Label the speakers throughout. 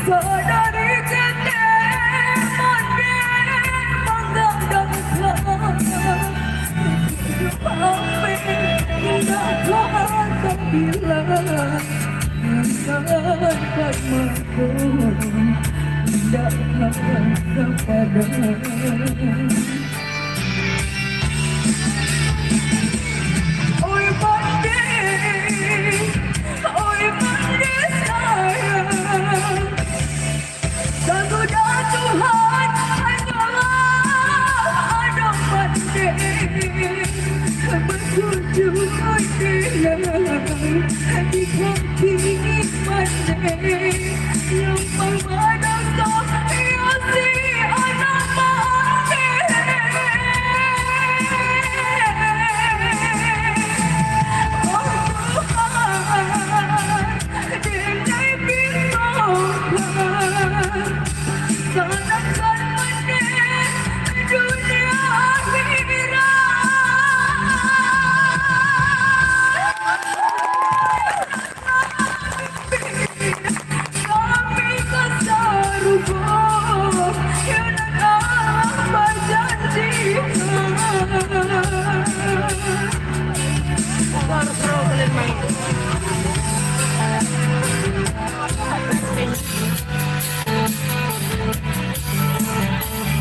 Speaker 1: Sadari kete mane menggadang tak bila dapat mampu datang kepada oi mandi sayang satu dah Tuhan hanyalah ada mandi bertujuh dia di kaki mandi yang berbadan ya si anak mandi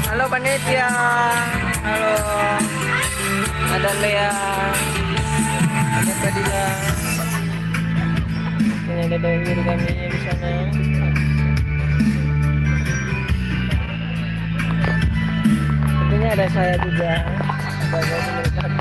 Speaker 1: Halo panitia, halo ada Lea, ada Fadila, ini ada guru kami di sana. Tentunya ada saya juga sebagai pemerintah.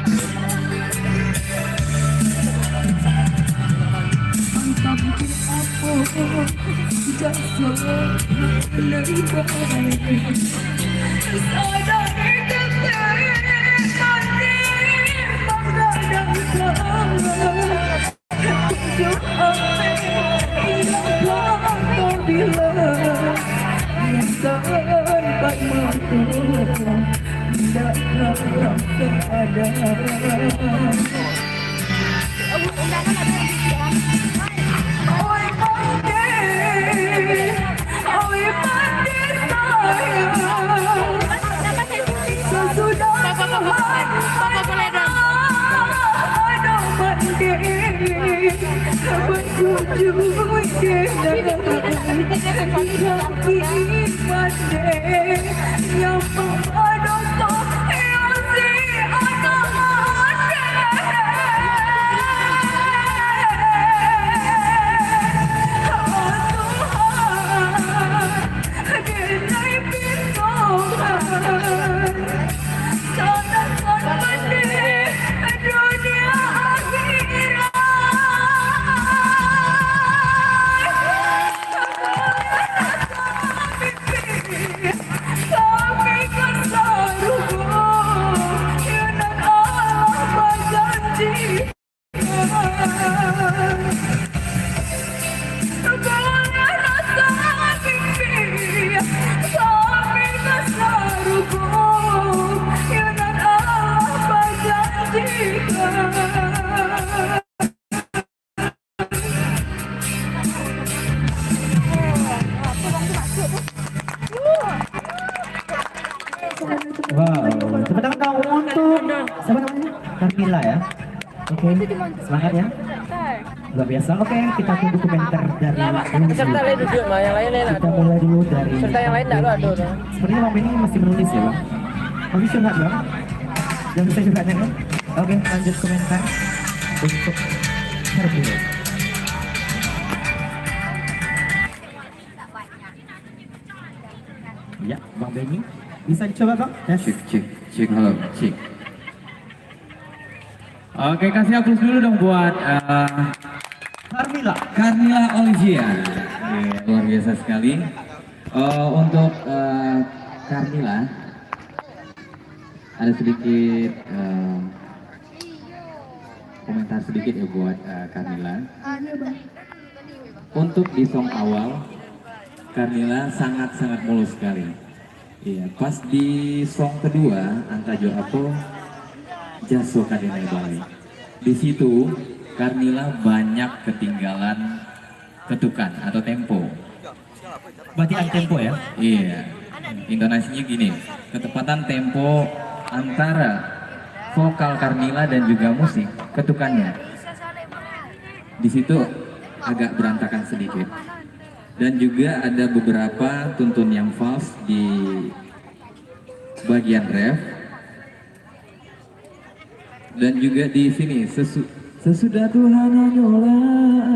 Speaker 2: Wow, tepuk tangan dong untuk siapa namanya? Carmila ya. Oke, semangat ya. Luar biasa. Oke, kita tunggu komentar dari
Speaker 1: Serta lain duduk, yang lain
Speaker 2: kita mulai dulu dari
Speaker 1: serta yang lain enggak ada.
Speaker 2: Sepertinya Bang Benny masih menulis ya Bang. Masih curhat Bang. Yang bisa curhatnya kan? Oke, lanjut komentar untuk Carmila. Ya, Bang Benny. Bisa dicoba Bang? Ya,
Speaker 3: Cek, halo, cek. Oke, kasih aplaus dulu dong buat Carmila Olivia. Luar biasa sekali. Untuk Carmila, ada sedikit komentar sedikit ya buat Carmila. Untuk di song awal, Carmila sangat-sangat mulus sekali. Iya, pas di song kedua, Antajo Aku Jaso Kadene Bali. Di situ Carmila banyak ketinggalan ketukan atau tempo.
Speaker 2: Berarti tempo ya?
Speaker 3: Iya, intonasinya gini, ketepatan tempo antara vokal Carmila dan juga musik, ketukannya di situ agak berantakan sedikit. Dan juga ada beberapa tuntun yang false di bagian ref. Dan juga di sini sesudah Tuhan hanyola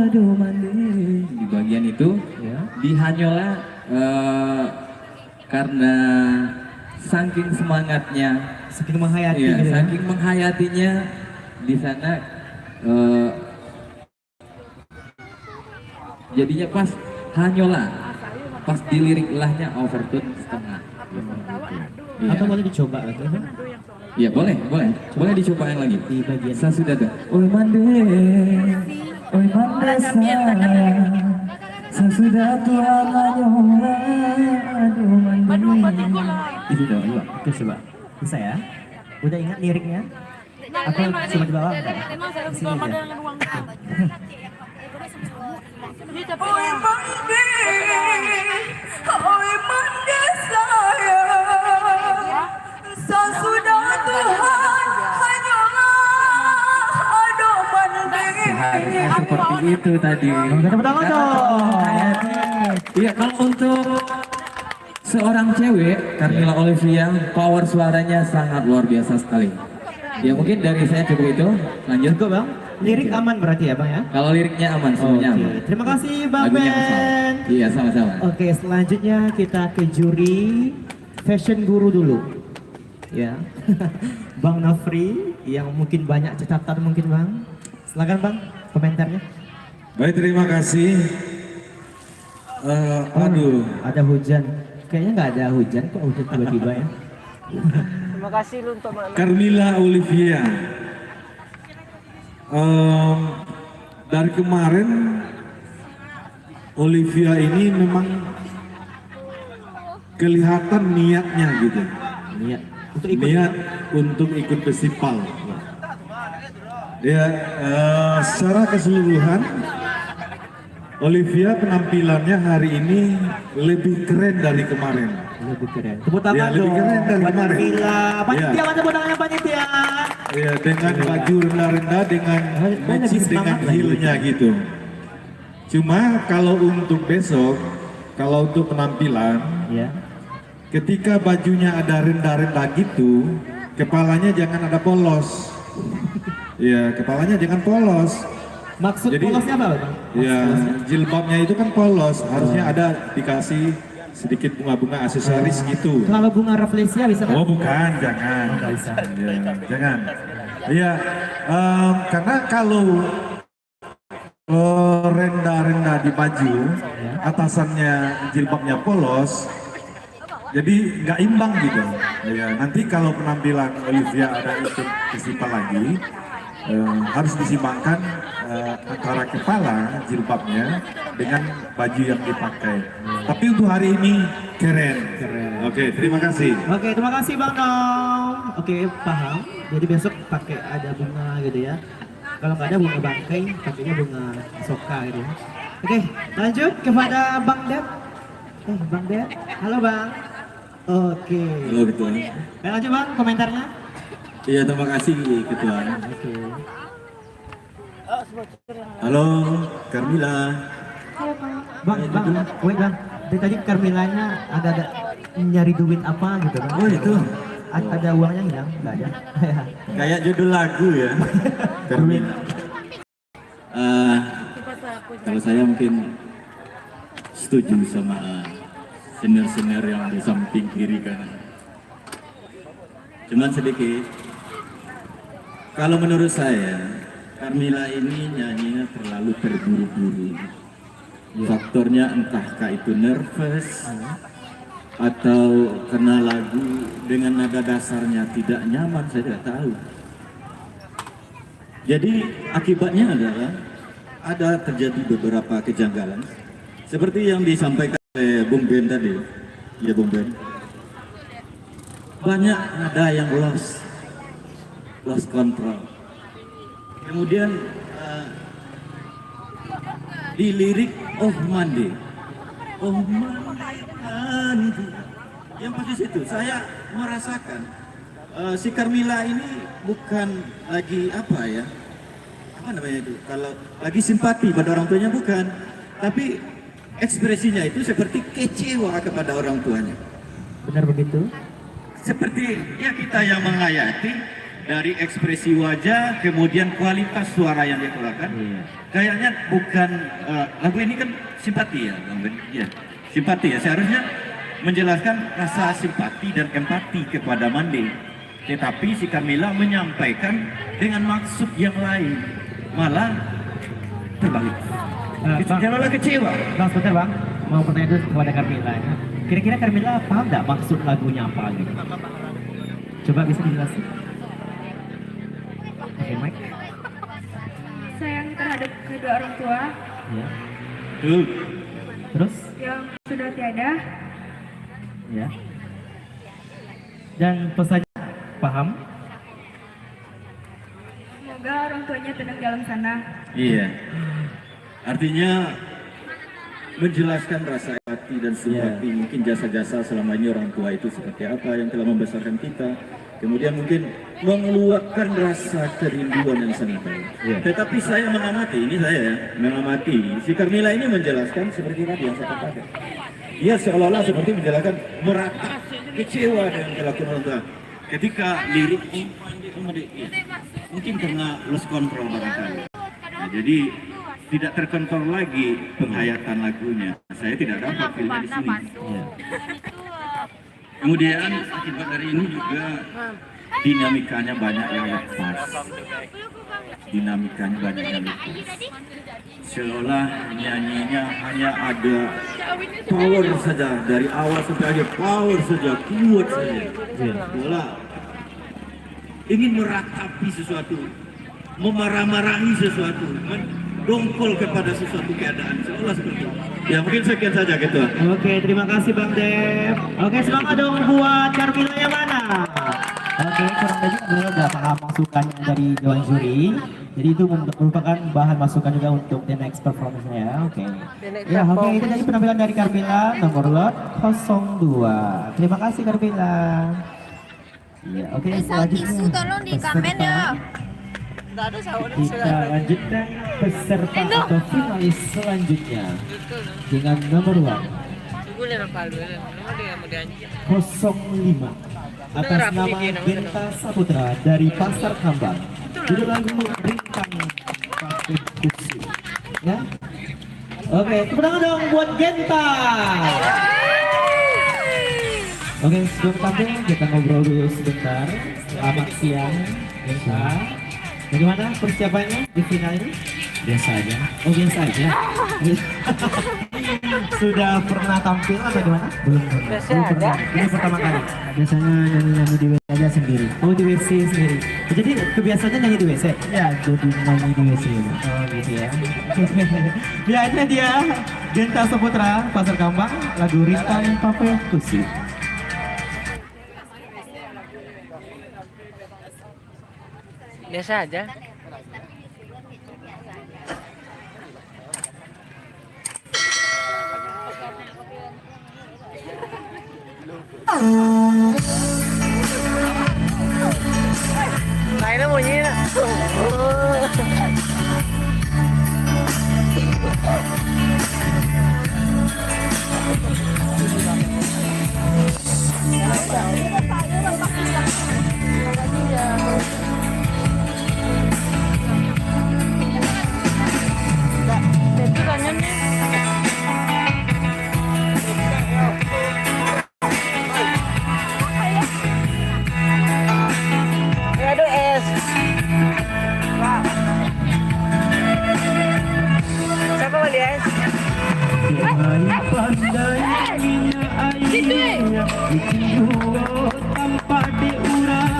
Speaker 3: aduh mandi, di bagian itu
Speaker 2: Ya.
Speaker 3: di hanyola karena saking semangatnya,
Speaker 2: Saking menghayati
Speaker 3: iya,
Speaker 2: gitu ya.
Speaker 3: saking menghayatinya di sana jadinya pas hanyola, pas di lirik lahnya overtune setengah. Iya.
Speaker 2: Atau boleh dicoba gitu.
Speaker 3: Iya boleh dicoba yang lagi.
Speaker 2: Di bagian
Speaker 3: Saya sudah tuh. Oi mande sayang, saya sudah Tuhan hanyola aduh mande.
Speaker 2: itu dong, yuk. Oke, coba. Bisa ya? Udah ingat liriknya? Aku coba di bawah enggak? Di sini aja.
Speaker 4: Oi mandi, oi mandi sayang, sesudah Tuhan hanyalah ada mandi.
Speaker 3: Seharusnya seperti itu tadi.
Speaker 2: Tepuk tangan dong.
Speaker 3: Iya, kalau untuk seorang cewek, Carmila Olivia, power suaranya sangat luar biasa sekali. Ya mungkin dari saya cukup itu. Lanjut.
Speaker 2: Cukup bang. Lirik aman berarti ya bang ya?
Speaker 3: Kalau liriknya aman, semuanya
Speaker 2: Oke.
Speaker 3: aman.
Speaker 2: Terima kasih bang
Speaker 3: Lagunya
Speaker 2: Ben.
Speaker 3: aman. Iya, sama-sama.
Speaker 2: Oke, selanjutnya kita ke juri fashion guru dulu. Ya. Bang Nafri yang mungkin banyak catatan mungkin bang. Silakan bang komentarnya.
Speaker 5: Baik, terima kasih. Aduh,
Speaker 2: Ada hujan. Kayaknya nggak ada hujan kok hujan tiba-tiba ya.
Speaker 1: Terima kasih lu untuk mana.
Speaker 5: Carmila Olivia. Dari kemarin Olivia ini memang kelihatan niatnya gitu.
Speaker 2: Niat untuk ikut.
Speaker 5: Niat untuk ikut festival. Ya, secara keseluruhan Olivia penampilannya hari ini lebih keren dari kemarin.
Speaker 2: Lebih keren. Tepuk tangan
Speaker 5: Ya, lebih
Speaker 2: dong.
Speaker 5: keren dari
Speaker 2: Buat
Speaker 5: kemarin.
Speaker 2: Carmila. Panitia
Speaker 5: Ya.
Speaker 2: mana tepuk tangannya panitia?
Speaker 5: Ya, dengan baju rendah-rendah, dengan
Speaker 2: Banyak
Speaker 5: matching
Speaker 2: semangat
Speaker 5: dengan
Speaker 2: lagi.
Speaker 5: heelnya gitu. Cuma kalau untuk besok, kalau untuk penampilan,
Speaker 2: Ya.
Speaker 5: ketika bajunya ada rendah-rendah gitu, kepalanya jangan ada polos. Ya, kepalanya jangan polos.
Speaker 2: Maksud
Speaker 5: Jadi-
Speaker 2: polosnya apa bang?
Speaker 5: Ya, jilbabnya itu kan polos, harusnya ada dikasih sedikit bunga-bunga aksesoris gitu.
Speaker 2: Kalau bunga rafflesia bisa kan?
Speaker 5: Oh bukan, jangan.
Speaker 2: nggak bisa.
Speaker 5: Ya, jangan. Iya, karena kalau rendah-rendah di baju, atasannya jilbabnya polos, jadi nggak imbang gitu. Ya, nanti kalau penampilan Olivia ada ikut festival lagi, harus disimbangkan antara kepala jilbabnya dengan baju yang dipakai. Tapi untuk hari ini keren. Oke, terima kasih.
Speaker 2: Oke, terima kasih Bang Nom. Oke, paham. Jadi besok pakai ada bunga gitu ya. Kalau nggak ada bunga bangkai, pakainya bunga soka gitu ya. Oke, lanjut kepada Bang Dep. Bang Dep. Halo Bang. Oke.
Speaker 5: Halo Ketua.
Speaker 2: Lanjut Bang, komentarnya.
Speaker 5: Iya, terima kasih Ketua.
Speaker 2: Oke.
Speaker 5: Halo Carmila.
Speaker 2: Bang, wait Bang. Dari tadi Carmilanya agak-agak nyari duit apa gitu Bang.
Speaker 5: Oh, itu.
Speaker 2: Ada uangnya hilang? Nggak ada.
Speaker 5: Kayak judul lagu ya. Carmila.
Speaker 3: Kalau saya mungkin setuju sama senior-senior yang di samping kiri kanan. Cuman sedikit, kalau menurut saya, Carmila ini nyanyinya terlalu terburu-buru. Faktornya entahkah itu nervous, atau karena lagu dengan nada dasarnya tidak nyaman, saya tidak tahu. Jadi akibatnya adalah ada terjadi beberapa kejanggalan seperti yang disampaikan oleh Bung Ben tadi. Ya Bung Ben, banyak ada yang lost control. Kemudian di lirik Oh Mande. Oh Mande Mande. Yang pas di situ saya merasakan si Carmila ini bukan lagi apa ya? Apa namanya itu? Kalau lagi simpati pada orang tuanya bukan, tapi ekspresinya itu seperti kecewa kepada orang tuanya.
Speaker 2: Benar begitu?
Speaker 3: Seperti ya kita yang menghayati dari ekspresi wajah, kemudian kualitas suara yang dia keluarkan. Kayaknya bukan lagu ini kan simpati ya, Bang Ben. Ya, simpati ya. Seharusnya menjelaskan rasa simpati dan empati kepada Mande. Tetapi si Carmila menyampaikan dengan maksud yang lain, malah terbalik. Dia malah kecewa.
Speaker 2: Bang, sebentar bang, mau pertanyaan dulu kepada Carmila. Kira-kira Carmila paham nggak maksud lagunya apa gitu? Coba bisa dijelasin? Oke, Mike.
Speaker 6: Sayang terhadap kedua orang tua
Speaker 2: Ya.
Speaker 3: Tuh.
Speaker 2: Terus?
Speaker 6: yang sudah tiada.
Speaker 2: Ya. Dan pesannya paham?
Speaker 6: Semoga orang tuanya tenang dalam sana.
Speaker 3: Iya. Artinya menjelaskan rasa empati dan simpati, mungkin jasa-jasa selama ini orang tua itu seperti apa yang telah membesarkan kita. Kemudian mungkin mengeluarkan rasa kerinduan yang sangat dalam. Tetapi saya mengamati, ini saya ya, mengamati si Carmila ini menjelaskan seperti tadi yang saya katakan. Dia seolah-olah seperti menjelaskan meratap kecewa dengan kelakuan orang tua. Ketika lirik mungkin karena lost control barangkali. Nah, jadi tidak terkontrol lagi penghayatan lagunya. Saya tidak dapat filmnya di sini. Ya. Kemudian akibat dari ini juga dinamikanya banyak yang lepas. Dinamikanya banyak yang lepas. Seolah nyanyinya hanya ada power saja dari awal sampai akhir, power saja, kuat saja. Seolah ingin meratapi sesuatu, memarah-marahi sesuatu, mendongkol kepada sesuatu keadaan, seolah seperti itu. Ya mungkin sekian saja gitu.
Speaker 2: Oke, terima kasih Bang Dev. Oke, semangat dong buat Carmila yang mana? Oke, kurang lebih adalah beberapa masukan dari Dewan Juri. Jadi itu merupakan bahan masukan juga untuk the next performance ya. Oke. Ya, oke, itu tadi penampilan dari Carmila nomor lot 02. Terima kasih Carmila. Iya, oke, selanjutnya
Speaker 4: tolong di komen ya.
Speaker 2: kita lanjutkan peserta atau finalis selanjutnya dengan nomor 05 atas nama Genta Saputra dari Pasar Kambang. Judul lagu Rintang Pakai Kursi. Ya. Oke, tepuk tangan dong buat Genta. Oke, sebelum tampil kita ngobrol dulu sebentar. Selamat siang, Genta. Bagaimana persiapannya di final ini? Biasa aja. Oh, biasa aja. Sudah pernah tampil atau gimana? Belum pernah.
Speaker 1: Biasa
Speaker 2: Belum pernah.
Speaker 1: aja.
Speaker 2: Ini pertama kali. Biasanya nyanyi di WC aja sendiri. Oh, di WC sendiri. Jadi kebiasaannya nyanyi di WC? Ya, jadi nyanyi di WC. Oh, gitu ya. Ya, ini dia Genta Saputra, Pasar Kambang, lagu Rintang Pakai Kursi.
Speaker 1: Biasa aja. Mainnya bunyi. Aduh es. Siapa mau di es?
Speaker 2: Tanpa diurang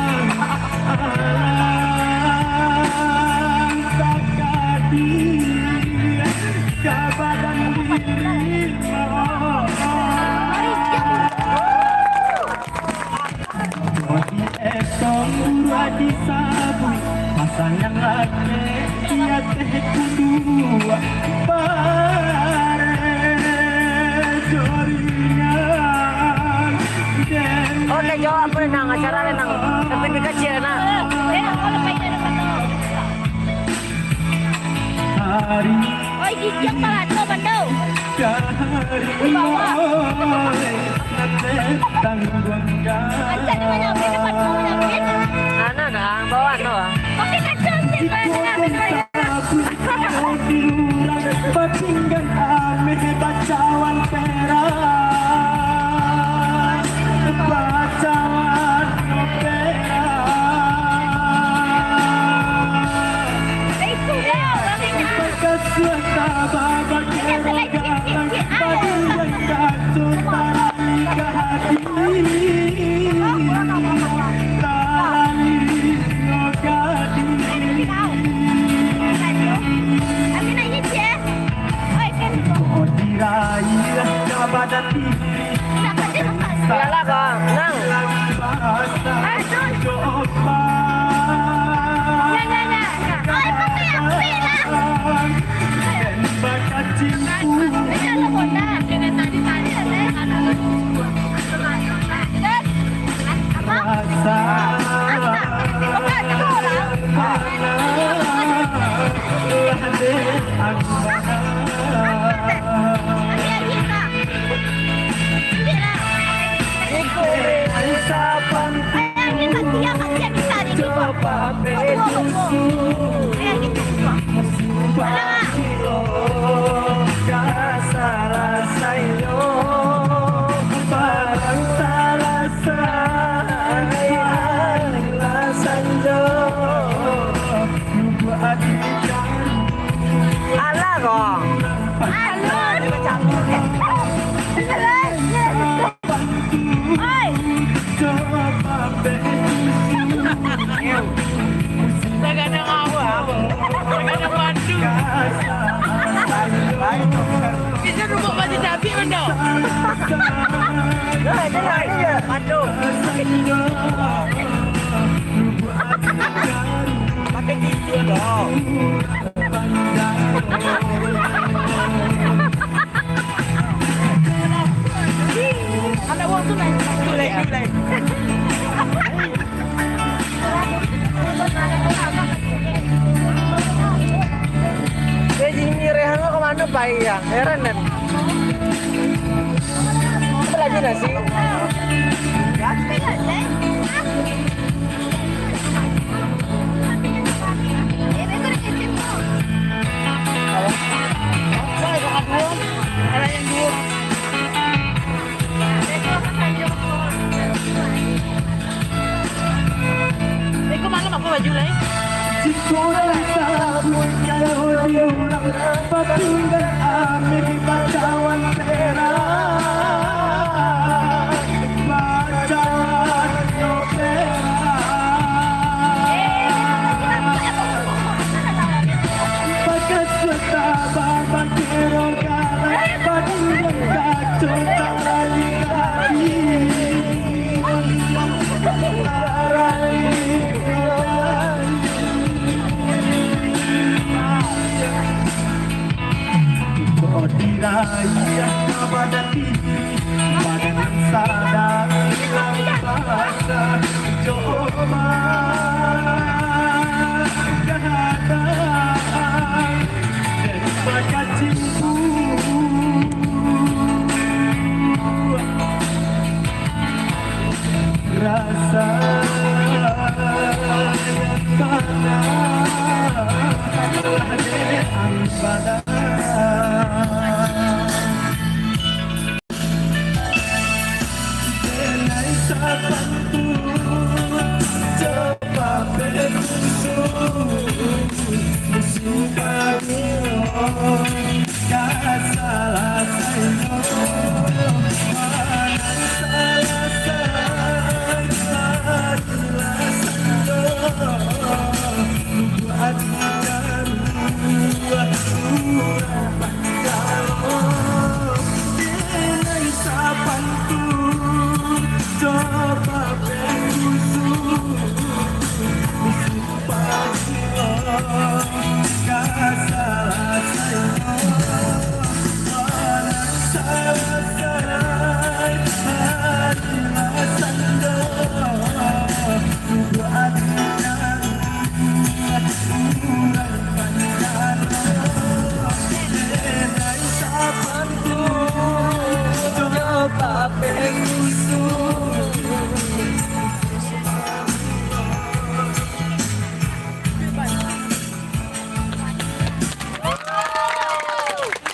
Speaker 2: pasang yang laki dia teh kudu
Speaker 1: cara nang tapi kecil na.
Speaker 2: Hari
Speaker 6: Oi, gijak pala to bandau. Anca di mana di depan mau nyampe.
Speaker 1: Ano na, bawa no.
Speaker 6: Oke, kacau sih banyak.
Speaker 2: Patinggan ame bacawan perak, bacawan perak.
Speaker 6: Itu ya, orangnya.
Speaker 2: Bekas suata babak kerogalan, patinggan kacau tarani ke hati, tarani ngogadi.
Speaker 6: Amin aja ya. Oi, kan.
Speaker 2: Oh diraih badan tinggi.
Speaker 1: Iyalah kok, nang.
Speaker 6: Oi, pakai yang bilang. Ini lo bola. Dengan tadi ada.
Speaker 1: Alah kok. Tagana ako. Tagana bantu. Bisa rumah mati tapi undo. Ada bantu. Pakai gitu dong. Ada waktu lain. Mulai. Jadi rehan lo kemana Pak ya? Heran kan? Apa lagi nasi? Baju lain.
Speaker 2: Patinggan ame bacawan perak, bacawan perak. Bekas suata babak kerogalan, patinggan kacau tarani hati, tarani. Oh diraih badan tinggi, badan yang sadar hilang bahasa, coba kehadaan dan baca cimpu. Rasa yang panas telah badan. Salah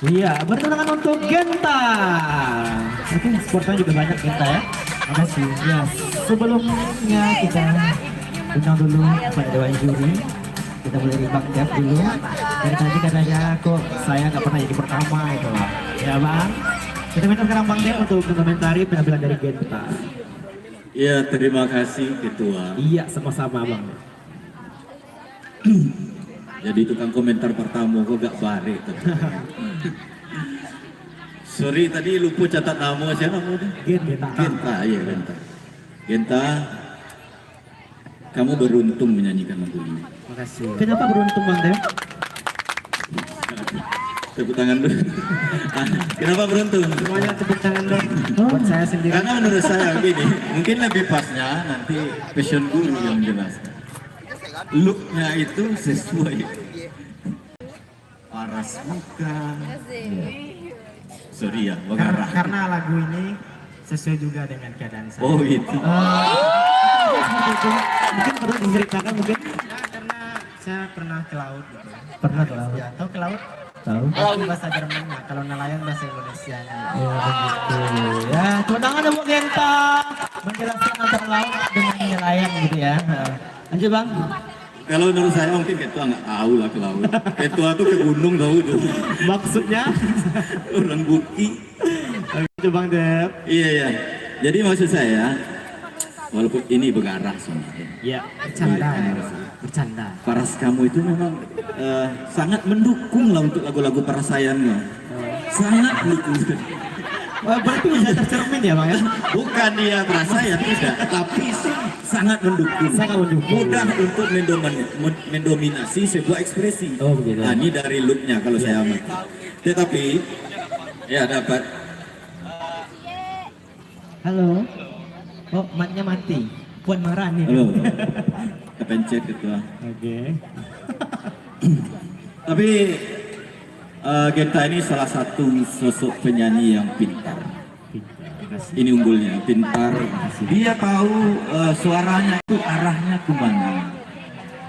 Speaker 2: Iya, bertentangan untuk Genta. Oke, sportnya juga banyak Genta ya. Makasih. Ya, sebelumnya kita undang dulu pada dewan juri. Kita mulai dari Bang Dev dulu. Dari tadi katanya kok saya nggak pernah jadi pertama itu loh. Ya Bang. Kita minta sekarang Bang Dev untuk mengomentari penampilan dari Genta.
Speaker 3: Ya, terima kasih Ketua.
Speaker 2: Iya, sama-sama Bang.
Speaker 3: Jadi tukang komentar pertama kok gak balik. Sorry tadi lupa catat nama siapa namanya?
Speaker 2: Genta.
Speaker 3: Genta, iya Genta. Genta, kamu beruntung menyanyikan lagu ini.
Speaker 2: Makasih. Kenapa beruntung Bang Dev?
Speaker 3: Tepuk tangan dulu. Kenapa beruntung?
Speaker 2: Semuanya tepuk tangan dong. Buat saya sendiri.
Speaker 3: Karena menurut saya begini, mungkin lebih pasnya nanti fashion guru yang menjelaskan. Looknya itu sesuai paras muka. Sorry ya, mengarah.
Speaker 2: Karena lagu ini sesuai juga dengan keadaan saya.
Speaker 3: Oh itu.
Speaker 2: Mungkin perlu diceritakan mungkin.
Speaker 7: Karena saya pernah ke laut gitu.
Speaker 2: Pernah ke laut?
Speaker 7: Ya, tahu ke laut?
Speaker 2: Tahu.
Speaker 7: Itu bahasa Jerman, nah, kalau nelayan bahasa Indonesia.
Speaker 2: Ya begitu. Ya, tepuk tangan ya Bu Genta. Menjelaskan antara laut dengan nelayan gitu ya. Lanjut Bang.
Speaker 3: Kalau menurut saya mungkin ketua nggak tahu lah ke laut. Ketua tuh ke gunung tahu tuh.
Speaker 2: Maksudnya?
Speaker 3: Orang Buki.
Speaker 2: Lanjut Bang Dev.
Speaker 3: Iya ya. Jadi maksud saya, walaupun ini begarah sebenarnya.
Speaker 2: Ya.
Speaker 7: Bercanda, bercanda.
Speaker 3: Paras kamu itu memang sangat mendukung lah untuk lagu-lagu perasayannya. Sangat mendukung.
Speaker 2: Wah, berarti bisa tercermin ya Bang ya?
Speaker 3: Bukan dia perasayan tidak, tapi sangat mendukung.
Speaker 2: Sangat mendukung.
Speaker 3: Mudah untuk mendominasi sebuah ekspresi.
Speaker 2: Oh, begitu.
Speaker 3: Nah, ini dari looknya kalau saya amati. Tetapi ya dapat.
Speaker 2: Halo. Oh, matnya mati. Puan marah nih.
Speaker 3: Halo. Kepencet ketua.
Speaker 2: Oke.
Speaker 3: Tapi Genta ini salah satu sosok penyanyi yang pintar. Ini unggulnya, pintar. Dia tahu suaranya itu arahnya kemana,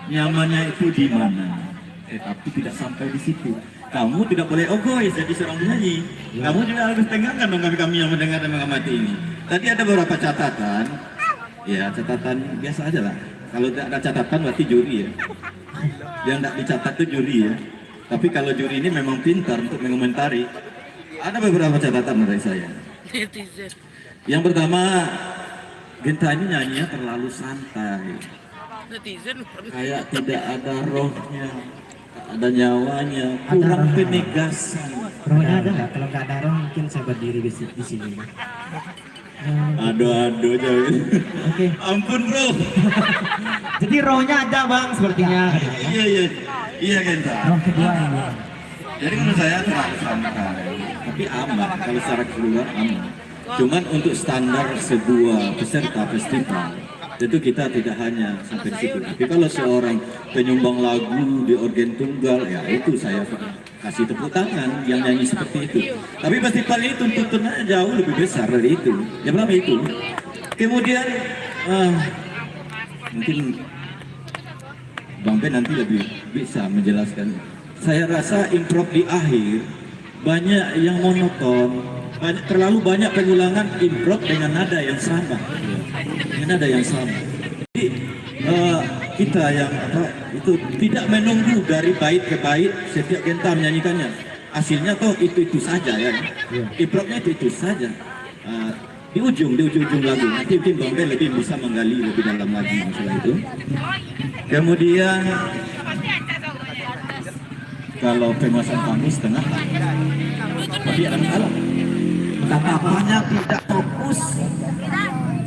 Speaker 3: nyamannya itu di mana. Tetapi tidak sampai di situ. Kamu tidak boleh egois jadi seorang penyanyi. Kamu juga harus dengarkan dong kami yang mendengar dan mengamati ini. Tadi ada beberapa catatan. Ya catatan biasa aja lah. Kalau tidak ada catatan berarti juri ya. Yang tidak dicatat itu juri ya. Tapi kalau juri ini memang pintar untuk mengomentari. Ada beberapa catatan dari saya. Yang pertama, Genta ini nyanyinya terlalu santai. Kayak tidak ada rohnya, tak ada nyawanya, kurang penegasan.
Speaker 7: Rohnya ada nggak? Kalau nggak ada roh mungkin saya berdiri di sini.
Speaker 3: Aduh, jauh.
Speaker 2: Oke.
Speaker 3: Ampun bro.
Speaker 2: Jadi rohnya ada Bang sepertinya.
Speaker 3: Iya Genta.
Speaker 7: Roh kedua ini.
Speaker 3: Jadi menurut saya terlalu santai, tapi aman. Kalau secara keseluruhan aman. Cuman untuk standar sebuah peserta festival, itu kita tidak hanya sampai di situ. Tapi kalau seorang penyumbang lagu di organ tunggal, ya itu saya kasih tepuk tangan yang nyanyi seperti itu. Tapi festival ini tuntutannya jauh lebih besar dari itu. Yang pertama itu. Kemudian mungkin Bang Ben nanti lebih bisa menjelaskan. Saya rasa improv di akhir banyak yang monoton. Terlalu banyak pengulangan improv dengan nada yang sama, dengan nada yang sama. Jadi kita yang itu tidak menunggu dari bait ke bait setiap Genta menyanyikannya. Hasilnya toh itu saja ya. Improvnya itu saja. Di ujung lagu nanti mungkin Bang Ben lebih bisa menggali lebih dalam lagi masalah itu. Kemudian kalau penguasaan kamu setengah, tapi ada masalah. Kata-katanya tidak fokus.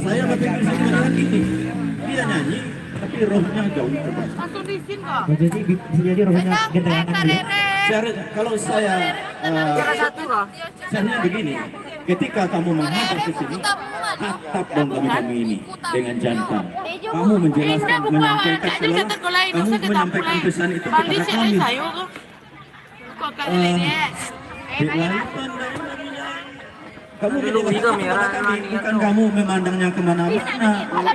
Speaker 3: Saya berpikir sebenarnya gini, dia nyanyi, tapi rohnya jauh ke belakang.
Speaker 2: Oh, jadi bisa jadi rohnya Genta yang nyanyi.
Speaker 3: Kalau saya begini, ketika kamu menghadap ke sini, tatap dong kami ini dengan jantan. Kamu menjelaskan, menyampaikan kamu menyampaikan pesan itu kepada kami. Kamu menjelaskan kepada kami, bukan kamu memandangnya kemana-mana. Hanya ada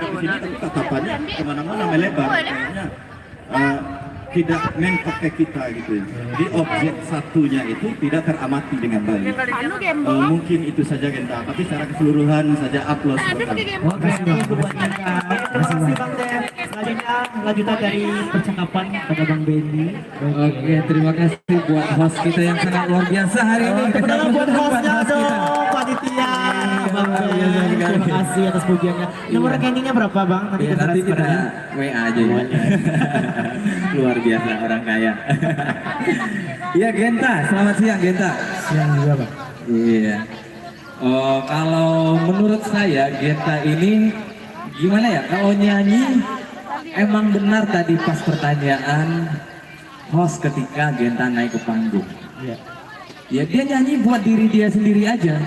Speaker 3: di sini, tapi tatapannya kemana-mana melebar. Kayaknya tidak nempel ke kita gitu ya. Jadi objek satunya itu tidak teramati dengan baik. Mungkin itu saja Genta, tapi secara keseluruhan saja upload pertama.
Speaker 2: Oke, buat Genta. Terima kasih Bang Den. Selanjutnya lanjutan dari percakapan pada Bang Benny.
Speaker 8: Oke, terima kasih buat host kita yang sangat luar biasa hari ini.
Speaker 2: Tepuk tangan buat hostnya dong, panitia. Bang Ben, terima kasih atas pujiannya. Nomor rekeningnya berapa Bang?
Speaker 8: Iya, nanti kita WA aja ya. Luar biasa orang kaya. Iya Genta, selamat siang Genta.
Speaker 2: Siang juga Bang.
Speaker 8: Iya. Kalau menurut saya Genta ini gimana ya? Kalau nyanyi emang benar tadi pas pertanyaan host ketika Genta naik ke panggung.
Speaker 2: Iya.
Speaker 8: Ya dia nyanyi buat diri dia sendiri aja.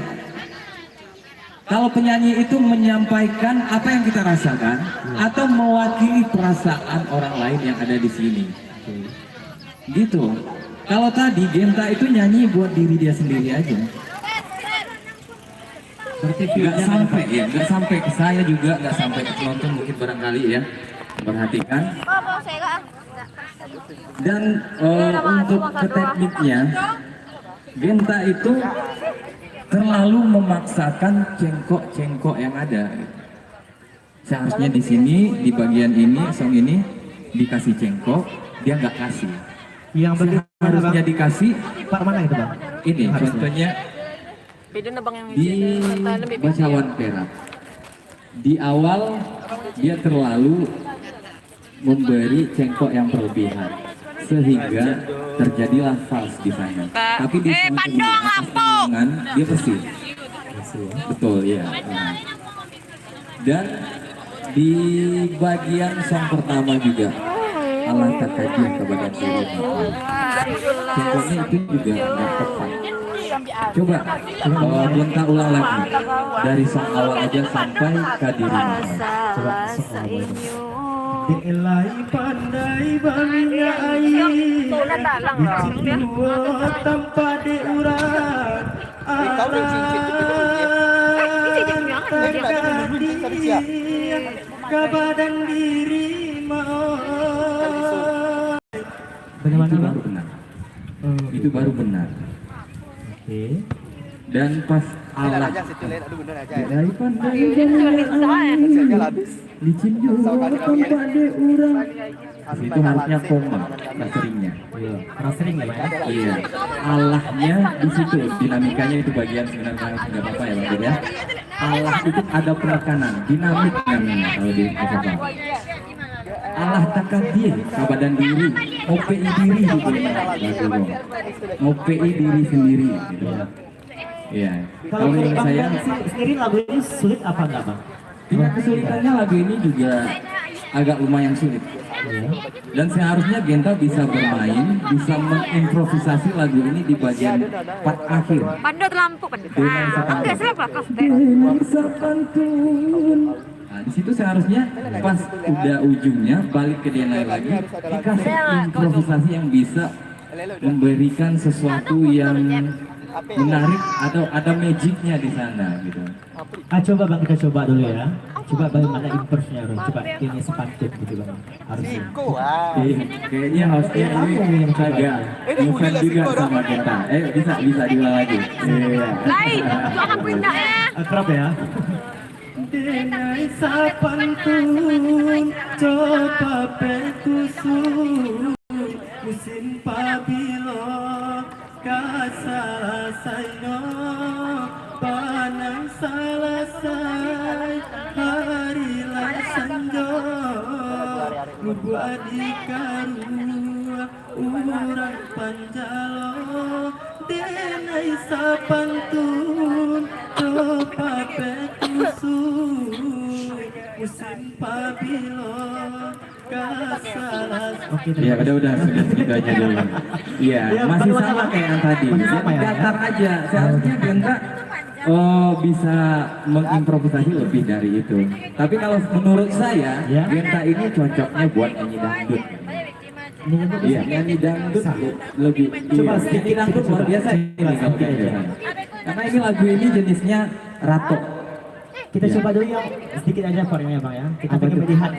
Speaker 8: Kalau penyanyi itu menyampaikan apa yang kita rasakan atau mewakili perasaan orang lain yang ada di sini. Gitu. Kalau tadi Genta itu nyanyi buat diri dia sendiri aja. Nggak sampai ya, nggak sampai ke saya juga, nggak sampai ke penonton mungkin barangkali ya. Perhatikan. Dan untuk ke tekniknya, Genta itu terlalu memaksakan cengkok-cengkok yang ada. Seharusnya di sini, di bagian ini, song ini dikasih cengkok, dia nggak kasih.
Speaker 2: Yang
Speaker 8: Harusnya dikasih.
Speaker 2: part mana itu Bang?
Speaker 8: Ini contohnya di Bacawan Perak. Di awal dia terlalu memberi cengkok yang berlebihan sehingga terjadilah fals di sana. Tapi di pertengahan dia bersih. Betul ya. Dan di bagian song pertama juga Allah terkaji ke bagian diri. Cengkoknya itu juga nggak tepat. Coba Genta ulang lagi dari song awal aja sampai ke diri.
Speaker 2: Coba Delai pandai bangnya air Bicin dua tanpa diurat Kebadan diri mau
Speaker 8: Itu baru benar. Itu baru benar.
Speaker 2: Oke.
Speaker 8: Dan pas Allah dari pandai licin juga tempat diurang. Itu harusnya koma seringnya.
Speaker 2: Karena sering ya Bang ya?
Speaker 8: Iya. Allahnya di situ, dinamikanya itu bagian sebenarnya nggak apa-apa ya Bang ya. Allah itu ada penekanan, dinamik namanya kalau di bahasa Allah takadir, kabadan diri, OPI diri gitu ya. OPI diri sendiri gitu. Iya. Kalau menurut saya
Speaker 2: sendiri lagu ini sulit apa enggak Bang?
Speaker 8: tingkat kesulitannya lagu ini juga agak lumayan sulit. Dan seharusnya Genta bisa bermain, bisa mengimprovisasi lagu ini di bagian part akhir.
Speaker 6: Pandot lampu kan.
Speaker 8: Dengan
Speaker 6: Enggak salah kaste.
Speaker 8: Nah, di situ seharusnya pas udah ujungnya balik ke dia lagi, dikasih improvisasi yang bisa memberikan sesuatu yang menarik atau ada magicnya di sana gitu.
Speaker 2: Coba Bang kita coba dulu ya. Coba bagaimana improve-nya Bang. Coba ini sepantun gitu Bang. Harusnya.
Speaker 8: Iya, kayaknya hostnya ini agak ngefans juga sama kita. Bisa diulang lagi. Iya.
Speaker 6: Lain, itu akan pindah ya.
Speaker 2: Akrab ya. Denai sapantun coba pekusun musim pabilo kasasaino panang salasai hari lan sanjo lubu adikarua urang panjalo denai sapantun coba pekusun musim pabilo kasalas.
Speaker 8: Iya, udah segitu aja dulu. Iya, masih sama kayak yang tadi. Datar aja. Seharusnya Genta bisa mengimprovisasi lebih dari itu. Tapi kalau menurut saya, Genta ini cocoknya buat nyanyi dangdut. Iya, nyanyi dangdut lebih. Coba nyanyi dangdut luar biasa ini. Karena ini lagu ini jenisnya ratok.
Speaker 2: Kita
Speaker 8: Ya.
Speaker 2: coba dulu yang sedikit aja koreanya bang ya. Kita pengen melihat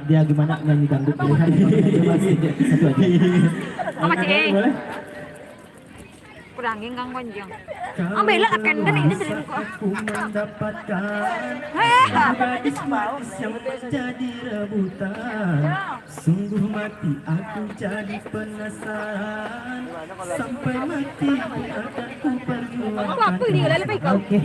Speaker 2: dia gimana nyanyi dangdut. Lihat, coba sedikit, satu aja.
Speaker 6: Oke.
Speaker 2: Boleh?
Speaker 6: Kurangin kang konjong. Oh, bela akan dan ini sering kok.
Speaker 2: Aku mendapatkan
Speaker 6: Heh.
Speaker 2: gadis manis yang menjadi rebutan. Sungguh mati aku jadi penasaran. Sampai mati pun akan ku perjuangkan.
Speaker 6: Apa aku ini lele baik kau.
Speaker 2: Oke,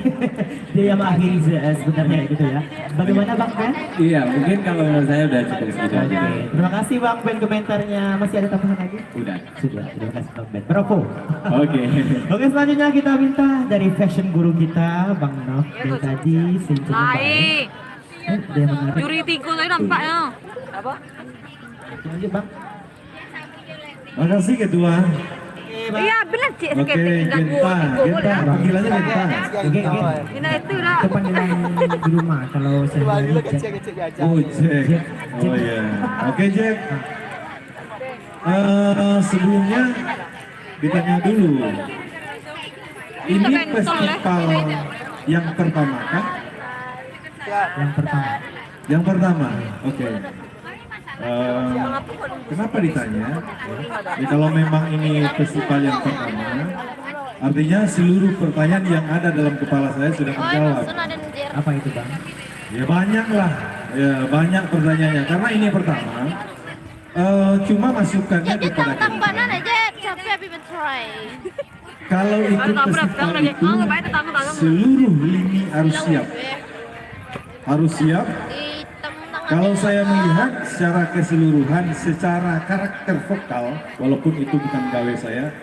Speaker 2: dia yang mengakhiri sebenarnya gitu ya. Bagaimana Bang Ben?
Speaker 8: Iya, mungkin kalau menurut saya udah cukup segitu aja.
Speaker 2: Oke, terima kasih Bang Ben komentarnya. Masih ada tambahan lagi?
Speaker 8: Udah.
Speaker 2: Sudah, terima kasih Bang Ben. Bravo.
Speaker 8: Oke.
Speaker 2: Oke, selanjutnya kita minta dari fashion guru kita, Bang Nov. Dari tadi cincin
Speaker 6: Hai.
Speaker 2: dia menarik.
Speaker 6: Juri tiga tadi nampaknya. Apa?
Speaker 2: Lanjut Bang.
Speaker 5: Makasih ketua.
Speaker 6: Iya, benar cik
Speaker 5: Oke,
Speaker 6: seketik tinggal
Speaker 5: Genta, Genta, panggilannya Genta.
Speaker 2: Oke,
Speaker 6: Ini itu dah.
Speaker 2: itu panggilan di rumah kalau saya
Speaker 1: Dulu kecil-kecil biasa.
Speaker 5: Oh Jack, oh iya. Oke Jack. Sebelumnya ditanya dulu. Ini festival yang pertama kan?
Speaker 2: yang pertama.
Speaker 5: Yang pertama, oke. Kenapa ditanya? Ya, kalau memang ini festival yang pertama, artinya seluruh pertanyaan yang ada dalam kepala saya sudah terjawab.
Speaker 2: Apa itu Bang?
Speaker 5: Ya banyak lah, ya banyak pertanyaannya. Karena ini pertama, cuma masukannya kepada kita. Kalau ikut festival itu, seluruh lini harus siap. Harus siap. Kalau saya melihat secara keseluruhan, secara karakter vokal, walaupun itu bukan gawe saya,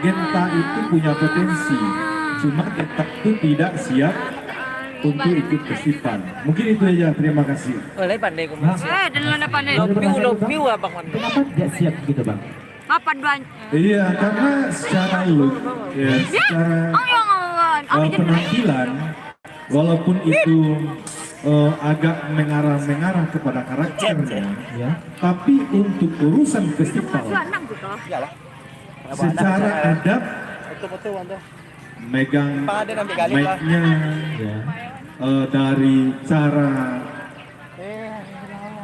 Speaker 5: Genta itu punya potensi. Cuma Genta itu tidak siap untuk ikut festival. Mungkin itu aja, terima kasih.
Speaker 1: Oleh pandai kumas.
Speaker 6: Dan mana pandai.
Speaker 1: Lopiu abang man.
Speaker 2: Kenapa tidak siap gitu Bang?
Speaker 6: Apa banyak?
Speaker 5: Iya, karena secara look, ya, secara
Speaker 6: Oh, yang awan.
Speaker 5: penampilan, walaupun itu agak mengarah kepada karakternya,
Speaker 2: Ya.
Speaker 5: tapi untuk urusan festival,
Speaker 6: Lanang gitu.
Speaker 1: Iyalah.
Speaker 5: secara adab,
Speaker 1: Betul-betul Wanda.
Speaker 5: megang
Speaker 1: Ada nanti kali lah.
Speaker 5: mic-nya,
Speaker 2: Ya.
Speaker 5: dari cara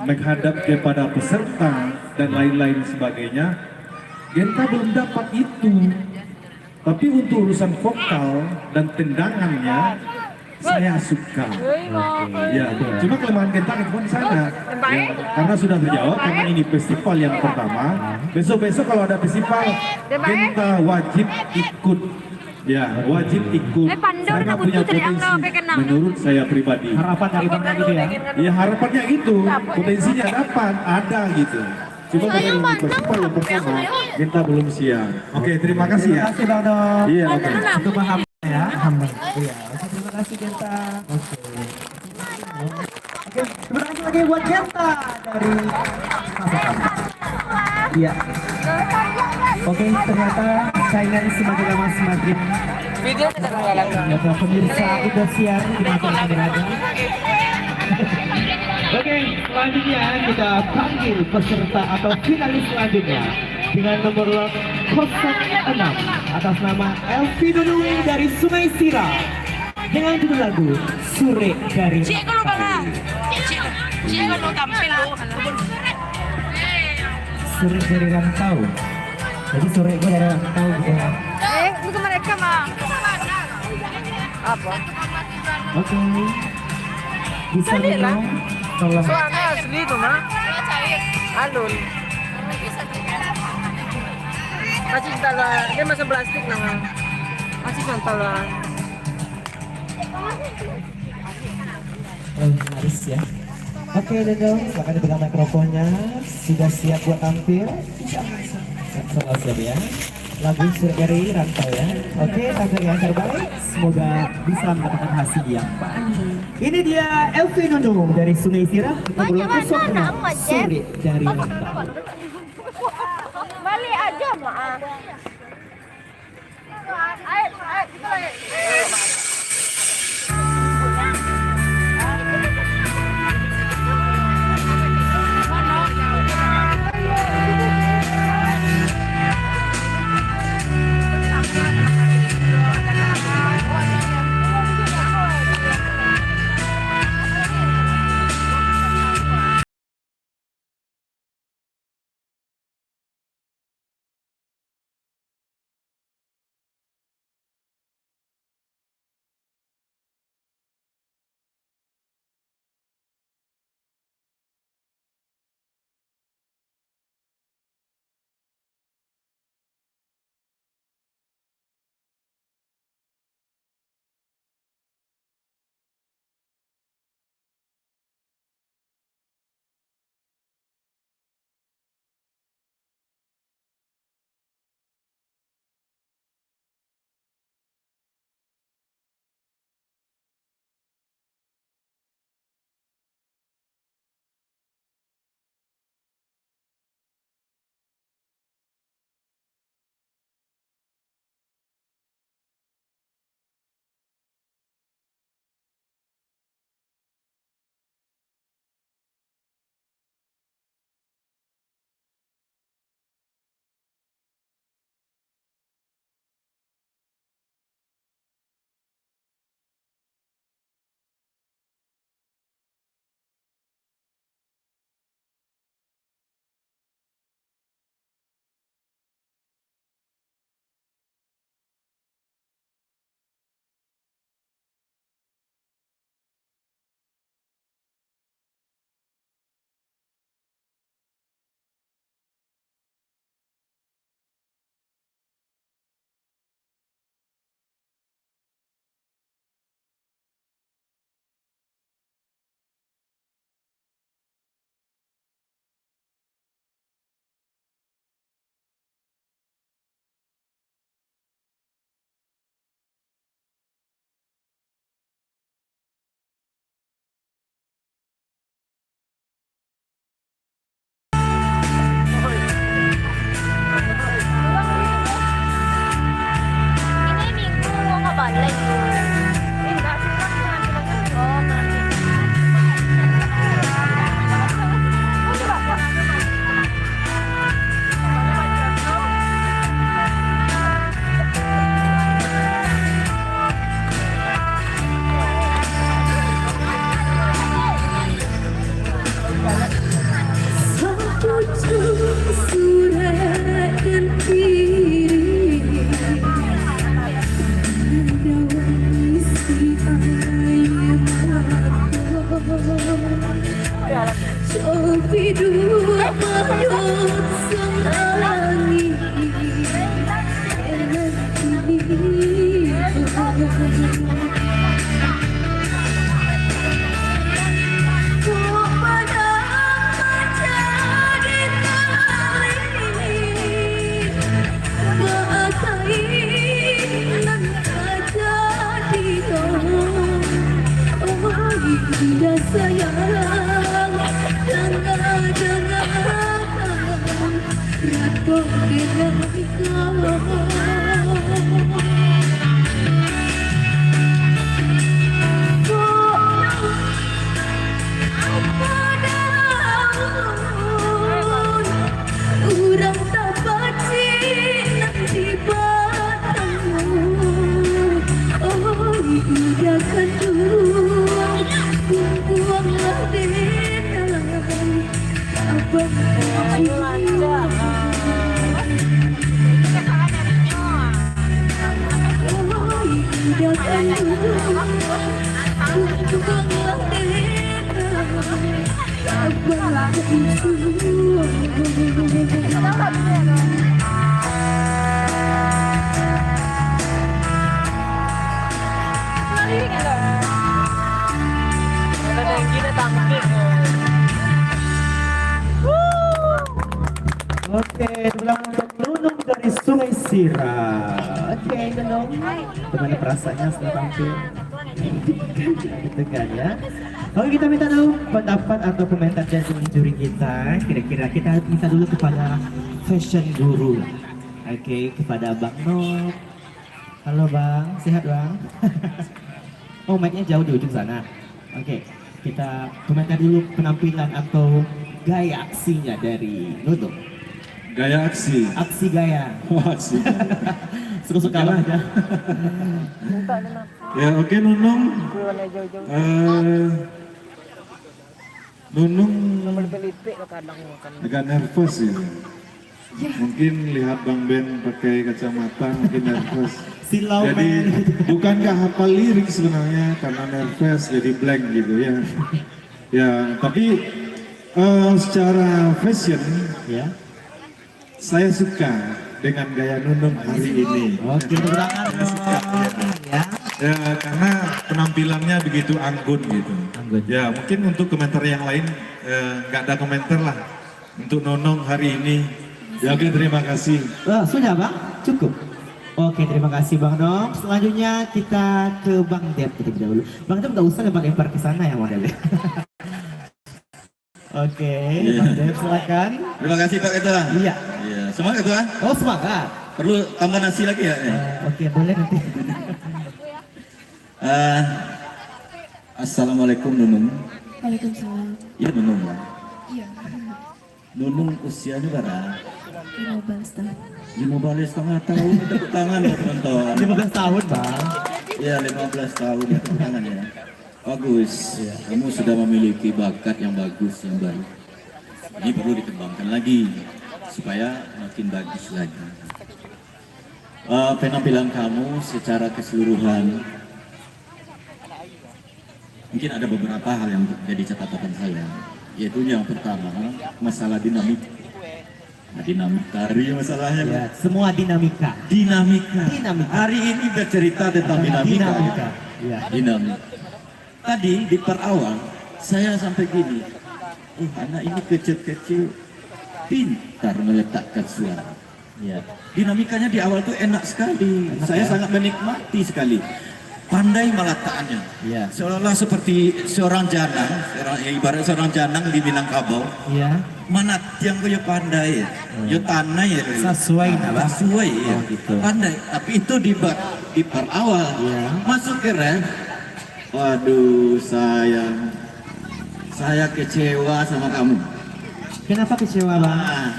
Speaker 5: menghadap kepada peserta dan lain-lain sebagainya, Genta belum dapat itu. Tapi untuk urusan vokal dan tendangannya, saya suka. Ya, cuma kelemahan Genta itu kan sana. Ya, karena sudah terjawab, karena ini festival yang pertama. Besok-besok kalau ada festival, Genta wajib ikut. Ya, wajib ikut.
Speaker 6: Pandau
Speaker 5: Karena
Speaker 6: nak
Speaker 5: punya
Speaker 6: butuh dari
Speaker 5: potensi.
Speaker 6: angka pekenang.
Speaker 5: Menurut saya pribadi.
Speaker 2: Harapan dari Bang gitu ya.
Speaker 5: Ya harapannya gitu, potensinya dapat, ada gitu. Cuma kalau ini festival yang pertama, Genta belum siap. Oke, terima kasih ya.
Speaker 2: Terima kasih Bang Nov.
Speaker 5: Iya, oke.
Speaker 2: Itu paham ya, hamba. Iya. Oke, terima kasih Genta. Oke. Oke, terima kasih lagi buat Genta dari Iya. Oke, ternyata saingan semakin lama semakin
Speaker 1: Video tidak mengalang.
Speaker 2: ya, pemirsa udah siap di mana berada. Oke, selanjutnya kita panggil peserta atau finalis selanjutnya dengan nomor 06 atas nama Elvi Nunung dari Sungai Sira dengan judul lagu Sore dari
Speaker 6: Cik kalau bang. Cik kalau tampil lu.
Speaker 2: Sore dari Rantau. Jadi sore gue dari Rantau gitu.
Speaker 6: Bukan mereka mah.
Speaker 1: Apa?
Speaker 2: Oke. Bisa dong, tolong.
Speaker 1: Soalnya asli itu mah. Alun. Masih tala, dia masih plastik nama. Masih tala.
Speaker 2: Haris ya. Oke, Dendong, silakan dipegang mikrofonnya. Sudah siap buat tampil? Selalu siap ya. Lagu Sore dari Rantau ya. Oke, tampil yang terbaik. Semoga bisa mendapatkan hasil yang baik. Ini dia Elvi Nunung dari Sungai Sirah. Kita belum Sore dari Rantau.
Speaker 6: Balik aja mah. Ayo, kita lagi.
Speaker 4: udah sayang, jangan ratok kira urang tak baci nanti batang. Oh udah kedua buanglah denang abang jiwa. Oh udah kedua buanglah denang abang jiwa.
Speaker 1: Ada yang gini tangkik.
Speaker 2: Oke, tulang untuk Nunung dari Sungai Sira. Oke, Nunung. Bagaimana perasaannya setelah tampil? Gitu kan ya. Oke, kita minta dulu pendapat atau komentar dari juri kita. Kira-kira kita minta dulu kepada fashion guru. Oke, kepada Bang Nob. Halo Bang, sehat Bang? Oh, mic-nya jauh di ujung sana. Oke, kita komentar dulu penampilan atau gaya aksinya dari Nunung.
Speaker 5: Gaya aksi.
Speaker 2: Aksi gaya.
Speaker 5: Wah, aksi.
Speaker 2: Suka-suka aja.
Speaker 5: Ya oke Nunung. Nunung
Speaker 1: Pelipik lo kadang makan.
Speaker 5: agak nervous ya. Mungkin lihat Bang Ben pakai kacamata mungkin nervous.
Speaker 2: Silau
Speaker 5: Jadi
Speaker 2: men.
Speaker 5: bukankah hafal lirik sebenarnya karena nervous jadi blank gitu ya. Ya tapi secara fashion
Speaker 2: Ya.
Speaker 5: saya suka dengan gaya Nunung hari ini.
Speaker 2: Oke, tangan ya.
Speaker 5: Ya karena penampilannya begitu anggun gitu.
Speaker 2: Anggun.
Speaker 5: Ya mungkin untuk komentar yang lain nggak ada komentar lah. Untuk Nunung hari ini. Ya oke terima kasih.
Speaker 2: Sudah Bang? Cukup. Oke, terima kasih Bang Nob. Selanjutnya kita ke Bang Dep terlebih dahulu. Bang Dep nggak usah lempar ke sana ya modelnya. Oke, Bang Dep silakan.
Speaker 3: Terima kasih Pak Ketua.
Speaker 2: Iya.
Speaker 3: Iya, semangat Ketua.
Speaker 2: Oh semangat.
Speaker 3: Perlu tambah nasi lagi ya?
Speaker 2: Oke, boleh nanti.
Speaker 3: Assalamualaikum Nunung.
Speaker 6: Waalaikumsalam.
Speaker 3: Ya Nunung.
Speaker 6: Iya,
Speaker 3: Nunung usianya berapa?
Speaker 6: 15 tahun.
Speaker 3: 15,5 tahun. Tepuk tangan ya teman-teman.
Speaker 2: 15 tahun Bang.
Speaker 3: Ya 15 tahun ya tepuk tangan ya. Bagus. Kamu sudah memiliki bakat yang bagus yang baik. Ini perlu dikembangkan lagi supaya makin bagus lagi. Penampilan kamu secara keseluruhan mungkin ada beberapa hal yang jadi catatan saya, yaitu yang pertama masalah dinamik. Nah, dinamik tari masalahnya.
Speaker 2: Ya, semua dinamika.
Speaker 3: Dinamika.
Speaker 2: Dinamika.
Speaker 3: Hari ini bercerita tentang dinamika.
Speaker 2: Dinamika. Ya.
Speaker 3: Dinamik. Tadi di perawal saya sampai gini, anak ini kecil-kecil pintar meletakkan suara.
Speaker 2: Ya.
Speaker 3: Dinamikanya di awal tuh enak sekali. Saya sangat menikmati sekali. Pandai meletakkannya.
Speaker 2: Ya.
Speaker 3: Seolah-olah seperti seorang janang, ibarat seorang janang di Minangkabau.
Speaker 2: Ya.
Speaker 3: Mana yang kau pandai, yo tanah ya.
Speaker 2: Sesuai nah, Bang.
Speaker 3: Sesuai ya.
Speaker 2: Oh, gitu.
Speaker 3: Pandai. Tapi itu di part awal.
Speaker 2: Ya.
Speaker 3: Masuk ke ref. Waduh sayang, saya kecewa sama kamu.
Speaker 2: Kenapa kecewa Bang?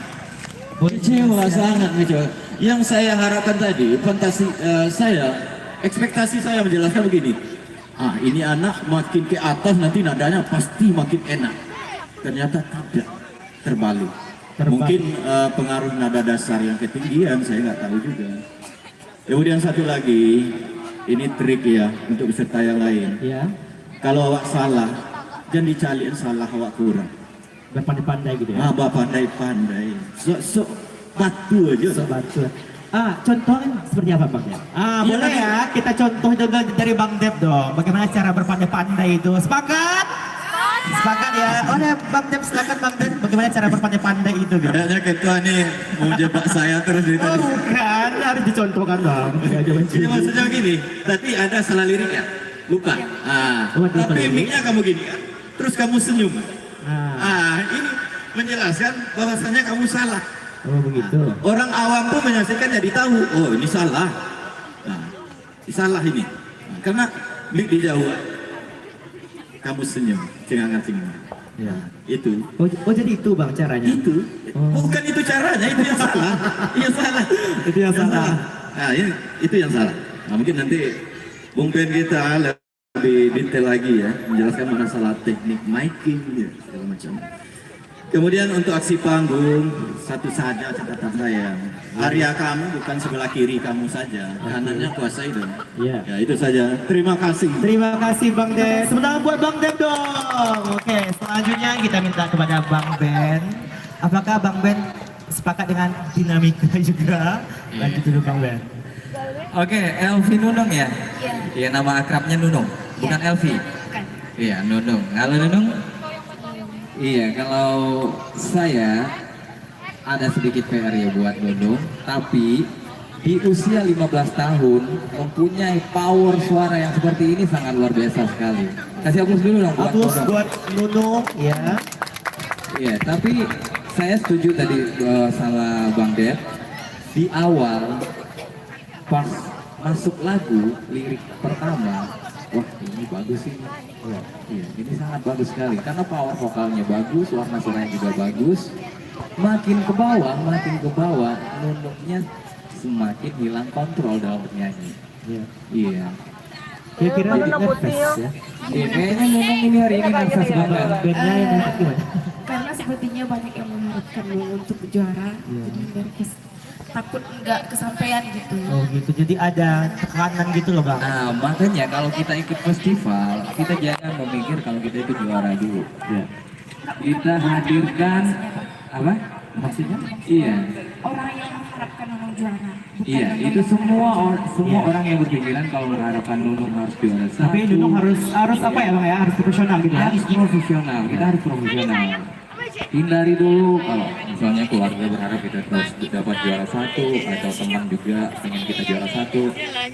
Speaker 3: Kecewa sangat kecewa. Yang saya harapkan tadi, ekspektasi saya menjelaskan begini. Ini anak makin ke atas nanti nadanya pasti makin enak. Ternyata tidak, terbalik. Mungkin pengaruh nada dasar yang ketinggian, saya nggak tahu juga. Kemudian satu lagi, ini trik ya untuk peserta yang lain.
Speaker 2: Ya.
Speaker 3: Kalau awak salah, jangan dicaliin salah awak kurang.
Speaker 2: Berpandai-pandai gitu ya.
Speaker 3: Abah pandai-pandai. Sok batu aja.
Speaker 2: Sobat. Contohnya seperti apa Bang Dep? Boleh
Speaker 3: tadi.
Speaker 2: ya, kita contoh juga dari Bang Dep dong. Bagaimana cara berpandai-pandai itu? Sepakat? Sepakat ya. Bang Dep silakan Bang Dep. Bagaimana cara berpandai-pandai itu? Gitu?
Speaker 3: Kayaknya ketua nih mau jebak saya terus dari tadi.
Speaker 2: Bukan, harus dicontohkan Bang.
Speaker 3: Jadi maksudnya gini, tadi ada salah lirik ya? Bukan.
Speaker 2: Oh, ada salah
Speaker 3: Tapi
Speaker 2: lirik.
Speaker 3: mic-nya kamu gini kan? terus kamu senyum.
Speaker 2: Nah,
Speaker 3: Ini menjelaskan bahwasanya kamu salah.
Speaker 2: oh begitu.
Speaker 3: Orang awam pun menyaksikan jadi tahu, oh ini salah. Nah, ini salah ini. Nah, karena di jauh kamu senyum, cengang-cengang.
Speaker 2: Ya.
Speaker 3: Itu.
Speaker 2: Oh jadi itu bang caranya?
Speaker 3: Itu.
Speaker 2: Oh.
Speaker 3: Bukan itu caranya, itu yang salah. Iya salah.
Speaker 2: Itu yang salah.
Speaker 3: Nah, itu yang salah. Nah, mungkin nanti Bung Ben kita lebih detail lagi ya, menjelaskan masalah teknik miking ya, segala macam. Kemudian untuk aksi panggung, satu saja catatan saya. Area kamu bukan sebelah kiri kamu saja, kanannya kuasai dong.
Speaker 2: Iya.
Speaker 3: Ya itu saja. Terima kasih.
Speaker 2: Terima kasih Bang Den. Sebentar buat Bang Den dong. Oke, selanjutnya kita minta kepada Bang Ben. Apakah Bang Ben sepakat dengan dinamika juga? Lanjut dulu Bang Ben.
Speaker 8: Oke, Elvi Nunung ya? Iya, nama akrabnya Nunung, bukan Elvi.
Speaker 6: Bukan.
Speaker 8: Iya, Nunung. Kalau Nunung? Iya, kalau saya ada sedikit PR ya buat Nunung, tapi di usia 15 tahun mempunyai power suara yang seperti ini sangat luar biasa sekali. Kasih aplaus dulu dong buat
Speaker 2: Aplaus
Speaker 8: Nunung.
Speaker 2: buat Nunung ya.
Speaker 8: Iya, tapi saya setuju tadi sama Bang Ded. Di awal pas masuk lagu lirik pertama, wah ini bagus ini. Iya, ini sangat bagus sekali karena power vokalnya bagus, warna suaranya juga bagus. Makin ke bawah, Nunungnya semakin hilang kontrol dalam bernyanyi.
Speaker 2: Iya.
Speaker 8: Iya.
Speaker 2: Kira-kira
Speaker 1: Mana
Speaker 2: nervous
Speaker 1: putih, yo?
Speaker 2: ya.
Speaker 8: Iya, kayaknya Nunung ini hari ini nervous banget.
Speaker 2: Bandnya yang nervous gimana?
Speaker 6: Karena sepertinya banyak yang mengharapkan Nunung untuk juara, jadi nervous. Takut nggak kesampaian gitu.
Speaker 2: Oh gitu, jadi ada tekanan gitu loh Bang.
Speaker 8: Nah, makanya kalau kita ikut festival, kita jangan memikir kalau kita itu juara dulu.
Speaker 2: Ya.
Speaker 8: Kita hadirkan apa? Maksudnya? Iya.
Speaker 6: Orang yang mengharapkan Nunung juara. bukan
Speaker 8: Iya,
Speaker 6: yang
Speaker 8: itu semua
Speaker 2: Iya.
Speaker 8: orang yang berpikiran kalau mengharapkan Nunung harus juara satu.
Speaker 2: Tapi Nunung harus apa ya Bang ya? Harus profesional gitu ya.
Speaker 8: harus profesional. Kita harus profesional. Hindari dulu kalau misalnya keluarga berharap kita terus dapat juara satu atau teman juga pengen kita juara satu,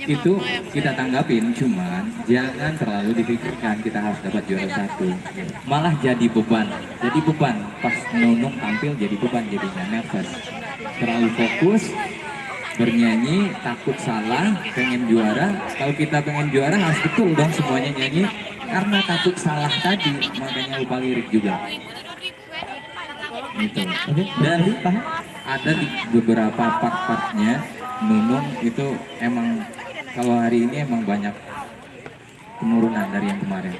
Speaker 8: itu kita tanggapin, cuman jangan terlalu dipikirkan kita harus dapat juara satu, malah jadi beban pas Nunung tampil jadi beban, jadinya nervous, terlalu fokus bernyanyi, takut salah, pengen juara. Kalau kita pengen juara harus betul dong semuanya nyanyi, karena takut salah tadi makanya lupa lirik juga gitu.
Speaker 2: Oke,
Speaker 8: Dan
Speaker 2: paham?
Speaker 8: ada di beberapa part-partnya Nunung itu emang kalau hari ini emang banyak penurunan dari yang kemarin.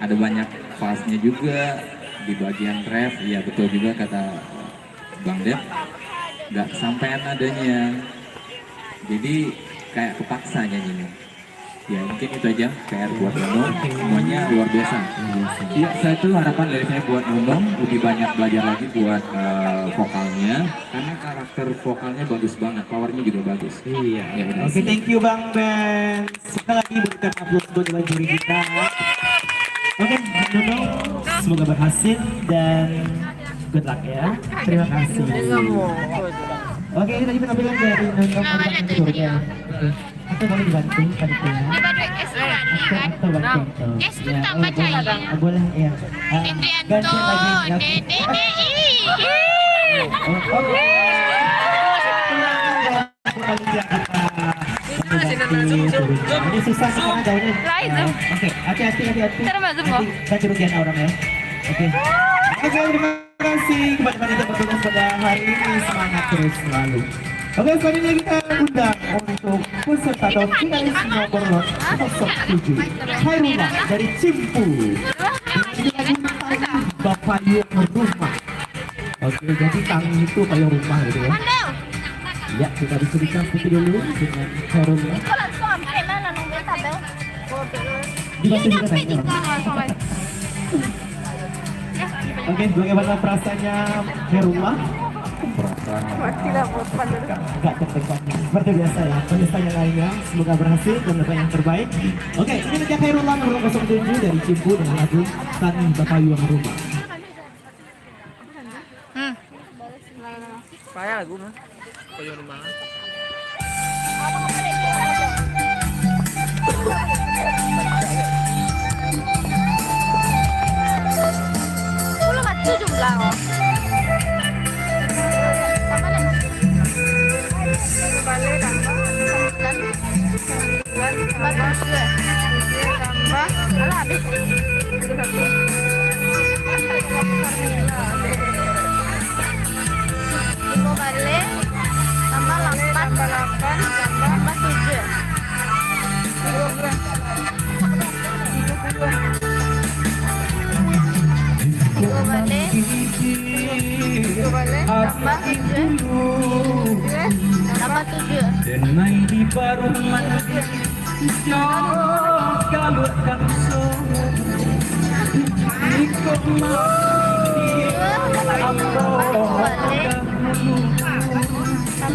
Speaker 8: Ada banyak false-nya juga di bagian ref, iya betul juga kata Bang Dep, nggak kesampaian adanya. Jadi kayak kepaksa nyanyinya. Ya mungkin itu aja PR buat Nunung, semuanya luar biasa. Iya, saya itu harapan dari saya buat Nunung lebih banyak belajar lagi buat vokalnya, karena karakter vokalnya bagus banget, powernya juga bagus.
Speaker 2: Iya.
Speaker 8: Ya, udah.
Speaker 2: Oke, thank you Bang Ben. Sekali lagi berikan aplaus buat juri kita. Oke, Nunung, semoga berhasil dan good luck ya. Terima kasih. Oke, ini tadi penampilan dari Nunung untuk jurinya. Oke. Atau boleh dibantu panitia? Atau bantu? Ya, boleh ya. Ganti lagi. Oke. Ini susah karena daunnya. Oke, hati-hati. Ganti rugian orang ya. Oke. Oke, terima kasih kepada panitia bertugas pada hari ini, semangat terus selalu. Oke, selanjutnya kita undang untuk peserta atau finalis nomor 07 Hairullah dari Cimpu. Ini lagu Tangguh Bapak Yung Rumah. Oke, jadi Tangguh itu payung rumah gitu ya. Ya, kita bisa dicampur dulu dengan Hairullah. Dibantu juga tanya. Oke, bagaimana perasaannya Hairullah? Gak tertekan seperti biasa ya, penyelesaian lainnya semoga berhasil dan dapat yang terbaik. Oke, ini dia Hairullah nomor 07 dari Cimpu dengan lagu Tani Bapak Yung Rumah.
Speaker 1: Payah lagu mah. Kayu rumah.
Speaker 4: Tambah
Speaker 8: Denai di baru mandi jauh galutkan ikut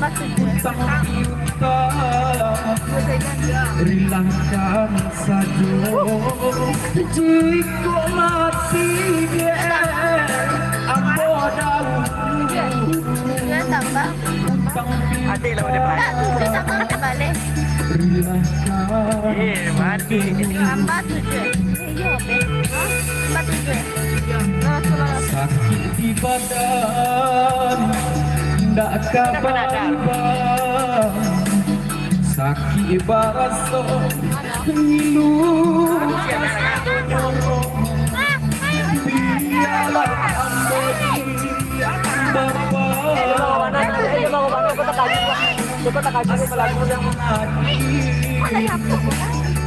Speaker 8: mati utang yuta rilangkan saja jika mati dia apa daun
Speaker 1: Adik lah boleh balik. Mati.
Speaker 8: sakit di badan ndak kabar sakit baraso ngilu biarlah ambo bapa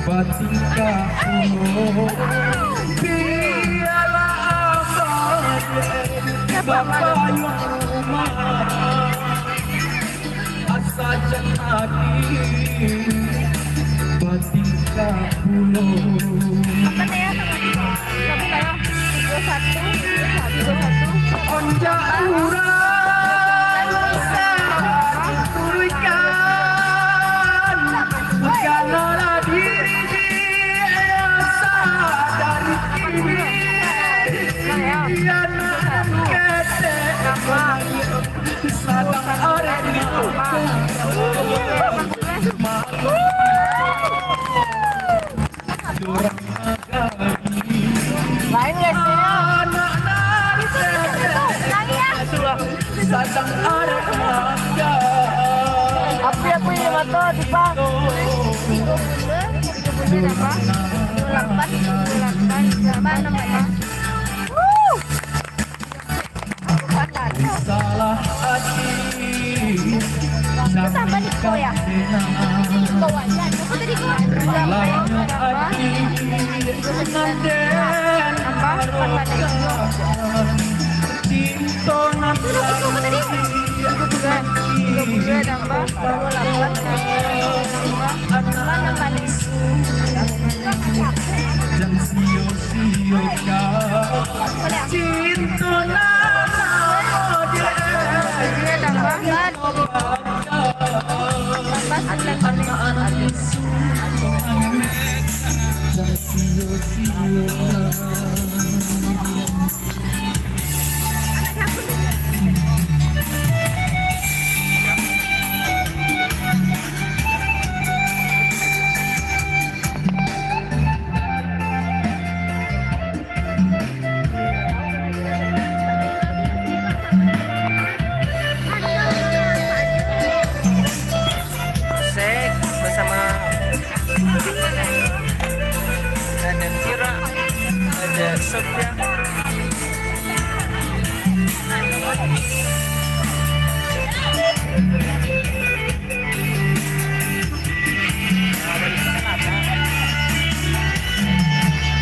Speaker 8: batika ulo biarlah bapa yang rumah asa janadi batika ulo onja urang turikan karena diri dia sadar kini dia nak kete sadang arena dorang agari
Speaker 1: Lain guys.
Speaker 8: sadang arena
Speaker 1: Api aku ini mata di pak.
Speaker 8: salah hati sampai
Speaker 4: ya?
Speaker 8: hilangnya hati nanden cinta dan sio-sio cinta
Speaker 1: Sek bersama ada Tira, ada Sofia.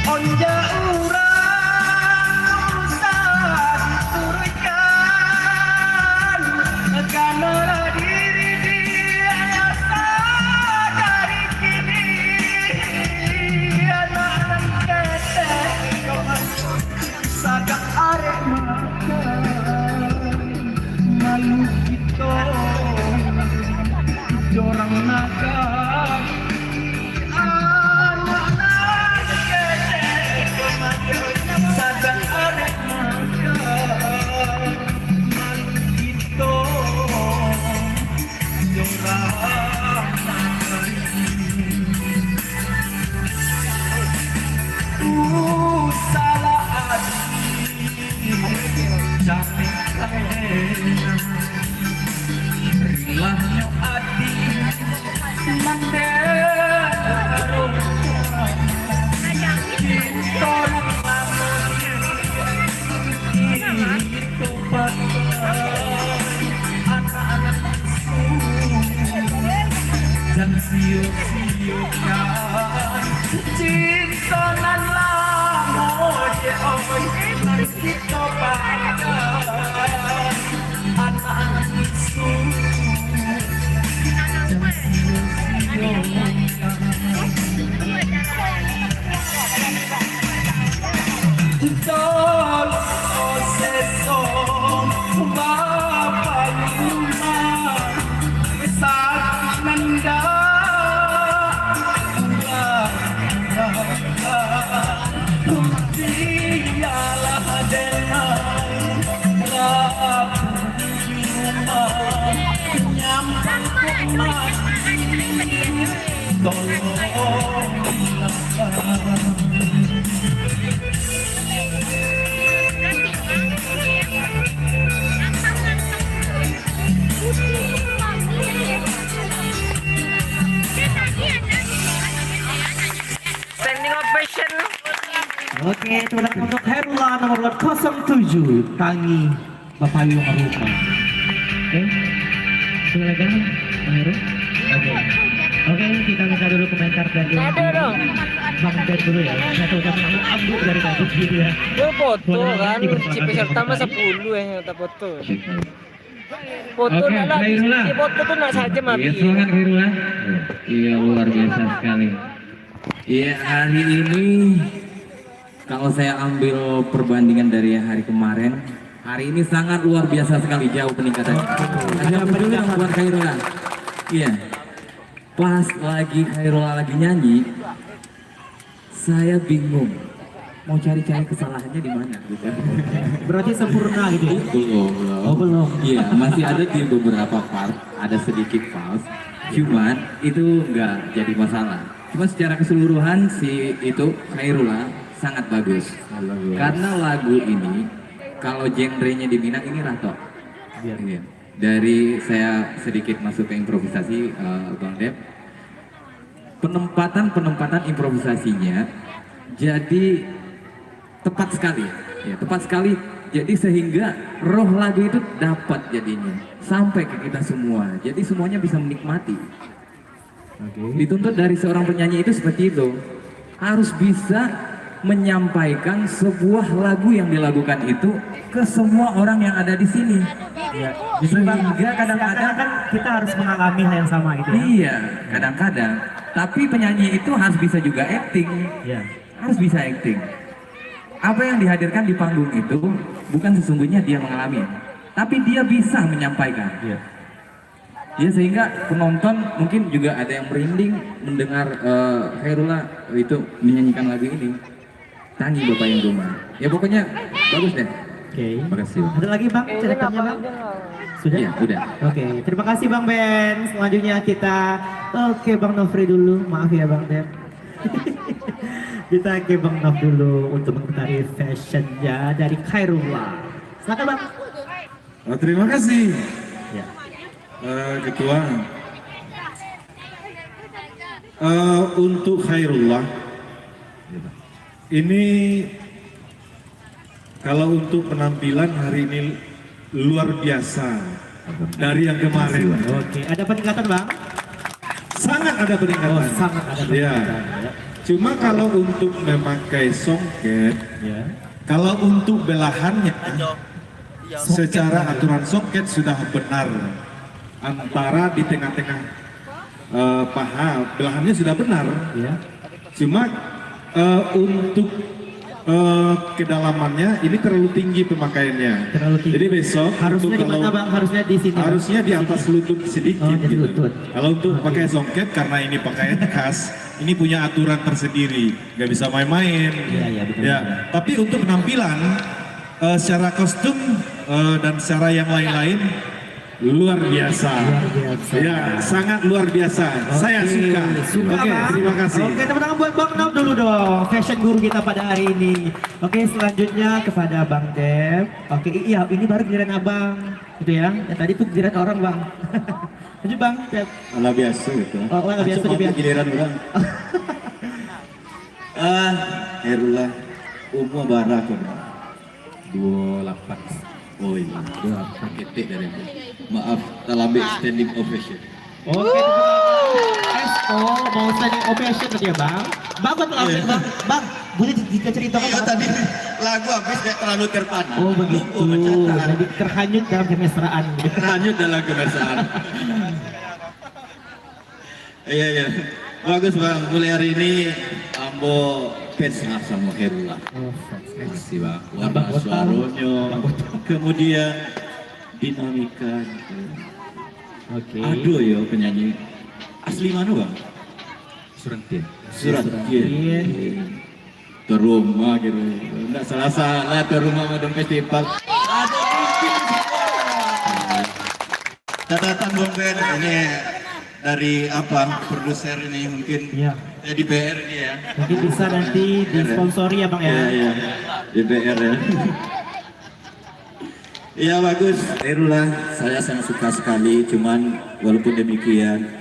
Speaker 8: onja urang usah diturikan karena diri dia sadari kini anak kete sagak arek makan malu kita jorang naga sadang arek makan malu kita jorang salah hati
Speaker 5: siung-siungkan cinta nan lamo je oi nan kita pandang anak isu dan siung-siungkan Don Osesong Bapak Rumah Besar Nanda Dialah dengan Rabu Rumah Nyampang kemati Tolong
Speaker 1: Standing ovation.
Speaker 2: Oke, tepuk tangan untuk Khairullah nomor lot 07 Tangi Bapak Yu Marupa. Oke, silakan Bang Heru. Oke, kita minta dulu komentar dari
Speaker 1: Ada dong.
Speaker 2: Bang Ben dulu ya. Saya tahu kan ambil dari kampus gitu ya.
Speaker 1: Gue foto kan, si peserta mah 10 yang kita foto. Foto
Speaker 8: Oke,
Speaker 1: nak lah,
Speaker 8: Khairullah.
Speaker 1: si foto tuh nak saja mah.
Speaker 8: Iya, semangat Khairullah. Iya, luar biasa sekali. Iya, hari ini kalau saya ambil perbandingan dari hari kemarin, hari ini sangat luar biasa sekali jauh peningkatannya. Ada dulu yang buat Khairullah. Iya. Pas lagi Khairullah lagi nyanyi, saya bingung mau cari-cari kesalahannya di mana gitu.
Speaker 2: Berarti sempurna gitu ya?
Speaker 8: Belum.
Speaker 2: Oh, belum.
Speaker 8: Iya, masih ada di beberapa part, ada sedikit false. Cuman itu nggak jadi masalah. Cuma secara keseluruhan si itu Khairullah sangat bagus. Karena lagu ini kalau genrenya di Minang ini ratok. Iya. Dari saya sedikit masuk ke improvisasi, Bang Dep. Penempatan improvisasinya jadi tepat sekali. Ya, tepat sekali. Jadi sehingga roh lagu itu dapat jadinya sampai ke kita semua. Jadi semuanya bisa menikmati. Dituntut dari seorang penyanyi itu seperti itu, harus bisa menyampaikan sebuah lagu yang dilakukan itu ke semua orang yang ada di sini.
Speaker 2: Ya.
Speaker 8: Sehingga kadang-kadang
Speaker 2: kan kita harus mengalami hal yang sama gitu ya.
Speaker 8: iya, kadang-kadang. Tapi penyanyi itu harus bisa juga acting,
Speaker 2: Iya.
Speaker 8: harus bisa acting. Apa yang dihadirkan di panggung itu bukan sesungguhnya dia mengalami, tapi dia bisa menyampaikan.
Speaker 2: Iya.
Speaker 8: Ya sehingga penonton mungkin juga ada yang merinding mendengar Khairullah itu menyanyikan lagu ini. Tangi Bapak yang Rumah. Ya pokoknya bagus deh.
Speaker 2: Oke.
Speaker 8: Terima kasih.
Speaker 2: Ada lagi Bang ceritanya Bang? Sudah?
Speaker 8: Iya, udah.
Speaker 2: Oke, terima kasih Bang Ben. Selanjutnya kita Bang Nofri dulu. Maaf ya Bang Dep. Kita ke Bang Nof dulu untuk mengetahui fashionnya dari Khairullah. Silakan Bang.
Speaker 5: Terima kasih
Speaker 2: Ya.
Speaker 5: Ketua. Untuk Khairullah ini kalau untuk penampilan hari ini luar biasa dari yang kemarin.
Speaker 2: Oke, ada peningkatan Bang?
Speaker 5: Sangat ada peningkatan.
Speaker 2: Oh, sangat ada
Speaker 5: Ya.
Speaker 2: peningkatan. Ya.
Speaker 5: Cuma kalau untuk memakai songket,
Speaker 2: Ya.
Speaker 5: kalau untuk belahannya, secara aturan songket sudah benar. Antara di tengah-tengah paha, belahannya sudah benar.
Speaker 2: Ya.
Speaker 5: Cuma untuk kedalamannya ini terlalu tinggi pemakaiannya.
Speaker 2: Terlalu tinggi.
Speaker 5: Jadi besok
Speaker 2: Harusnya
Speaker 5: untuk
Speaker 2: di mana Bang? Harusnya di sini. Bang?
Speaker 5: harusnya di atas lutut sedikit.
Speaker 2: Oh, jadi
Speaker 5: gitu.
Speaker 2: lutut.
Speaker 5: Kalau untuk pakai songket karena ini pakaian khas, ini punya aturan tersendiri, nggak bisa main-main.
Speaker 2: Iya, betul.
Speaker 5: Ya, tapi untuk penampilan secara kostum dan secara yang lain-lain luar biasa.
Speaker 2: Luar biasa.
Speaker 5: Ya, sangat luar biasa. Saya suka. Oke,
Speaker 2: Bang.
Speaker 5: terima kasih.
Speaker 2: Oke, tepuk tangan buat Bang Nof dulu dong. Fashion guru kita pada hari ini. Oke, selanjutnya kepada Bang Dep. Oke, iya ini baru giliran Abang. Gitu ya. Yang tadi tuh giliran orang Bang. Lanjut Bang Dep.
Speaker 3: Ala biasa gitu.
Speaker 2: Oh, ala biasa
Speaker 3: Cuma
Speaker 2: dia.
Speaker 3: giliran orang. Khairullah umur barak 28. Oh iya, 28 ketik dari aku. Maaf, tak lambat standing ovation.
Speaker 2: Oke, standing ovation tadi ya bang. Bang, betul bang. Bang, boleh diceritakan?
Speaker 3: Iya tadi lagu habis kayak terlalu terpana.
Speaker 2: Oh begitu. Jadi terhanyut dalam kemesraan.
Speaker 3: Terhanyut dalam kemesraan. Iya iya. Bagus bang. Mulai hari ini Ambo fans sama Herula. Makasih bang. Warna suaranya. Kemudian dinamika.
Speaker 2: Oke.
Speaker 3: Aduh ya penyanyi asli mana bang?
Speaker 8: Surantin.
Speaker 3: Surantin. Terumah gitu. Enggak salah terumah Madam Festival. Ada mungkin catatan Bang Ben ini dari apa produser ini mungkin
Speaker 2: Iya.
Speaker 3: di PR ini ya.
Speaker 2: Mungkin bisa nanti disponsori ya bang ya.
Speaker 3: Iya di PR ya. Iya bagus. Herula saya sangat suka sekali. Cuman walaupun demikian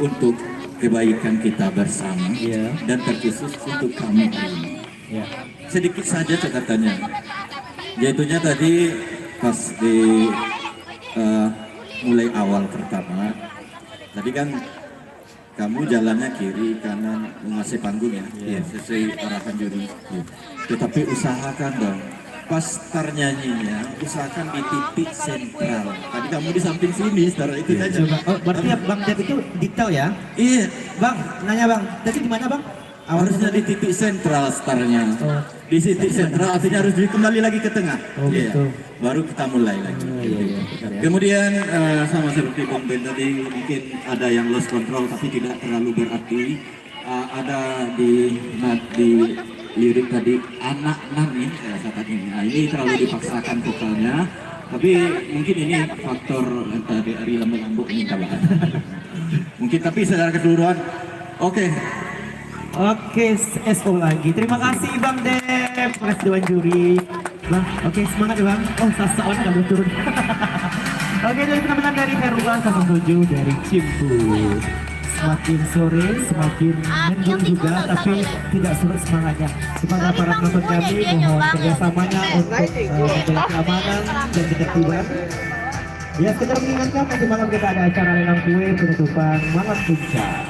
Speaker 3: untuk kebaikan kita bersama
Speaker 2: Iya.
Speaker 3: dan terkhusus untuk kamu ini.
Speaker 2: Iya.
Speaker 3: Sedikit saja catatannya. Yaitunya tadi pas di mulai awal pertama, tadi kan kamu jalannya kiri kanan menguasai panggung ya, sesuai arahan juri. Tetapi usahakan dong, pas star nyanyinya usahakan di titik sentral. Tadi kamu di samping sini, star itu saja.
Speaker 2: Coba. Oh, berarti ya bang Jack itu detail ya?
Speaker 3: Iya,
Speaker 2: Bang, nanya bang, tadi di mana bang?
Speaker 3: harusnya di titik sentral starnya.
Speaker 2: Oh.
Speaker 3: Di titik sentral artinya harus kembali lagi ke tengah.
Speaker 2: Oh,
Speaker 3: Iya.
Speaker 2: gitu.
Speaker 3: Baru kita mulai lagi.
Speaker 2: Iya. Benar ya.
Speaker 3: Kemudian sama seperti Bang Ben tadi mungkin ada yang lost control tapi tidak terlalu berarti. Ada di lirik tadi anak nani saat ini. Nah, ini terlalu dipaksakan vokalnya. Tapi mungkin ini faktor tadi Ari Lambo ini tambahan. Mungkin tapi secara keseluruhan oke.
Speaker 2: Oke, SO lagi. Terima kasih Bang Dep, makasih Dewan Juri. Bang, oke semangat ya Bang. Oh, sasaon nggak boleh turun. Oke, dari penampilan dari Herula 07 dari Cimpus. Semakin sore, semakin mendung juga, tapi tidak surut semangatnya. Kepada para penonton kami, mohon kerjasamanya untuk menjaga keamanan dan ketertiban. Ya, sekedar mengingatkan nanti malam kita ada acara lelang kue penutupan malam puncak.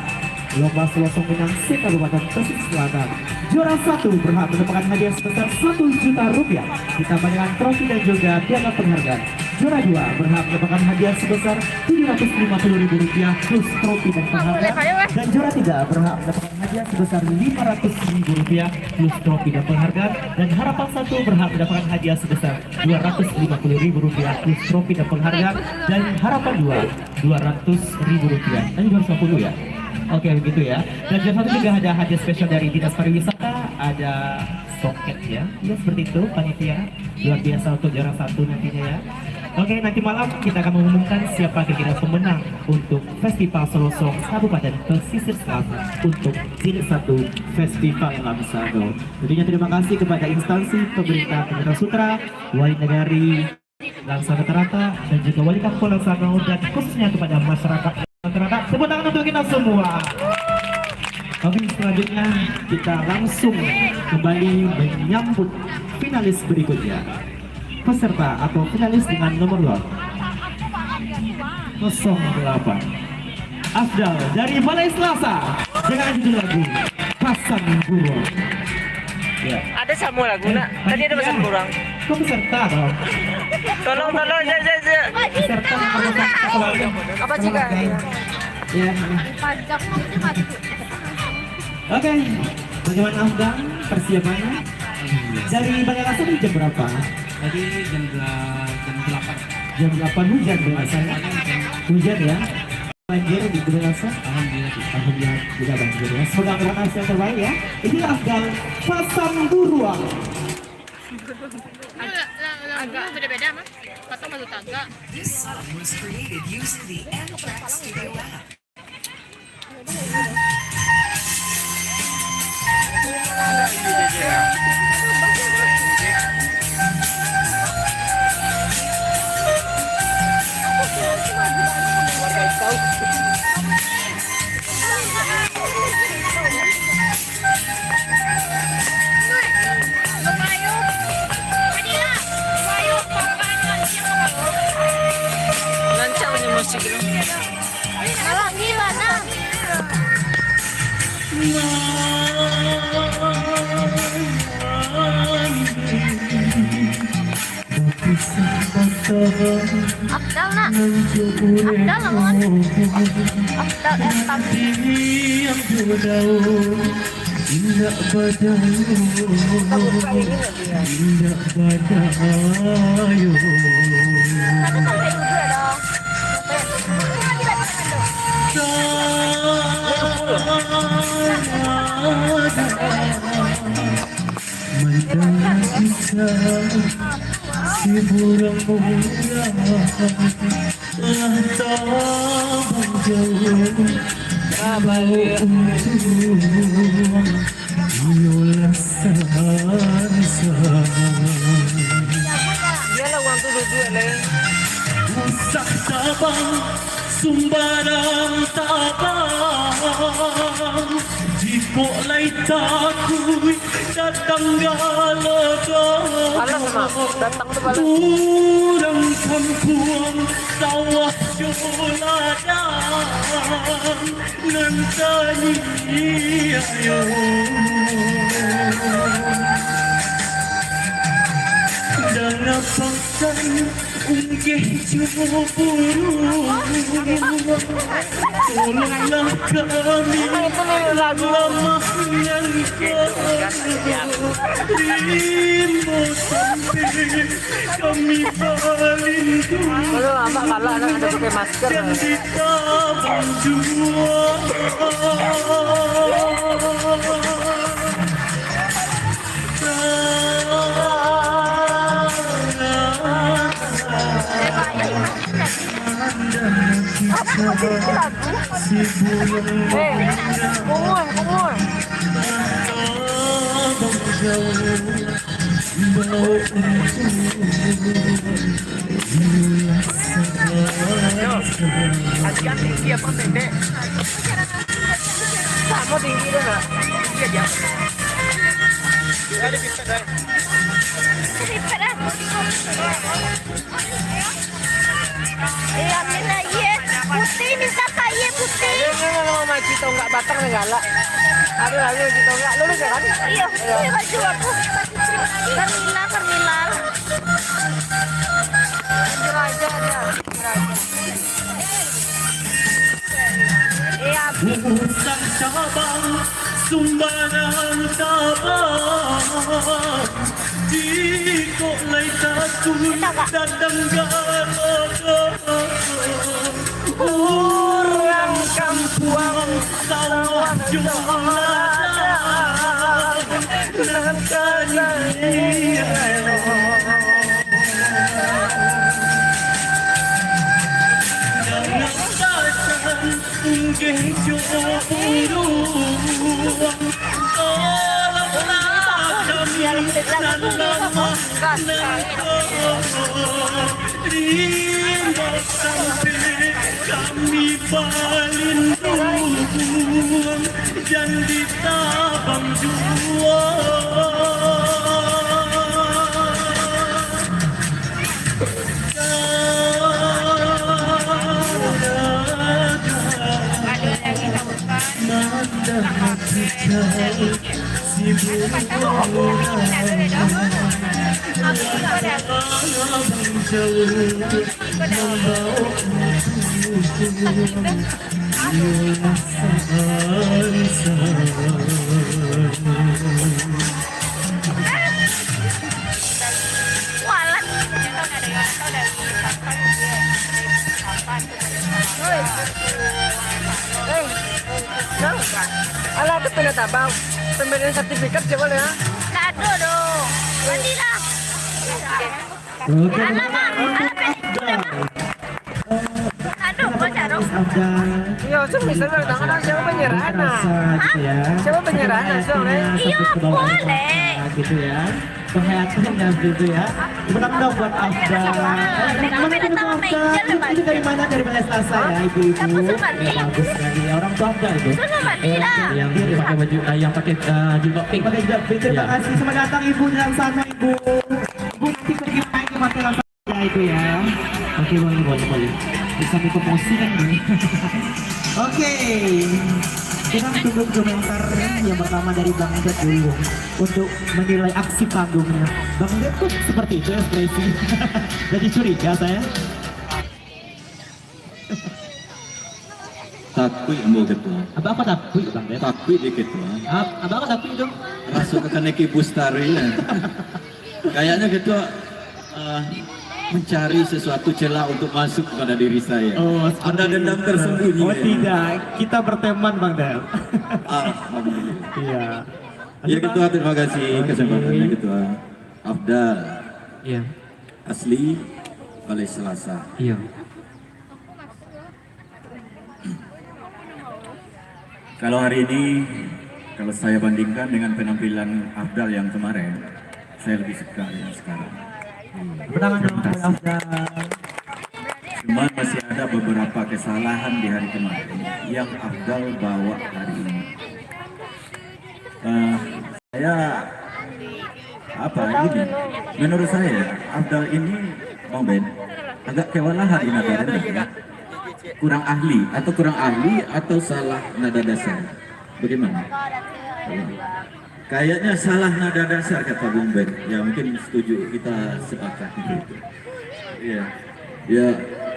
Speaker 2: Lomba Selosong Minang Se Kabupaten Pesisir Selatan. Juara 1 berhak mendapatkan hadiah sebesar 1 juta rupiah ditambah dengan trofi dan juga piala penghargaan. Juara 2 berhak mendapatkan hadiah sebesar 750.000 rupiah plus trofi dan penghargaan. Dan juara 3 berhak mendapatkan hadiah sebesar 500.000 rupiah plus trofi dan penghargaan. Dan harapan 1 berhak mendapatkan hadiah sebesar 250.000 rupiah plus trofi dan penghargaan. Dan harapan 2 200.000 rupiah. Ini 250 ya. Oke begitu ya. Dan juara 1 juga ada hadiah spesial dari Dinas Pariwisata, ada soket ya. Ya seperti itu panitia. Luar biasa untuk juara 1 nantinya ya. Oke, nanti malam kita akan mengumumkan siapa kira-kira pemenang untuk Festival Selosong Kabupaten Pesisir Selatan untuk jilid 1 Festival Lamsado. Tentunya terima kasih kepada instansi pemerintah Pemerintah Sutra, Wali Negari Langsana Terata, dan juga Wali Kampung Langsana, dan khususnya kepada masyarakat Ternyata tepuk tangan untuk kita semua. Oke, selanjutnya kita langsung kembali menyambut finalis berikutnya. Peserta atau finalis dengan nomor lot 08 Afdal dari Balai Selasa dengan judul lagu Pasang Burung. Ya.
Speaker 1: Ada semua lagu nak. Tadi ada pesan kurang.
Speaker 2: Kok peserta dong?
Speaker 1: Tolong, ya.
Speaker 2: Peserta
Speaker 1: Apa juga?
Speaker 2: Ya. Oke, bagaimana Afdal persiapannya? Dari Balai Selasa ini jam berapa?
Speaker 7: Tadi jam 8.
Speaker 2: Jam 8 hujan biasanya. Hujan ya. Banjir di Balai Selasa? Alhamdulillah tidak banjir ya. Semoga berhasil yang terbaik ya. Inilah Afdal Pasang Buruang.
Speaker 9: Agak beda-beda mah. Patong masuk tangga.
Speaker 1: Lancang punya musik itu.
Speaker 9: Afdal nak. Afdal namun. Afdal tapi.
Speaker 2: Indah badayu, indah badayu.
Speaker 9: Satu sampai 7 ya dong.
Speaker 2: Mandang kita si burang-burang telah tabang jauh. Yolah sansa
Speaker 1: Dia lah uang tu duduk leh.
Speaker 2: Usak tabang sumbarang tabang Jiko lai takui datang galagang
Speaker 1: Balas sama, datang tu balas.
Speaker 2: Orang kampung sawah joladang Nantani ayo Dengan pangsan unggih juburu Tolonglah kami lemah yang rimbo sampai kami berlindung
Speaker 1: Kalau abang kalah nak ada pakai masker.
Speaker 2: dan ditabung jua
Speaker 1: Kumur, kumur. Adik tinggi apa pendek? Sama tinggi dia nak? Tinggi aja. Ada pizza dah.
Speaker 9: Ambil lagi putih minta kaya putih.
Speaker 1: Jangan mau cito enggak batang galak. Ada lalu cito enggak lulus ya kan?
Speaker 9: Iya, ini baju aku. Karmila, Karmila.
Speaker 1: Raja dia. Raja.
Speaker 2: Usang cabang sumbangan tabang Jiko lai takui datang galagang Orang kampung sawah joladang Nantani Jangan pasang unggih juburu Tolonglah kami dan lemah rimbo sampai kami berlindung dan ditabang jua Mandang kita si burang jauh membawa yolah sansa
Speaker 9: Walat.
Speaker 1: Alah tu penatabang. Pemberian sertifikat je boleh ha?
Speaker 9: Kado dong. Mandilah.
Speaker 2: Oke,
Speaker 9: Kado baca dong.
Speaker 1: Ya, so misalnya tangan siapa penyerahan nah?
Speaker 2: gitu ya.
Speaker 1: Siapa penyerahan langsung eh?
Speaker 9: Iya, boleh.
Speaker 2: Gitu ya. Penghayatan gitu ya. Menang dong buat Afda. Itu dari mana? Dari Balai Selasa ya, ibu-ibu. Ya, bagus sekali. Orang tua Afda itu.
Speaker 8: Yang pakai baju, yang pakai jilbab pink.
Speaker 2: Pakai jilbab pink. Terima kasih. Selamat datang ibu dan sana ibu. Ibu nanti pergi main ke mata langsung ya ibu ya. Oke, boleh. Bisa kita promosi kan ini. Oke. kita tunggu komentar yang pertama dari Bang Ded dulu untuk menilai aksi panggungnya. Bang Ded kok seperti itu ekspresi? Jadi curiga saya.
Speaker 3: Takui ambo ketua.
Speaker 2: Apa takut Bang Ded?
Speaker 3: Takui di ketua.
Speaker 2: Apa takut itu?
Speaker 3: Masuk ke kaneki bustari. Kayaknya ketua mencari sesuatu celah untuk masuk kepada diri saya.
Speaker 2: Oh,
Speaker 3: ada dendam tersembunyi.
Speaker 2: Oh tidak, kita berteman Bang Ded.
Speaker 3: Alhamdulillah.
Speaker 2: Iya.
Speaker 3: Ya ketua, terima kasih kesempatannya ketua. Afdal.
Speaker 8: Iya.
Speaker 3: Asli Balai Selasa.
Speaker 8: Iya.
Speaker 3: Kalau hari ini, kalau saya bandingkan dengan penampilan Afdal yang kemarin, saya lebih suka yang sekarang.
Speaker 2: Pertama dong, Afdal.
Speaker 3: Cuma masih ada beberapa kesalahan di hari kemarin yang Afdal bawa hari ini. Saya ini, menurut saya Afdal ini Bang Ben agak kewalahan di nada rendah, kurang ahli atau salah nada dasar. Bagaimana? Kayaknya salah nada dasar kata Bung Ben. Ya mungkin setuju, kita sepakat itu. Iya. Ya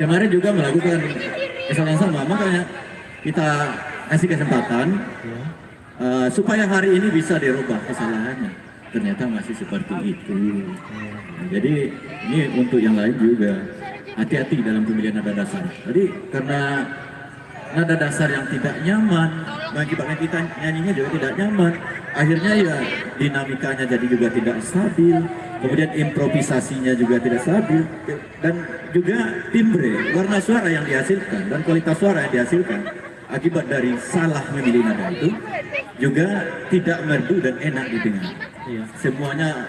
Speaker 3: kemarin juga melakukan kesalahan sama, makanya kita kasih kesempatan supaya hari ini bisa dirubah kesalahannya. Ternyata masih seperti itu. Jadi ini untuk yang lain juga hati-hati dalam pemilihan nada dasar. Jadi karena nada dasar yang tidak nyaman mengakibatkan kita nyanyinya juga tidak nyaman, akhirnya ya dinamikanya jadi juga tidak stabil, kemudian improvisasinya juga tidak stabil, dan juga timbre, warna suara yang dihasilkan dan kualitas suara yang dihasilkan akibat dari salah memilih nada itu juga tidak merdu dan enak didengar. Semuanya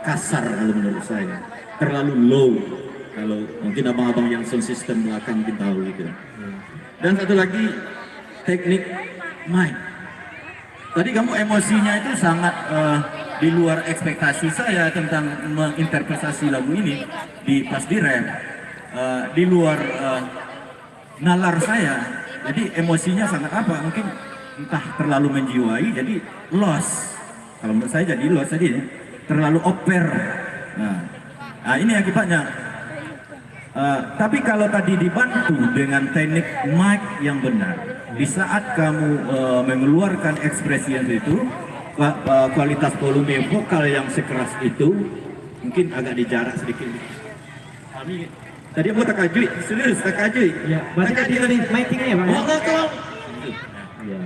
Speaker 3: kasar kalau menurut saya, terlalu low. Kalau mungkin abang-abang yang sound system belakang mungkin tahu gitu. Dan satu lagi, teknik mic. Tadi kamu emosinya itu sangat di luar ekspektasi saya tentang menginterpretasi lagu ini pas di rap, di luar nalar saya. Jadi emosinya sangat apa? Mungkin entah terlalu menjiwai, jadi loss. Kalau menurut saya jadi loss tadi, terlalu oper. Nah ini akibatnya. Tapi kalau tadi dibantu dengan teknik mic yang benar, di saat kamu mengeluarkan ekspresi yang itu, kualitas volume vokal yang sekeras itu mungkin agak dijarak sedikit. Kami tadi aku tak kajui, serius tak kajui.
Speaker 2: Ya, berarti tadi mic-nya ya Bang?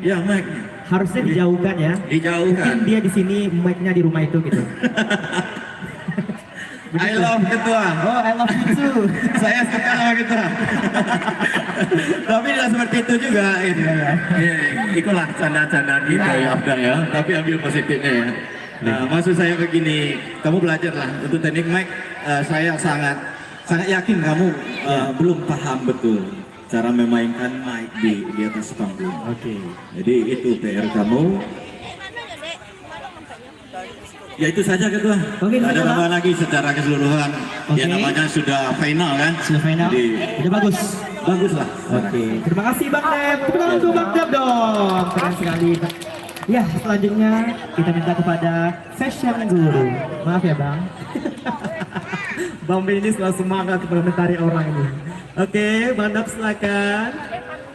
Speaker 3: Ya mic.
Speaker 2: Harusnya dijauhkan ya.
Speaker 3: Dijauhkan.
Speaker 2: Mungkin dia di sini, mic-nya di rumah itu gitu.
Speaker 3: I love ketua.
Speaker 2: Oh, I love you too.
Speaker 3: Saya suka sama ketua. Tapi tidak seperti itu juga. Itulah canda-canda kita ya Afdal ya. Tapi ambil positifnya ya. Nah, maksud saya begini, kamu belajarlah untuk teknik mic. Saya sangat yakin kamu belum paham betul cara memainkan mic di atas panggung.
Speaker 2: Oke.
Speaker 3: Jadi itu PR kamu. Ya itu saja ketua.
Speaker 2: Oke,
Speaker 3: ada tambahan lagi secara keseluruhan. Ya namanya sudah final kan.
Speaker 2: Sudah final.
Speaker 3: Jadi,
Speaker 2: udah bagus.
Speaker 3: Bagus lah.
Speaker 2: Oke. Terima kasih Bang Ded. Tepuk tangan untuk Bang Ded dong. Keren sekali. Ya selanjutnya kita minta kepada fashion guru. Maaf ya Bang. Bang Ben ini selalu semangat mengomentari orang ini. Oke, Bang Ded silakan.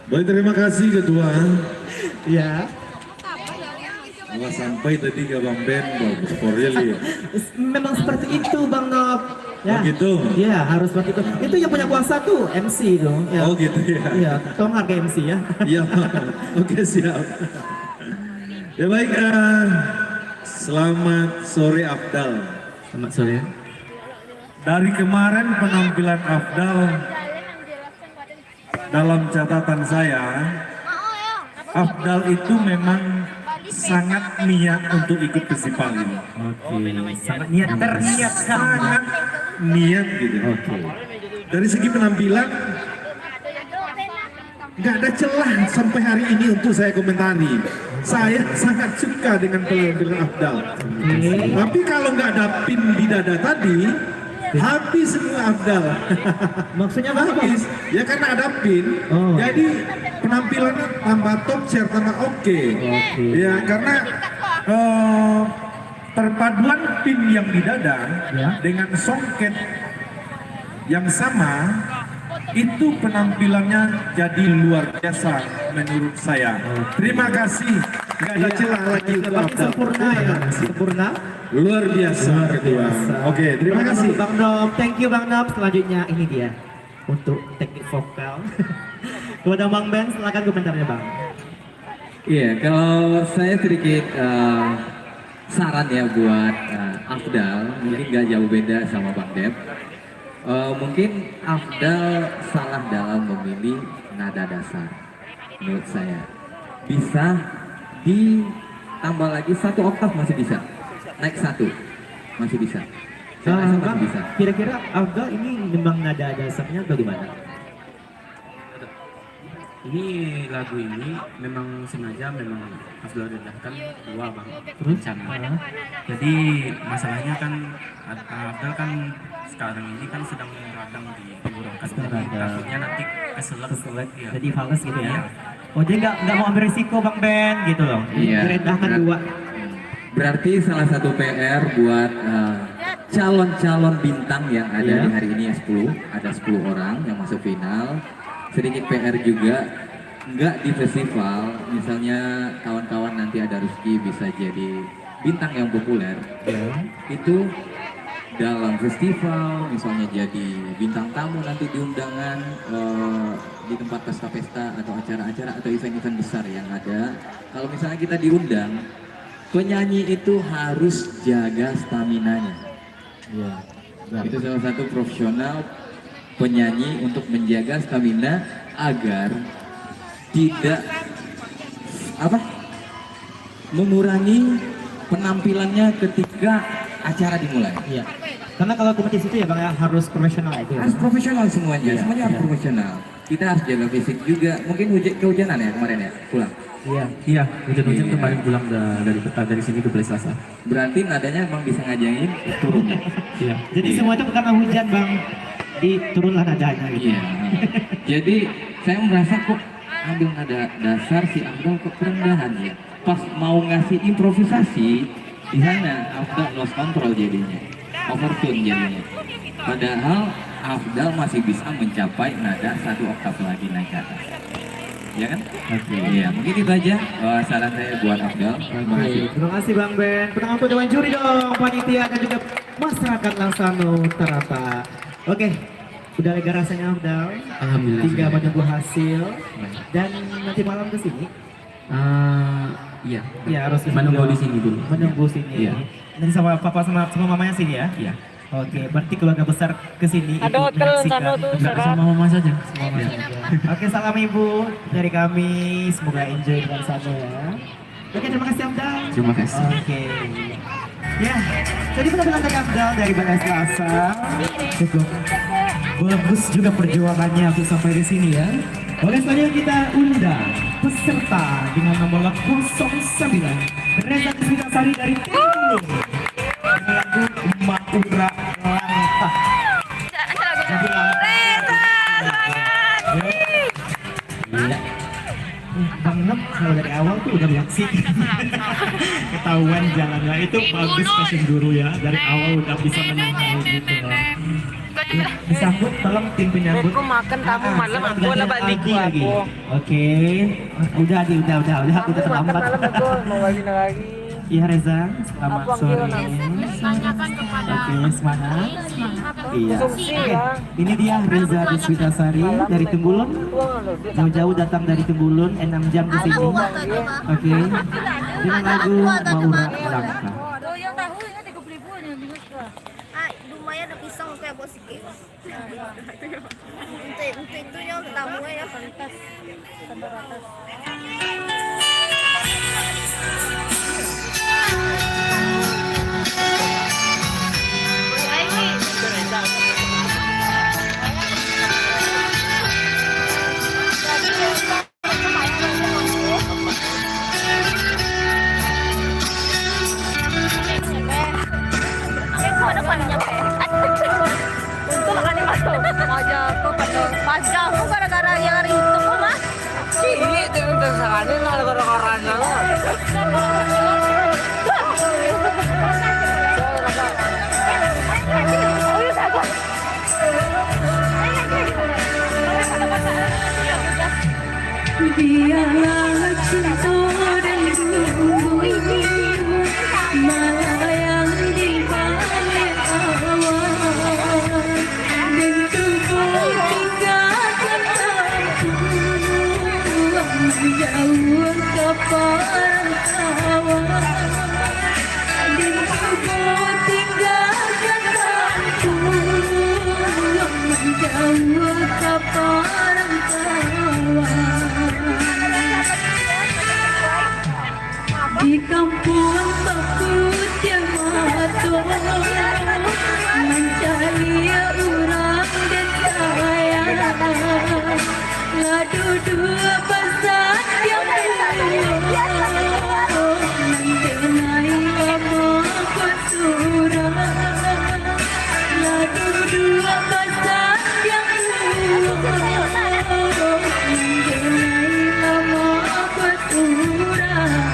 Speaker 5: Baik, terima kasih ketua.
Speaker 2: Ya.
Speaker 5: Kalau sampai tadi ke Bang Ben, bagus, for really.
Speaker 2: Memang seperti itu Bang Ded. Ya.
Speaker 5: Oh gitu?
Speaker 2: Iya harus seperti itu. Itu yang punya kuasa tuh MC dong. Ya.
Speaker 5: Oh gitu ya?
Speaker 2: Iya, tolong harga MC ya.
Speaker 5: Iya, oke siap. Ya baik, selamat sore Afdal.
Speaker 2: Selamat sore.
Speaker 5: Dari kemarin penampilan Afdal, dalam catatan saya, Afdal itu memang sangat niat untuk ikut festival ini.
Speaker 2: Oke, sangat niat, terniat
Speaker 5: Sangat niat gitu.
Speaker 2: Oke.
Speaker 5: Dari segi penampilan, nggak ada celah sampai hari ini untuk saya komentari. Saya sangat suka dengan penampilan Afdal. Tapi kalau nggak ada pin di dada tadi, Habis semua Afdal.
Speaker 2: Maksudnya apa?
Speaker 5: Habis. Ya karena ada pin.
Speaker 2: Oh.
Speaker 5: Jadi penampilannya tambah top share tambah oke.
Speaker 2: Oke.
Speaker 5: Ya karena perpaduan pin yang di dada
Speaker 2: Ya.
Speaker 5: dengan songket yang sama itu penampilannya jadi luar biasa menurut saya. Terima kasih. Gak ada celah lagi untuk Afdal.
Speaker 2: Sempurna ya, sempurna.
Speaker 5: Luar biasa. Ketua. Oke, terima kasih.
Speaker 2: Bang Nob. Thank you Bang Nob. Selanjutnya ini dia untuk teknik vokal. Kepada Bang Ben, silakan komentarnya Bang.
Speaker 8: Iya, kalau saya sedikit saran ya buat Afdal, mungkin gak jauh beda sama Bang Dep. Mungkin Afdal salah dalam memilih nada dasar. Menurut saya bisa ditambah lagi 1 oktav masih bisa, naik 1 masih bisa. Saya rasa
Speaker 2: Bang,
Speaker 8: masih bisa.
Speaker 2: kira-kira Afdal ini memang nada dasarnya bagaimana?
Speaker 7: Ini lagu ini memang sengaja memang Afdal rendahkan 2 bang rencana. Jadi masalahnya kan Afdal kan sekarang ini kan sedang radang di tenggorokan. Jadi takutnya nanti keselak ya.
Speaker 2: Jadi fals gitu ya? Oh jadi nggak mau ambil risiko Bang Ben gitu loh?
Speaker 8: Iya.
Speaker 2: Direndahkan 2.
Speaker 8: Berarti salah satu PR buat calon-calon bintang yang ada
Speaker 2: Iya.
Speaker 8: di hari ini ya 10, ada 10 orang yang masuk final. Sedikit PR juga, nggak di festival, misalnya kawan-kawan nanti ada rezeki bisa jadi bintang yang populer, itu dalam festival, misalnya jadi bintang tamu nanti di undangan, di tempat pesta-pesta atau acara-acara atau event-event besar yang ada. Kalau misalnya kita diundang, penyanyi itu harus jaga staminanya.
Speaker 2: Iya.
Speaker 8: Itu salah satu profesional penyanyi untuk menjaga stamina agar tidak mengurangi penampilannya ketika acara dimulai.
Speaker 2: Iya. Karena kalau kompetisi itu ya Bang ya harus profesional itu. Ya,
Speaker 8: Harus profesional semuanya,
Speaker 2: Iya,
Speaker 8: semuanya harus
Speaker 2: iya.
Speaker 8: profesional. Kita harus jaga fisik juga. Mungkin kehujanan ya kemarin ya, pulang.
Speaker 7: Iya, hujan-hujan
Speaker 8: Iya.
Speaker 7: kemarin pulang dari sini ke Balai Selasa.
Speaker 8: Berarti nadanya emang bisa ngajangin turun.
Speaker 7: Iya.
Speaker 2: Jadi semua itu karena hujan Bang. Turunlah nadanya gitu.
Speaker 8: Iya. Jadi saya merasa kok ambil nada dasar si Afdal kok kerendahan ya. Pas mau ngasih improvisasi di sana Afdal lost control jadinya, overtune jadinya. Padahal Afdal masih bisa mencapai nada 1 oktav lagi naik ke atas. Ya kan?
Speaker 2: Oke.
Speaker 8: Iya, mungkin itu aja saran saya buat Afdal. Terima kasih.
Speaker 2: Terima kasih Bang Ben. Penonton untuk Dewan Juri dong, panitia dan juga masyarakat Laksano Terata. Oke, udah lega rasanya Afdal.
Speaker 7: Alhamdulillah.
Speaker 2: Tinggal menunggu hasil dan nanti malam ke sini.
Speaker 7: Iya.
Speaker 2: Ya harus
Speaker 7: Menunggu di sini dulu.
Speaker 2: Menunggu sini.
Speaker 7: Iya.
Speaker 2: Nanti sama papa sama mamanya sini ya.
Speaker 7: Iya.
Speaker 2: Oke, berarti keluarga besar ke sini.
Speaker 1: Ada
Speaker 2: ikut
Speaker 1: hotel
Speaker 2: menyaksikan.
Speaker 1: sana tuh,
Speaker 7: Enggak,
Speaker 1: Sarah.
Speaker 7: sama mama saja.
Speaker 2: Mama saja. Oke, salam ibu dari kami. Semoga enjoy dengan sana ya. Oke, terima kasih Afdal.
Speaker 7: Terima kasih.
Speaker 2: Oke. Ya, jadi penampilan dari Afdal dari Balai Selasa cukup bagus juga perjuangannya untuk sampai di sini ya. Oleh selanjutnya kita undang peserta dengan nomor 09 Reza Deswinasari dari Timur dengan lagu Maura Langkah. Jadi Iya. Bang Nob kalau dari awal tuh udah bereaksi. Ketahuan jalannya itu bagus fashion guru ya. Dari awal udah bisa menyambut gitu loh. Disambut, tolong tim penyambut.
Speaker 1: Aku makan tamu malam
Speaker 2: selamat
Speaker 1: aku lah
Speaker 2: gantian
Speaker 1: balik
Speaker 2: Aldi lagi.
Speaker 1: aku.
Speaker 2: Oke. Udah Adi, udah
Speaker 1: Aku
Speaker 2: terlambat.
Speaker 1: makan malam aku mau lagi.
Speaker 2: Iya Reza, selamat
Speaker 1: Apa
Speaker 2: sore.
Speaker 1: panggilan
Speaker 2: Oke, semangat. Iya.
Speaker 1: Konsumsi ya.
Speaker 2: Ini dia Reza Deswitasari dari Tenggulun. Jauh-jauh datang dari Tenggulun, 6 jam di sini. Oke. Dengan lagu Maura Langkah.
Speaker 9: Oh, yang tahu ya 30.000 yang bingung lah. Ah, lumayan ada pisang kayak bos sikit. Untuk itu yang tamu ya pantas. Sampai atas. Ada panjang.
Speaker 1: kita sakanin lah gara-garanya lah.
Speaker 4: Biarlah cinta dan bumbu melayang di balik awan, dan kau tinggalkan aku menjauh ke perantauan, dan kau tinggalkan aku menjauh ke perantauan. Di kampung Bakut yang matung mencari orang dan sayang, ladu dua pasang yang mengenai lama kesurang, ladu dua pasang yang mengenai lama kesurang.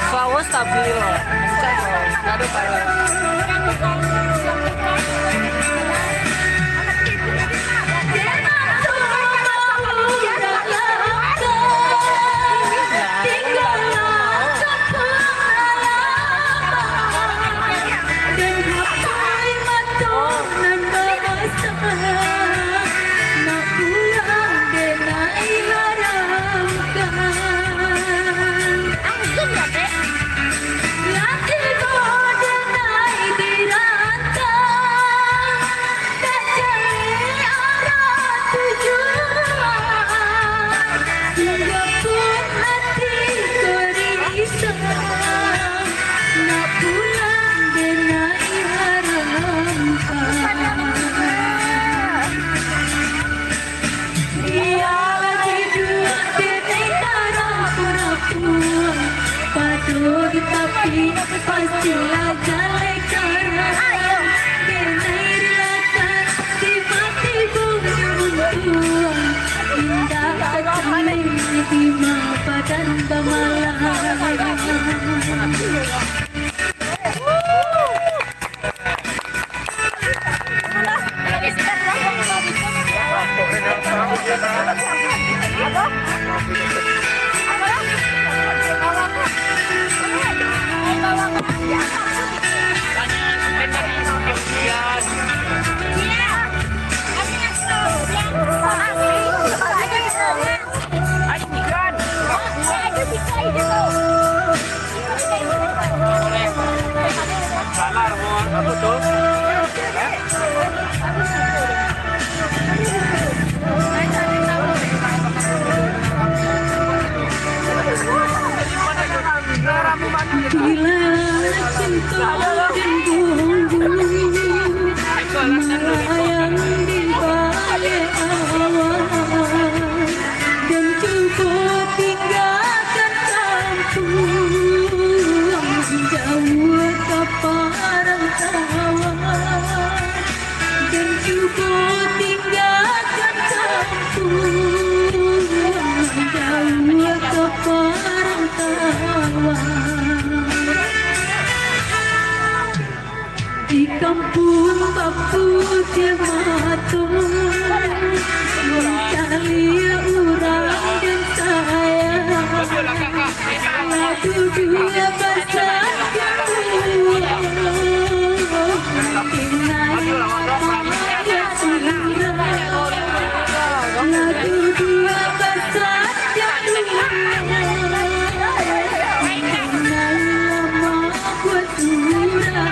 Speaker 1: Saus stabil loh. Ada para. Tapi pastilah jalan karena kenai rilakan dimati bunga indah kecilai di mata dan bamalan. Bila cinta dan bumbu melayang di balik awan, dan cukup tinggalkan kampung jauh ke perantauan, dan cukup tinggalkan kampung jauh ke perantauan. Di kampung Bakut yang matung mencari orang dan sayang, ladu dua pasang yang kenai ladu dua pasang yang kenai lama buat surah.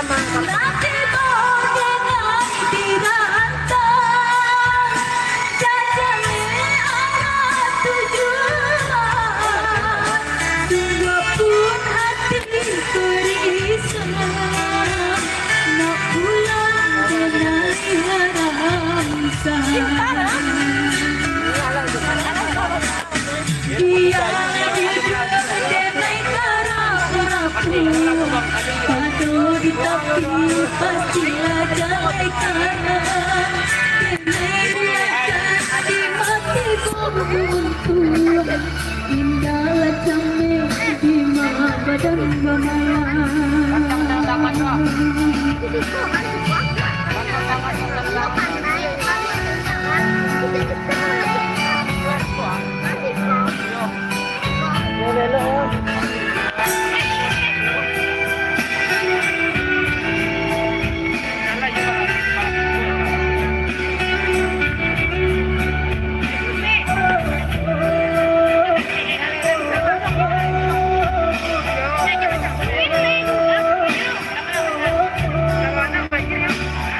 Speaker 1: lemah.
Speaker 4: Nanti dengan dirantang jajali anak tujuan sungguh pun hati berisam nak pulang dengan haramsa dia hidup damai karang-karang padu di tepi pastilah damai kanan damai buatkan di mati kumpul indahlah damai di badan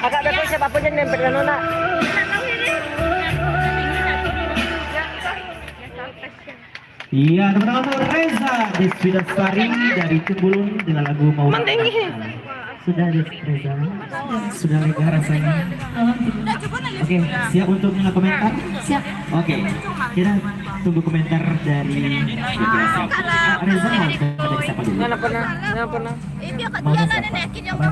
Speaker 1: Agak ada siapa pun yang nempel kan nak.
Speaker 2: Iya, teman-teman, Reza Deswidasari dari Cembulung dengan lagu Mau. Sudah Reza, sudah lega rasanya. Oke, siap untuk komentar?
Speaker 6: Siap.
Speaker 2: Oke, kita tunggu komentar dari Reza. Mau dari siapa dulu?
Speaker 1: Nggak pernah.
Speaker 2: Mau dari siapa?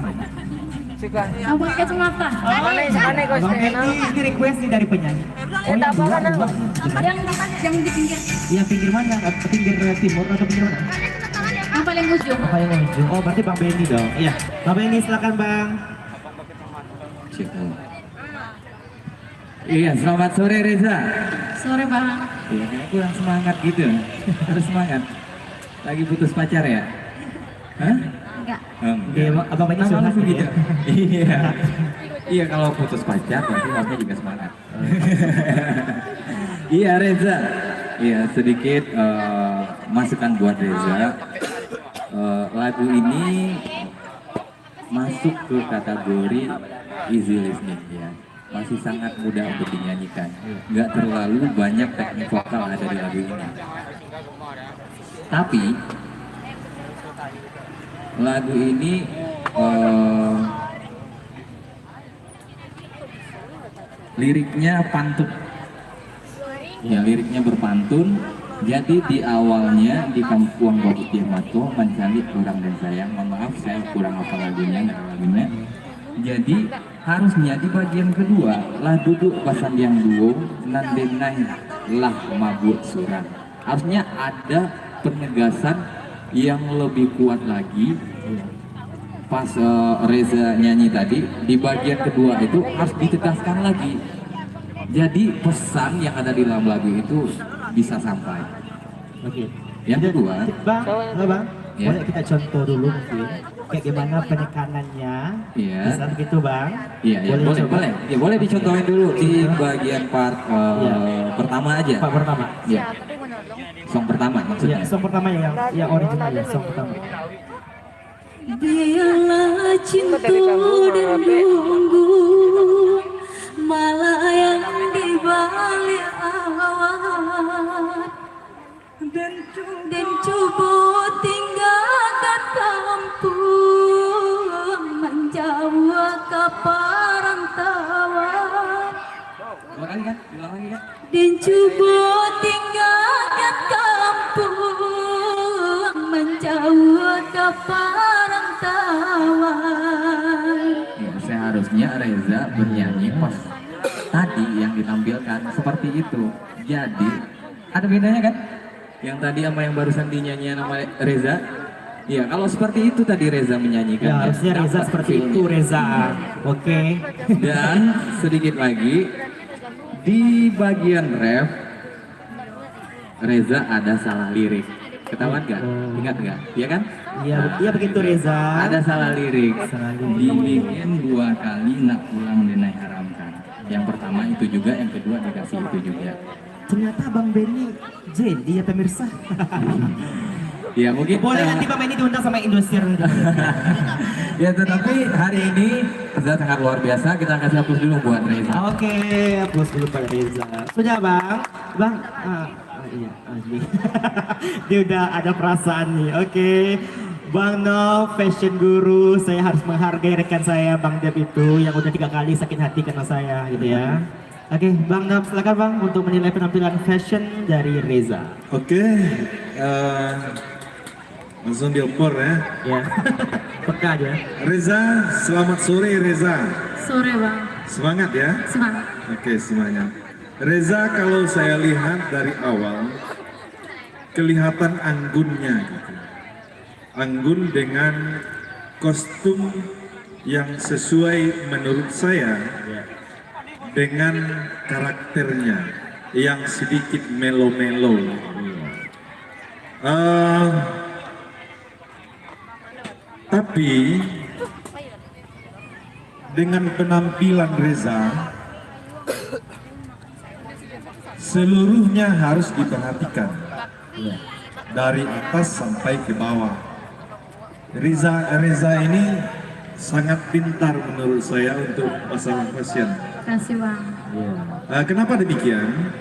Speaker 1: Suka.
Speaker 6: Kamu pakai kacamata.
Speaker 1: Aneh kau
Speaker 2: Bang Benny, ini request nih dari penyanyi. Oh,
Speaker 1: tak apa kan?
Speaker 6: Yang di pinggir.
Speaker 2: Yang pinggir mana? Pinggir timur atau pinggir mana?
Speaker 6: Yang paling ujung.
Speaker 2: Apa yang ujung? Oh, berarti Bang Benny dong. Iya, Bang Benny silakan Bang.
Speaker 8: Iya, selamat sore Reza.
Speaker 6: Sore Bang.
Speaker 8: Iya, kayak kurang semangat gitu. Harus semangat. Lagi putus pacar ya? Hah?
Speaker 6: Enggak.
Speaker 2: Oke, Abang Benny
Speaker 8: Sama
Speaker 2: sudah
Speaker 8: langsung gitu. Iya. Iya, kalau putus pacar berarti maunya juga semangat. Iya Reza. Iya, sedikit masukan buat Reza. Lagu ini masuk ke kategori easy listening ya. Masih sangat mudah untuk dinyanyikan. Nggak terlalu banyak teknik vokal ada di lagu ini. Tapi lagu ini liriknya pantun. Ya, liriknya berpantun. Jadi di awalnya di Kampung Bogor Mato mencari kurang dan sayang. Mohon maaf saya kurang hafal lagunya, lagunya. Jadi harusnya di bagian kedua lah duduk pasan yang duo nandenai lah mabuk suran. Harusnya ada penegasan yang lebih kuat lagi. Pas Reza nyanyi tadi di bagian kedua itu harus ditegaskan lagi. Jadi pesan yang ada di dalam lagu itu bisa sampai.
Speaker 2: Oke.
Speaker 8: Yang kedua,
Speaker 2: Bang, Bang,
Speaker 8: Ya.
Speaker 2: boleh kita contoh dulu mungkin kayak gimana penekanannya?
Speaker 8: Iya.
Speaker 2: Bisa begitu Bang?
Speaker 8: iya, ya, boleh,
Speaker 2: coba?
Speaker 8: boleh. Ya, boleh dicontohin dulu di bagian part pertama aja.
Speaker 2: Pak pertama.
Speaker 8: Ya. Song pertama
Speaker 2: Ya,
Speaker 8: maksudnya.
Speaker 2: song pertama yang original ya, song pertama.
Speaker 4: Biarlah cinta dan nunggu malah yang di balik awan dan coba tinggalkan kampung menjauh ke perantauan
Speaker 8: Ulang lagi kan? Ulang lagi kan?
Speaker 4: dan coba tinggalkan kampung menjauh ke perantauan.
Speaker 8: Ya, seharusnya Reza bernyanyi pas tadi yang ditampilkan seperti itu. Jadi ada bedanya kan? Yang tadi sama yang barusan dinyanyian sama Reza. Ya, kalau seperti itu tadi Reza menyanyikan.
Speaker 2: Ya, harusnya Reza seperti itu Reza. Oke.
Speaker 8: Dan sedikit lagi di bagian ref Reza ada salah lirik. Ketahuan gak? Ingat gak? Iya kan?
Speaker 2: Iya, iya begitu Reza.
Speaker 8: Ada salah lirik.
Speaker 2: Salah lirik.
Speaker 8: Dibikin 2 kali nak pulang denai haramkan. Yang pertama itu juga, yang kedua dikasih itu juga.
Speaker 2: Ternyata Bang Benny jadi ya pemirsa.
Speaker 8: Ya mungkin
Speaker 2: Boleh nanti Bang Benny diundang sama Indosiar.
Speaker 8: ya tetapi hari ini Reza sangat luar biasa. Kita kasih hapus dulu buat Reza.
Speaker 2: Oke, hapus dulu pada Reza. Sudah Bang? Bang? Iya, asli. Dia udah ada perasaan nih. Oke. Bang No, fashion guru, saya harus menghargai rekan saya Bang Dep itu yang udah 3 kali sakit hati karena saya gitu ya. Oke, Bang No, silakan Bang untuk menilai penampilan fashion dari Reza.
Speaker 5: Oke, langsung diopor ya.
Speaker 2: Ya, peka aja.
Speaker 5: Reza, selamat sore Reza.
Speaker 6: Sore bang,
Speaker 5: Semangat ya.
Speaker 6: semangat.
Speaker 5: Oke, semangat. Reza, kalau saya lihat dari awal, kelihatan anggunnya gitu. Anggun dengan kostum yang sesuai menurut saya dengan karakternya yang sedikit melo-melo. Tapi dengan penampilan Reza, seluruhnya harus diperhatikan dari atas sampai ke bawah. Reza ini sangat pintar menurut saya untuk masalah fashion.
Speaker 6: Terima kasih bang.
Speaker 5: Kenapa demikian?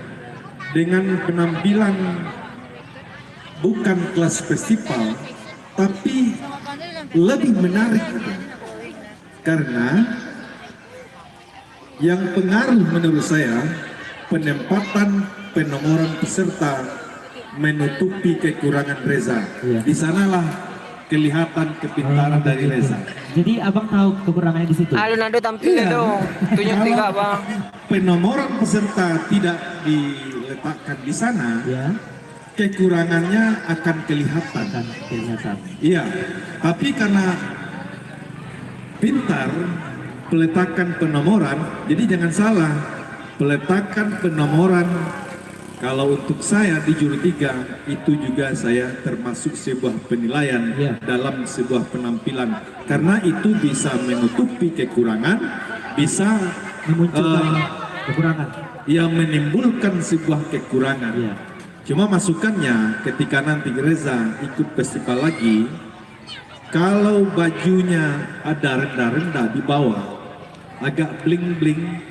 Speaker 5: Dengan penampilan bukan kelas festival, tapi lebih menarik gitu. Karena yang pengaruh menurut saya penempatan penomoran peserta menutupi kekurangan Reza. Di sanalah kelihatan kepintaran dari Reza.
Speaker 2: Jadi abang tahu kekurangannya di situ.
Speaker 1: Alun-alun tampil dong. Tunjuk 3 bang.
Speaker 5: Penomoran peserta tidak diletakkan di sana,
Speaker 2: Ya,
Speaker 5: kekurangannya akan kelihatan.
Speaker 2: akan kelihatan.
Speaker 5: Iya, tapi karena pintar peletakan penomoran, jadi jangan salah, peletakan penomoran kalau untuk saya di juru 3 itu juga saya termasuk sebuah penilaian dalam sebuah penampilan, karena itu bisa menutupi kekurangan, bisa
Speaker 2: Memunculkan kekurangan.
Speaker 5: yang menimbulkan sebuah kekurangan. Cuma masukannya ketika nanti Reza ikut festival lagi, kalau bajunya ada rendah-rendah di bawah, agak bling-bling,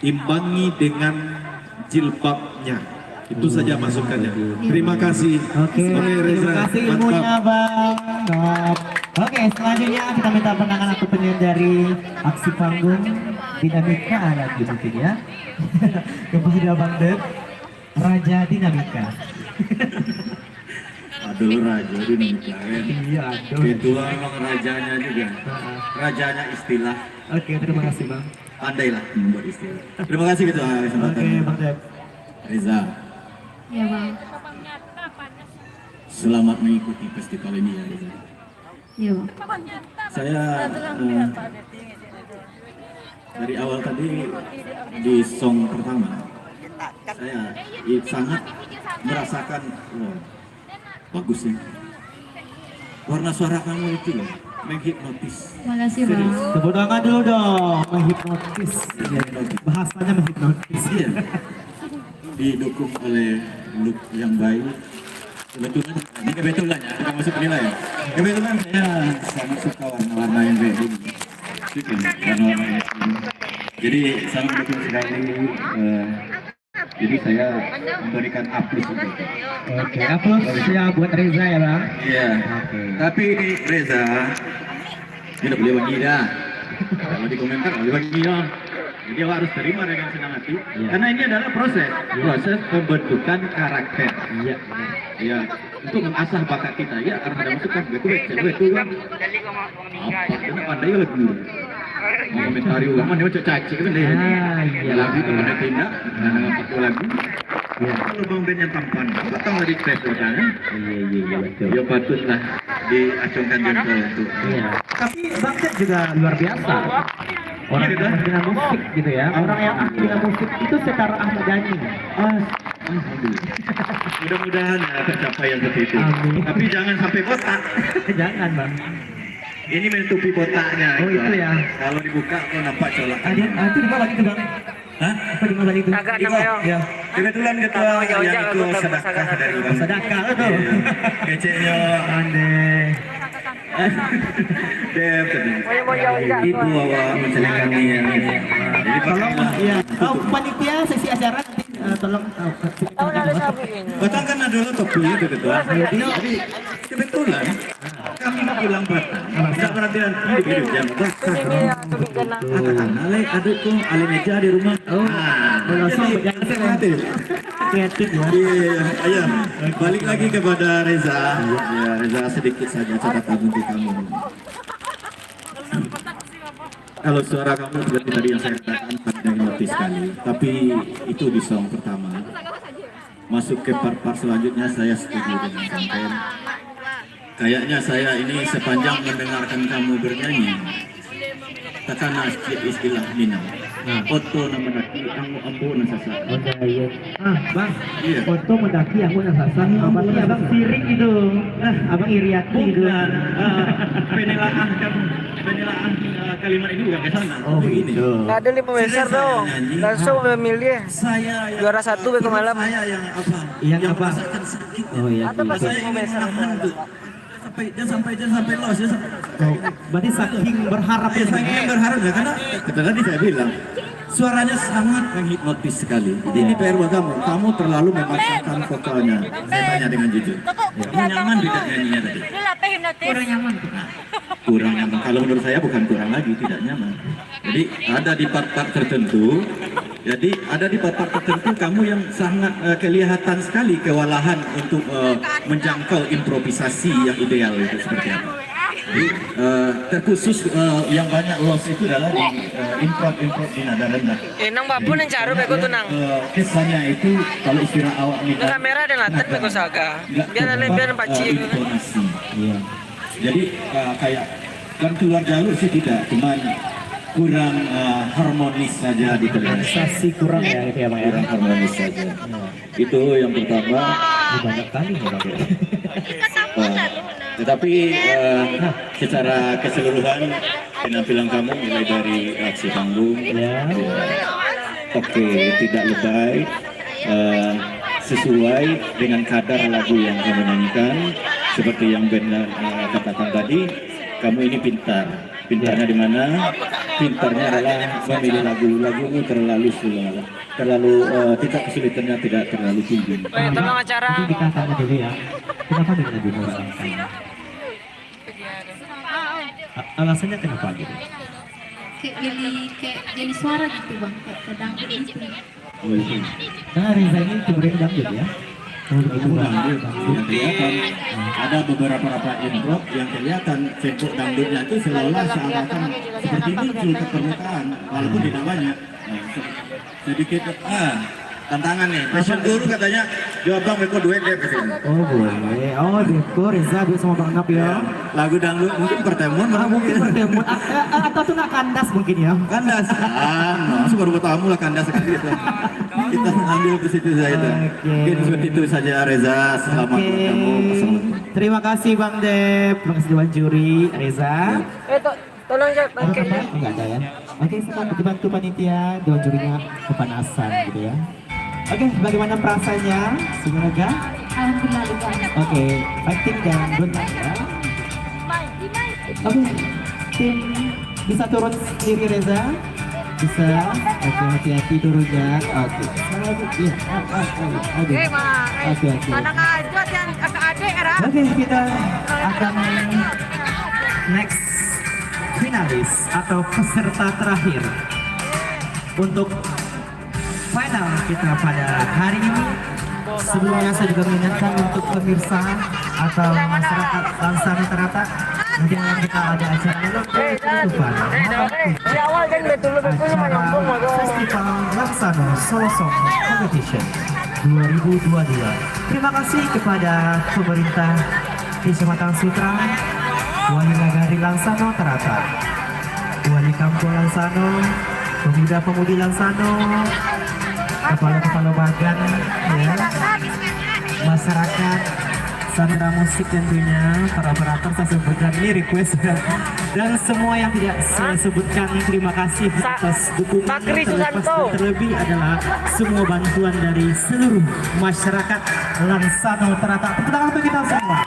Speaker 5: imbangi dengan jilbabnya. Itu saja masukannya. Terima kasih.
Speaker 2: Oke, terima kasih ilmunya Bang Nob. Oke, selanjutnya kita minta pandangan atau penilaian dari aksi panggung dinamika anak gitu ya. Kepada Bang Dep, Raja Dinamika.
Speaker 3: Aduh raja dinamika kan.
Speaker 2: Iya, aduh.
Speaker 3: Itu emang rajanya juga. Rajanya istilah.
Speaker 2: Oke, terima kasih Bang.
Speaker 3: Pandailah membuat istilah. Terima kasih gitu kesempatan.
Speaker 2: Oke, Bang Dep.
Speaker 3: Reza,
Speaker 6: Ya bang.
Speaker 3: selamat mengikuti festival ini ya Reza.
Speaker 6: Iya bang.
Speaker 3: Saya dari awal tadi di song pertama saya sangat merasakan bagus ya. Warna suara kamu itu loh menghipnotis.
Speaker 6: Terima kasih bang.
Speaker 2: Tepuk tangan dulu dong, menghipnotis. Bahasanya menghipnotis.
Speaker 3: Iya. Didukung oleh look yang baik. Kebetulan, ini kebetulan ya, kita masuk penilaian. Kebetulan saya sangat suka warna-warna yang kayak gini. Suka warna-warna yang gini. Jadi sangat mendukung sekali. Jadi saya memberikan A+ untuk itu.
Speaker 2: Oke, aplaus ya buat Reza ya Bang.
Speaker 3: Iya. Tapi ini Reza tidak boleh bagi dah. Kalau di komentar boleh bagi dah. Jadi awak harus terima dengan senang hati. Karena ini adalah proses pembentukan karakter.
Speaker 2: Iya.
Speaker 3: Ya, untuk mengasah bakat kita. Ya, harus ada masukan. Betul kan? Apa? Kena pandai lagu. Mau komentari ulang mana macam caci kan deh.
Speaker 2: Iya.
Speaker 3: Lagu itu pada tindak dan pakai lagu. Kalau Bang Ben yang tampan, datang dari kreatif kan?
Speaker 2: Iya betul.
Speaker 3: Ya patutlah diacungkan jempol untuk.
Speaker 2: Iya. Tapi Bang Dep juga luar biasa. Orang yang ahli dengan musik gitu ya. Orang yang ahli dengan musik itu secara Ahmad Dhani.
Speaker 3: Mudah-mudahan ya tercapai yang seperti itu.
Speaker 2: Amin.
Speaker 3: Tapi jangan sampai kotak.
Speaker 2: Jangan Bang.
Speaker 3: Ini menutupi kotaknya.
Speaker 2: Oh itu ya.
Speaker 3: Kalau dibuka kok nampak colak.
Speaker 2: Itu di bawah gitu Bang.
Speaker 3: Hah?
Speaker 2: Apa di mana itu?
Speaker 1: Agak namanya.
Speaker 3: Ya, kebetulan ketua yang itu sedekah dari orang.
Speaker 2: Sedekah tuh.
Speaker 3: Kecilnya
Speaker 2: Ande.
Speaker 3: Dep tadi. Ibu awak menceritakan yang ini. Jadi
Speaker 2: Tolong ya. Oh, panitia sesi acara nanti tolong
Speaker 3: Batang kan dulu topi itu ketua. Jadi kebetulan kami pulang Batang. Tidak perhatian di video jam. Ale adikku ale meja di rumah. Oh,
Speaker 2: langsung berjalan kreatif. Kreatif ya.
Speaker 3: Iya, ayo balik lagi kepada Reza. Ya, Reza sedikit saja catatan untuk kamu. Kalau suara kamu seperti tadi yang saya katakan sangat ngerti sekali, tapi itu di song pertama. Masuk ke part-part selanjutnya saya setuju dengan sampean. Kayaknya saya ini sepanjang mendengarkan kamu bernyanyi, takana istilah Nina. Foto nama daki kamu ambu nasasa.
Speaker 2: Iya. Bang.
Speaker 3: Iya.
Speaker 2: Foto mendaki aku nasasa. Abangnya abang sirik gitu. Abang iriaki gitu.
Speaker 3: Penelaan kalimat ini bukan ke sana.
Speaker 2: Oh gitu.
Speaker 1: Ada 5 besar dong. Langsung memilih
Speaker 3: Saya yang
Speaker 1: juara 1 besok malam.
Speaker 3: saya yang apa?
Speaker 2: Yang apa?
Speaker 3: merasakan sakit.
Speaker 2: Oh iya.
Speaker 1: Atau pas
Speaker 3: Saya
Speaker 1: 5
Speaker 3: ingin
Speaker 1: besar.
Speaker 3: menahan tuh. Sampai los ya.
Speaker 2: Oh, berarti saking berharap ya.
Speaker 3: Saya ingin berharap ya karena tadi saya bilang suaranya sangat menghipnotis sekali. Jadi ini PR buat kamu. Kamu terlalu memaksakan vokalnya. Saya tanya dengan jujur. Nyaman tidak nyanyinya tadi? Kurang nyaman. Kurang nyaman. Kalau menurut saya bukan kurang lagi, tidak nyaman. Jadi ada di part-part tertentu. Jadi ada di part-part tertentu kamu yang sangat kelihatan sekali kewalahan untuk menjangkau improvisasi yang ideal itu seperti apa. Jadi terkhusus yang banyak loss itu adalah di improv di nada rendah.
Speaker 1: Nang bapu nang caru beko tuh nang.
Speaker 3: Kesannya itu kalau istilah awak nih.
Speaker 1: Kamera dan latar beko saga. Biar paci.
Speaker 3: Intonasi. Iya. Jadi kayak kan keluar jalur sih tidak, cuman kurang harmonis saja di telinga.
Speaker 2: Sensasi kurang ya gitu ya Bang ya.
Speaker 3: Kurang harmonis saja. Itu yang pertama.
Speaker 2: Banyak kali ya Bang.
Speaker 3: Tetapi secara keseluruhan penampilan kamu mulai dari aksi panggung, oke, tidak lebay, sesuai dengan kadar lagu yang kamu nyanyikan. Seperti yang Ben katakan tadi, kamu ini pintar. Pintarnya di mana? Pintarnya adalah memilih lagu-lagumu terlalu sulit, terlalu tingkat kesulitannya tidak terlalu tinggi.
Speaker 1: Tolong acara.
Speaker 2: Mungkin kita tanya dulu ya. Kenapa dengan lagu orang sana? Alasannya kenapa gitu?
Speaker 6: Kayak jadi suara gitu bang, kayak kedangdut gitu.
Speaker 2: Nah Reza ini kemudian dangdut ya? Oh begitu
Speaker 3: Dangdut yang kelihatan ada beberapa improv yang kelihatan cekuk dangdutnya itu seolah seakan seperti muncul ke permukaan walaupun tidak banyak. Sedikit tantangan nih. Passion guru katanya jawab bang Beko duet deh kesini.
Speaker 2: Oh boleh. Oh Beko Reza duet sama Bang Nap ya.
Speaker 3: Lagu dangdut mungkin pertemuan
Speaker 2: Mungkin pertemuan atau tuh nggak kandas mungkin ya?
Speaker 3: kandas. Masuk baru tamu lah kandas sekali itu. Kita ambil ke situ saja. Mungkin seperti itu saja Reza. Selamat buat kamu. Assalamualaikum.
Speaker 2: Terima kasih Bang Dep. Terima kasih Dewan Juri Reza.
Speaker 1: Tolong jangan
Speaker 2: Enggak ada ya. Oke, sekarang dibantu panitia Dewan Jurinya kepanasan gitu ya. Oke, bagaimana perasaannya? Sudah lega?
Speaker 6: Alhamdulillah lega.
Speaker 2: Oke, fighting dan benar ya. Oke, tim bisa turun sendiri Reza? Bisa. Oke, hati-hati turunnya. Oke, iya. Oke. Oke, kita akan next finalis atau peserta terakhir untuk final kita pada hari ini. Sebelumnya saya juga mengingatkan untuk pemirsa atau masyarakat Lansana Terata, nanti malam kita ada acara penutupan acara Festival Lansana Solo Song Competition 2022. Terima kasih kepada pemerintah Kecamatan Sutra, Wali Nagari Lansana Terata, Wali Kampung Lansana, pemuda-pemudi Lansana, kepala-kepala bagan, ya, masyarakat Sandra Musik tentunya, para operator saya sebutkan ini request dan semua yang tidak saya sebutkan terima kasih atas dukungan terlepas dan terlebih adalah semua bantuan dari seluruh masyarakat Lansana Utara. Tepuk tangan untuk kita semua.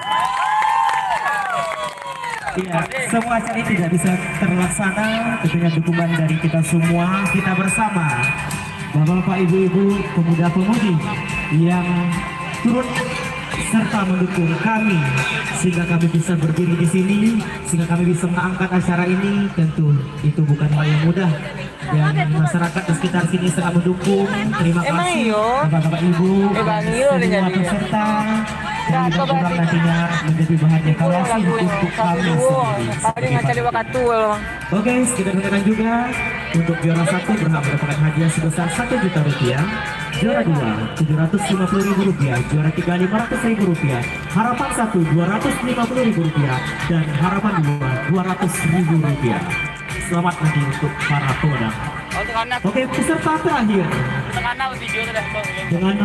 Speaker 2: Iya, semua acara ini tidak bisa terlaksana dengan dukungan dari kita semua, kita bersama. Bapak-bapak, ibu-ibu, pemuda-pemudi yang turut serta mendukung kami sehingga kami bisa berdiri di sini, sehingga kami bisa mengangkat acara ini. Tentu itu bukan hal yang mudah dan masyarakat di sekitar sini sangat mendukung. Terima kasih bapak-bapak, ibu, semua peserta. Dan mudah-mudahan nantinya menjadi bahan evaluasi untuk kami sendiri. Oke, kita dengarkan juga untuk juara 1 berhak mendapatkan hadiah sebesar Rp1.000.000, juara 2 Rp750.000, juara 3 Rp500.000, harapan 1 Rp250.000 dan harapan 2 Rp200.000. Selamat nanti untuk para pemenang. Oke, peserta terakhir dengan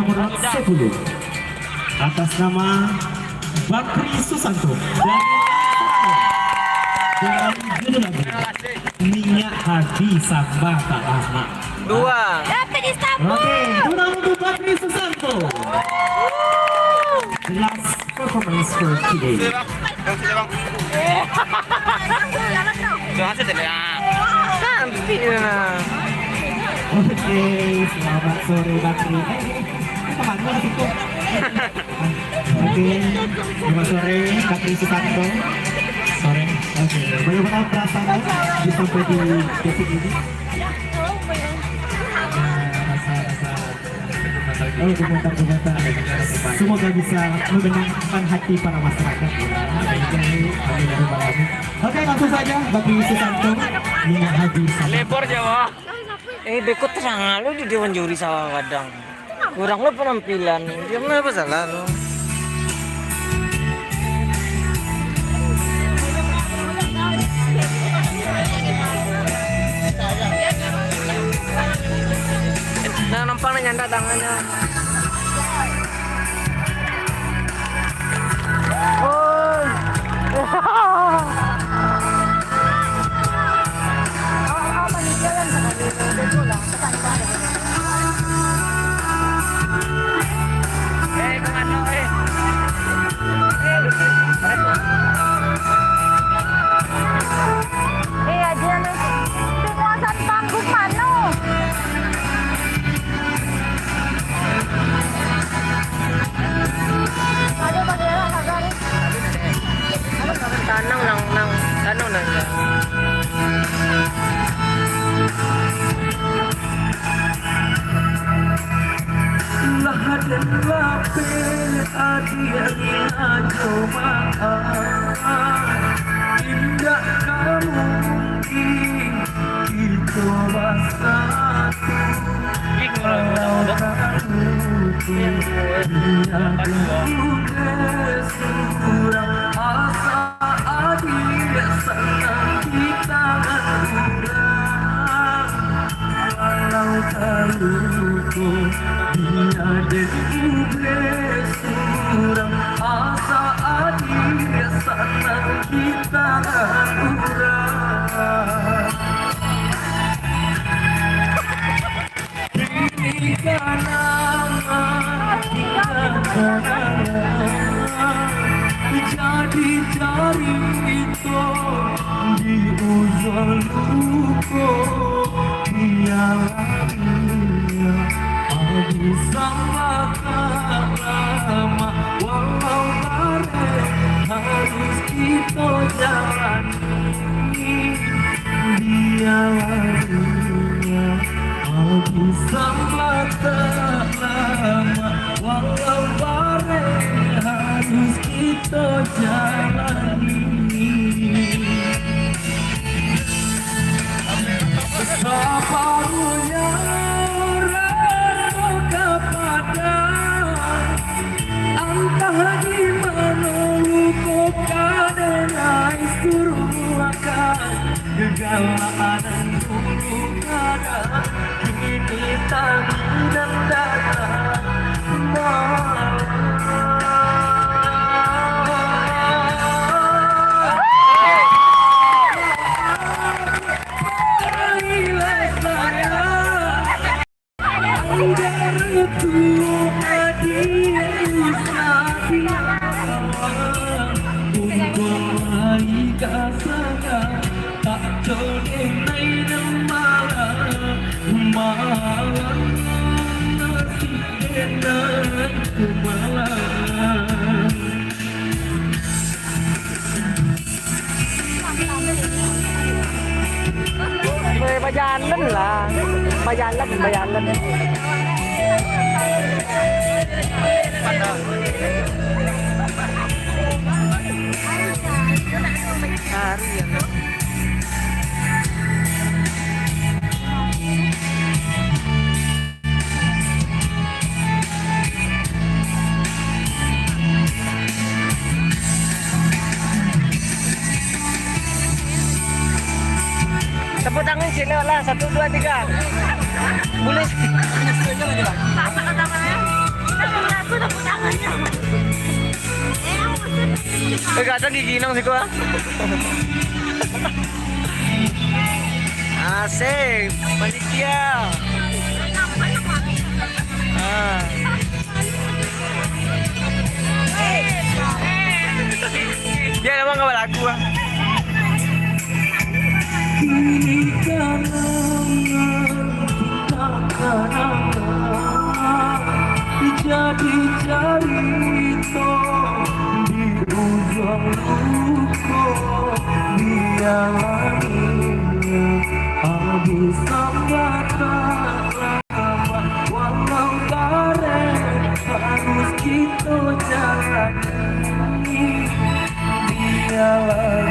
Speaker 2: nomor 10 atas nama Bakri Susanto dan dengan judul lagu Minyak Hati Samba Tak Lama.
Speaker 1: 2.
Speaker 9: Dapat di Istanbul.
Speaker 2: Oke, tunang untuk Bakri Susanto. The last performance for today. Oke, selamat sore Bakri. Kemana di situ? Oke, selamat sore Bakri Susanto. Sore. Oke, bagaimana perasaan sampai di titik ini? Oh, komentar-komentar. Semoga bisa menyenangkan hati para masyarakat. Oke, langsung saja Bakri Susanto Minyak Hati Samba.
Speaker 1: Lepor Jawa. Dekut terang lu di Dewan Juri Sawah Kadang. Kurang lo penampilan. Dia mana apa salah lo? Nah, nampak nyanda tangannya.
Speaker 10: Indah kamu mungkin itu satu kalau kamu kurang asa adik senang kita kurang kalau kamu dia dan kurang asa adik senang kita kurang ini kenangan jadi jari itu di ujung luka dialaminya bisa makan lama walau bareng harus kita jalani dialaminya bisa makan lama walau bareng harus kita jalani separuhnya rasa kepada entah di mana luka dan suruh akan kegalanan dulu ada kini tanggung dan datang malam
Speaker 1: bajalan lah. Bajalan. Hari ya. Tepuk tangan sini lah, 1, 2, 3. Boleh.
Speaker 9: Aku tepuk tangannya.
Speaker 1: Kadang giginang sih gua. Asik, panitia. Dia emang gak lagu ah.
Speaker 10: Jadi cerita di ujung luka biarlah habis sambatan walau bareng harus kita jalani biarlah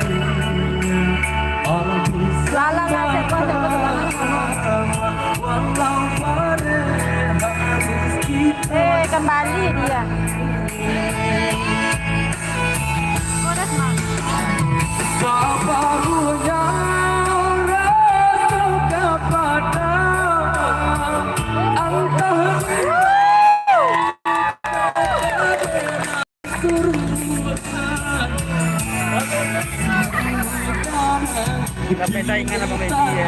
Speaker 10: habis sambatan walau bareng harus kita
Speaker 9: Kembali dia.
Speaker 10: Barunya rasa kepada antara
Speaker 1: Sampai saingan sama Messi ya.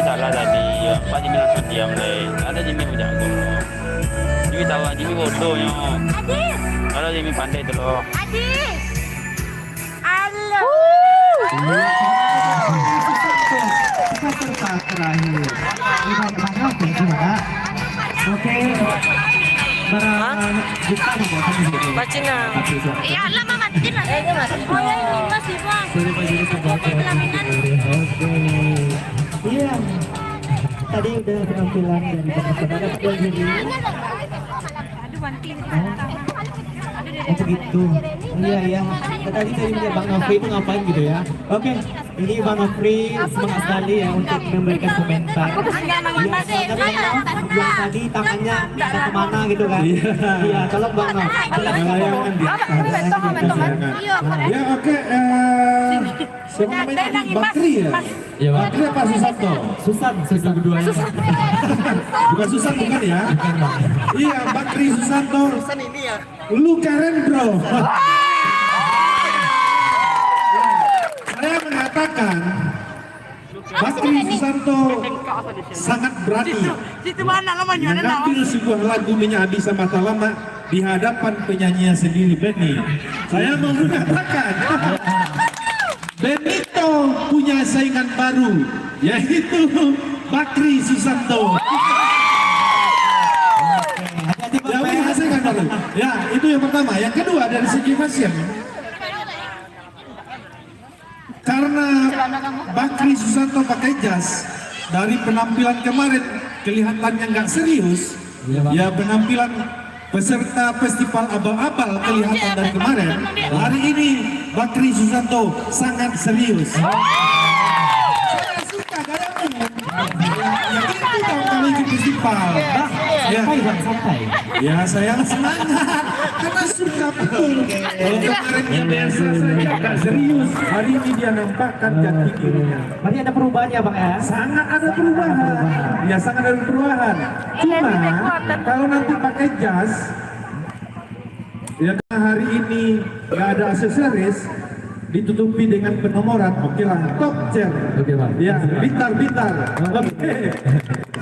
Speaker 7: Salah tadi, ya Pak Jimmy langsung diam deh. Ada Jimmy berjago. Jimmy tahu Jimmy bodohnya. Kalau Jimmy pandai itu loh.
Speaker 9: Adis. Halo.
Speaker 2: Peserta terakhir. Oke. Buka
Speaker 1: Bacina.
Speaker 9: Ya Allah mama tidak. Oh ya ini masih bang.
Speaker 2: Iya. Tadi udah penampilan dari saudara jadi. Oh begitu. Iya. Tadi melihat Bang Nofri itu ngapain gitu ya. Oke, ini Bang Nofri semangat sekali ya untuk memberikan komentar. Yang tadi tangannya ke kemana gitu kan. Iya, tolong Bang Nof.
Speaker 5: Ya oke, siapa namanya? Bakri ya?
Speaker 8: Iya, Bang.
Speaker 5: Bakri apa Susanto?
Speaker 2: Susan keduanya.
Speaker 5: Bukan Susan bukan ya? Iya, Bakri Susanto.
Speaker 1: Susan ini ya.
Speaker 5: Lu keren bro. Saya mengatakan Bakri Susanto sangat berani mengambil sebuah lagu Minyak Abi sama Talama di hadapan penyanyinya sendiri Benny. Saya mau mengatakan Benito punya saingan baru yaitu Bakri Susanto. Ya, punya saingan baru. Ya, itu yang pertama. Yang kedua dari segi fashion. Karena Bakri Susanto pakai jas, dari penampilan kemarin kelihatannya nggak serius. Ya penampilan peserta festival abal-abal kelihatan dari kemarin. Hari ini Bakri Susanto sangat serius. Saya suka gayamu. Ya itu dong kalau ikut festival. hafal.
Speaker 2: Bang, santai bang, santai.
Speaker 5: Ya saya semangat karena suka betul. Kalau kemarinnya biasa saja agak serius, hari ini dia nampakkan jati dirinya.
Speaker 2: Berarti ada perubahan ya bang ya?
Speaker 5: Sangat ada perubahan. Ya sangat ada perubahan. Cuma kalau nanti pakai jas, ya karena hari ini nggak ada aksesoris, ditutupi dengan penomoran, oke lah, top chair.
Speaker 2: Oke bang.
Speaker 5: Ya, bintar. Oke.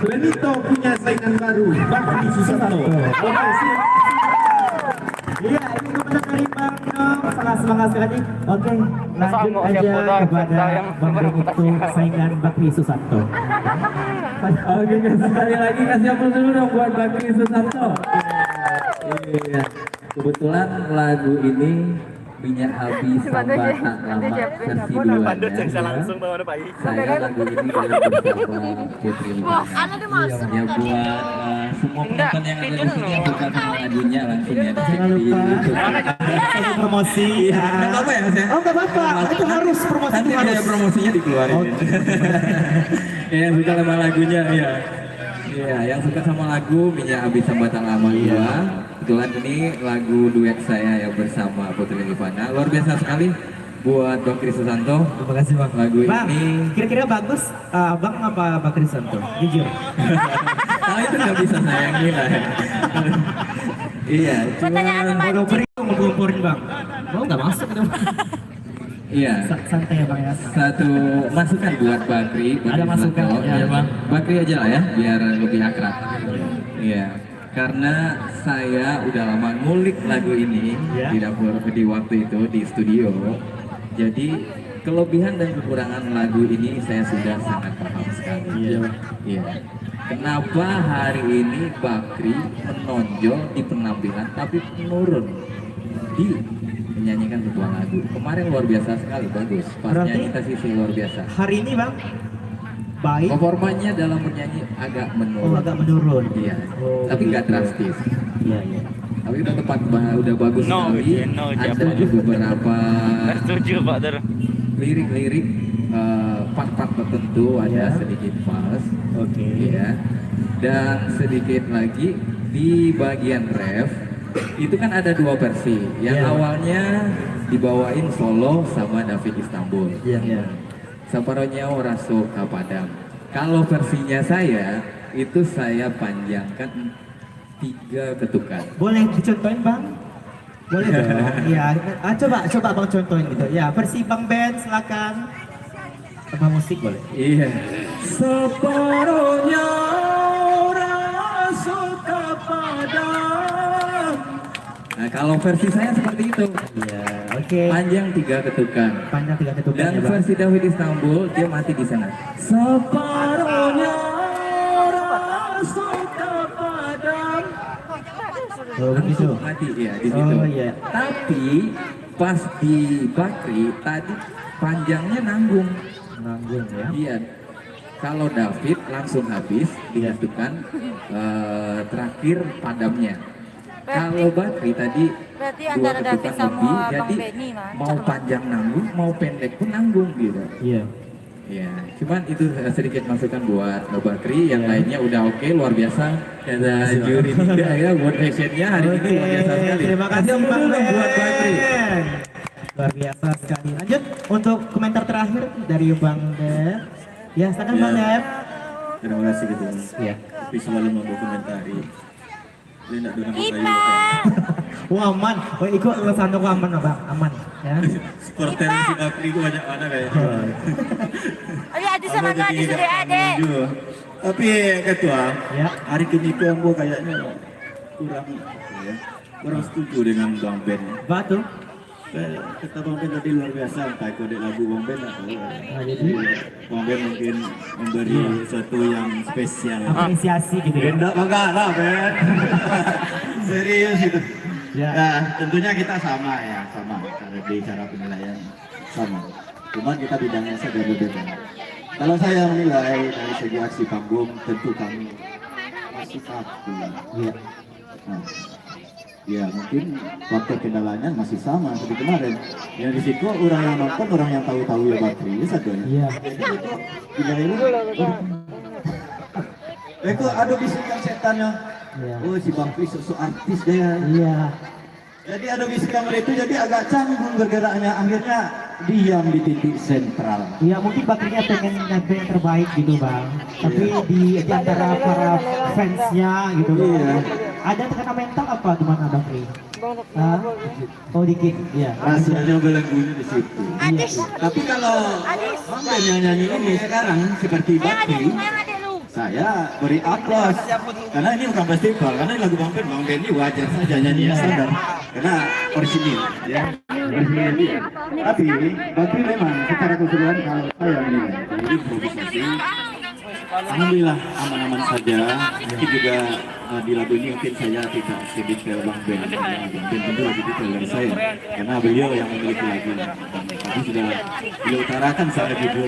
Speaker 5: Selain itu punya saingan baru, Bakri Susanto. Oke, siap.
Speaker 2: Iya, ini komentar dari Bang Nom, sangat semangat sekali. Oke, lanjut aja kepada Bang Ben itu saingan Bakri Susanto.
Speaker 8: Oke, sekali lagi kasih aplaus dulu dong buat Bakri Susanto. Iya, kebetulan lagu ini minyak habis sambat tak lama versi duanya. Saya lagu ini bersama Putri Lubana. Ya buat semua penonton yang ada di sini yang suka sama lagunya langsung ya di YouTube.
Speaker 2: Promosi.
Speaker 8: Nggak apa-apa ya Mas ya?
Speaker 2: Oh nggak apa-apa, itu harus promosi.
Speaker 8: Nanti biaya promosinya dikeluarin. Ya, yang suka sama lagunya ya. Iya, yang suka sama lagu minyak habis sambat tak lama dua. Kebetulan ini lagu duet saya yang bersama Putri Lubana. Luar biasa sekali buat Bakri Susanto.
Speaker 2: Terima kasih bang.
Speaker 8: Lagu
Speaker 2: Bang,
Speaker 8: ini
Speaker 2: kira-kira bagus bang apa Bakri Susanto? Jujur.
Speaker 8: itu nggak bisa saya yang nilai. Iya,
Speaker 2: Kalau beri ngomporin bang. Mau nggak masuk itu?
Speaker 8: iya.
Speaker 2: Santai ya bang ya.
Speaker 8: Satu masukan buat Bakri.
Speaker 2: Ada masukan,
Speaker 8: Susanto.
Speaker 2: ya, Bang.
Speaker 8: Bakri aja lah ya, biar lebih akrab. Iya. Karena saya udah lama ngulik lagu ini
Speaker 2: Ya.
Speaker 8: di dapur di waktu itu di studio. Jadi kelebihan dan kekurangan lagu ini saya sudah sangat paham sekali. Iya. Kenapa hari ini Bakri menonjol di penampilan tapi menurun di menyanyikan sebuah lagu. Kemarin luar biasa sekali, bagus. Pas
Speaker 2: Berarti
Speaker 8: nyanyi sisi luar biasa.
Speaker 2: hari ini bang baik.
Speaker 8: Performanya dalam bernyanyi agak
Speaker 2: Oh
Speaker 8: menurun.
Speaker 2: agak menurun.
Speaker 8: Iya.
Speaker 2: Oh,
Speaker 8: Tapi nggak
Speaker 2: gitu.
Speaker 8: drastis.
Speaker 2: Iya iya.
Speaker 8: Tapi udah tepat, udah bagus sekali. Ada beberapa
Speaker 1: Setuju Pak Dar.
Speaker 8: lirik-lirik part-part tertentu ada sedikit fals.
Speaker 2: Oke.
Speaker 8: Iya. Dan sedikit lagi di bagian ref itu kan ada dua versi. Yang
Speaker 2: Iya.
Speaker 8: awalnya dibawain solo sama David Istanbul.
Speaker 2: Iya.
Speaker 8: Saparonya Raso Kapadam. Kalau versinya saya itu saya panjangkan 3 ketukan.
Speaker 2: Boleh dicontohin bang? Boleh dong. Iya. Coba bang contohin gitu. Ya versi Bang Ben silakan. Sama musik boleh.
Speaker 8: Iya.
Speaker 10: Separuhnya Raso Kapadam.
Speaker 8: Nah, kalau versi saya seperti itu.
Speaker 2: Iya. Oke.
Speaker 8: Panjang 3 ketukan.
Speaker 2: Panjang 3 ketukan
Speaker 8: Dan
Speaker 2: ya bang.
Speaker 8: versi David Istanbul dia mati di sana.
Speaker 10: Separuhnya Raso Kapadam.
Speaker 2: Oh begitu.
Speaker 8: Mati ya di situ.
Speaker 2: Oh iya.
Speaker 8: Tapi pas di Bakri tadi panjangnya nanggung.
Speaker 2: Nanggung ya.
Speaker 8: Iya. Kalau David langsung habis dihitukan terakhir padamnya. Kalau Bakri tadi
Speaker 9: Berarti
Speaker 8: 2
Speaker 9: antara David
Speaker 8: ketukan
Speaker 9: sama
Speaker 8: lebih,
Speaker 9: Bang
Speaker 8: jadi
Speaker 9: Benny mah.
Speaker 8: mau panjang nanggung, mau pendek pun nanggung gitu.
Speaker 2: Iya.
Speaker 8: Ya, cuman itu sedikit masukan buat Bakri, yang lainnya udah oke, luar biasa. Ada juri 3 ya buat fashionnya hari ini luar biasa sekali.
Speaker 2: Terima kasih
Speaker 8: Kasih
Speaker 2: Bang
Speaker 8: dulu buat Bakri.
Speaker 2: Ben. Luar biasa sekali. Lanjut untuk komentar terakhir dari Bang Ben. Ya, silakan Bang Ben.
Speaker 3: Terima kasih gitu.
Speaker 2: Iya.
Speaker 3: Tapi selalu mengomentari. Ini nak dona
Speaker 9: Ipa.
Speaker 2: Wah aman. Oh ikut lesan aku aman Bang, aman ya.
Speaker 3: Supporter si Bakri itu banyak mana kayaknya.
Speaker 9: Ayo adi sama adi sudah ada.
Speaker 3: Tapi ketua,
Speaker 2: Ya.
Speaker 3: hari ini itu aku kayaknya kurang setuju dengan Bang Ben.
Speaker 2: Batu.
Speaker 3: Kata Bang Ben tadi luar biasa, entah kode lagu Bang Ben atau
Speaker 2: jadi
Speaker 3: Bang Ben mungkin memberi sesuatu yang spesial.
Speaker 2: apresiasi gitu ya.
Speaker 3: Enggak bangga lah Ben. Serius gitu.
Speaker 2: Ya.
Speaker 3: Nah, tentunya kita sama ya, sama di cara penilaian sama. Cuman kita bidangnya saja berbeda. Kalau saya menilai dari segi aksi panggung, tentu kami masih satu.
Speaker 2: Iya.
Speaker 3: Nah, ya mungkin faktor kendalanya masih sama seperti kemarin. Yang di situ orang yang nonton, orang yang tahu-tahu ya Bakri, ya satu ya.
Speaker 2: Iya.
Speaker 3: Jadi itu tidak Kok ada bisikan setannya.
Speaker 2: Iya.
Speaker 3: Oh si Bang Kris sosok artis dia.
Speaker 2: Iya.
Speaker 3: Jadi ada bisikan itu jadi agak canggung bergeraknya, akhirnya diam di titik sentral.
Speaker 2: Iya, mungkin Bakrinya pengen nyampe yang terbaik gitu bang. Tapi di antara para fansnya gitu.
Speaker 3: Iya.
Speaker 2: Ada tekanan mental apa gimana Bakri? Hah? Oh dikit, iya.
Speaker 3: Rasanya belenggunya di situ.
Speaker 2: Iya.
Speaker 3: Tapi kalau Bang Ben yang nyanyi ini sekarang seperti Bakri, saya beri aplaus karena ini bukan festival, karena ini lagu Bang Ben ini wajar saja nyanyi standar karena orisinil ya. Orisinil dia. Tapi Bakri memang secara keseluruhan kalau saya menilai ini improvisasi alhamdulillah aman-aman saja. Mungkin juga di lagu ini mungkin saya tidak sedetail Bang Ben. Bang Ben tentu lebih detail dari saya karena beliau yang memiliki lagu. Tadi sudah beliau utarakan secara jujur,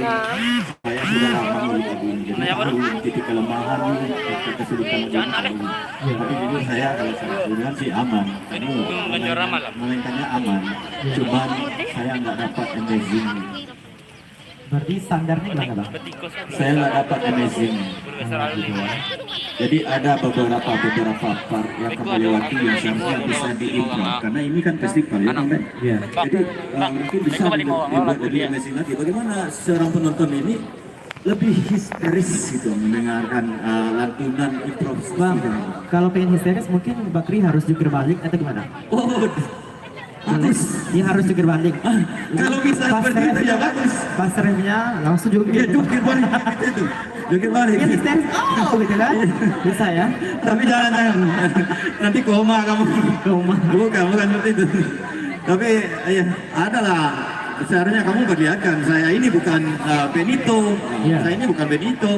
Speaker 3: saya sudah lama menulis lagu ini. Jadi tahu titik kelemahan, titik kesulitan lagu ini. Tapi jujur saya kalau secara keseluruhan sih aman. Kamu memainkannya aman. Cuman saya nggak dapat amazing.
Speaker 2: Berarti standarnya gimana bang?
Speaker 3: Saya nggak dapat amazing. Jadi ada beberapa part yang kamu lewati yang seharusnya bisa diimprove karena ini kan festival ya Bang Ben.
Speaker 2: Iya.
Speaker 3: Jadi mungkin bisa dibuat lebih amazing lagi. Bagaimana seorang penonton ini lebih histeris gitu mendengarkan lantunan improvisasi.
Speaker 2: Bang, kalau pengen histeris mungkin Bakri harus jungkir balik atau gimana?
Speaker 3: Oh, bagus.
Speaker 2: Dia harus jungkir balik.
Speaker 3: Kalau bisa seperti itu ya bagus.
Speaker 2: Pas remnya langsung
Speaker 3: Iya,
Speaker 2: jungkir.
Speaker 3: jungkir balik itu. Jungkir balik.
Speaker 2: Dia histeris, oh gitu kan? Bisa ya?
Speaker 3: Tapi jangan nanti koma kamu.
Speaker 2: Koma.
Speaker 3: Bukan seperti itu. Tapi ya adalah seharusnya kamu perlihatkan saya ini bukan Benito.
Speaker 2: Iya.
Speaker 3: Saya ini bukan Benito.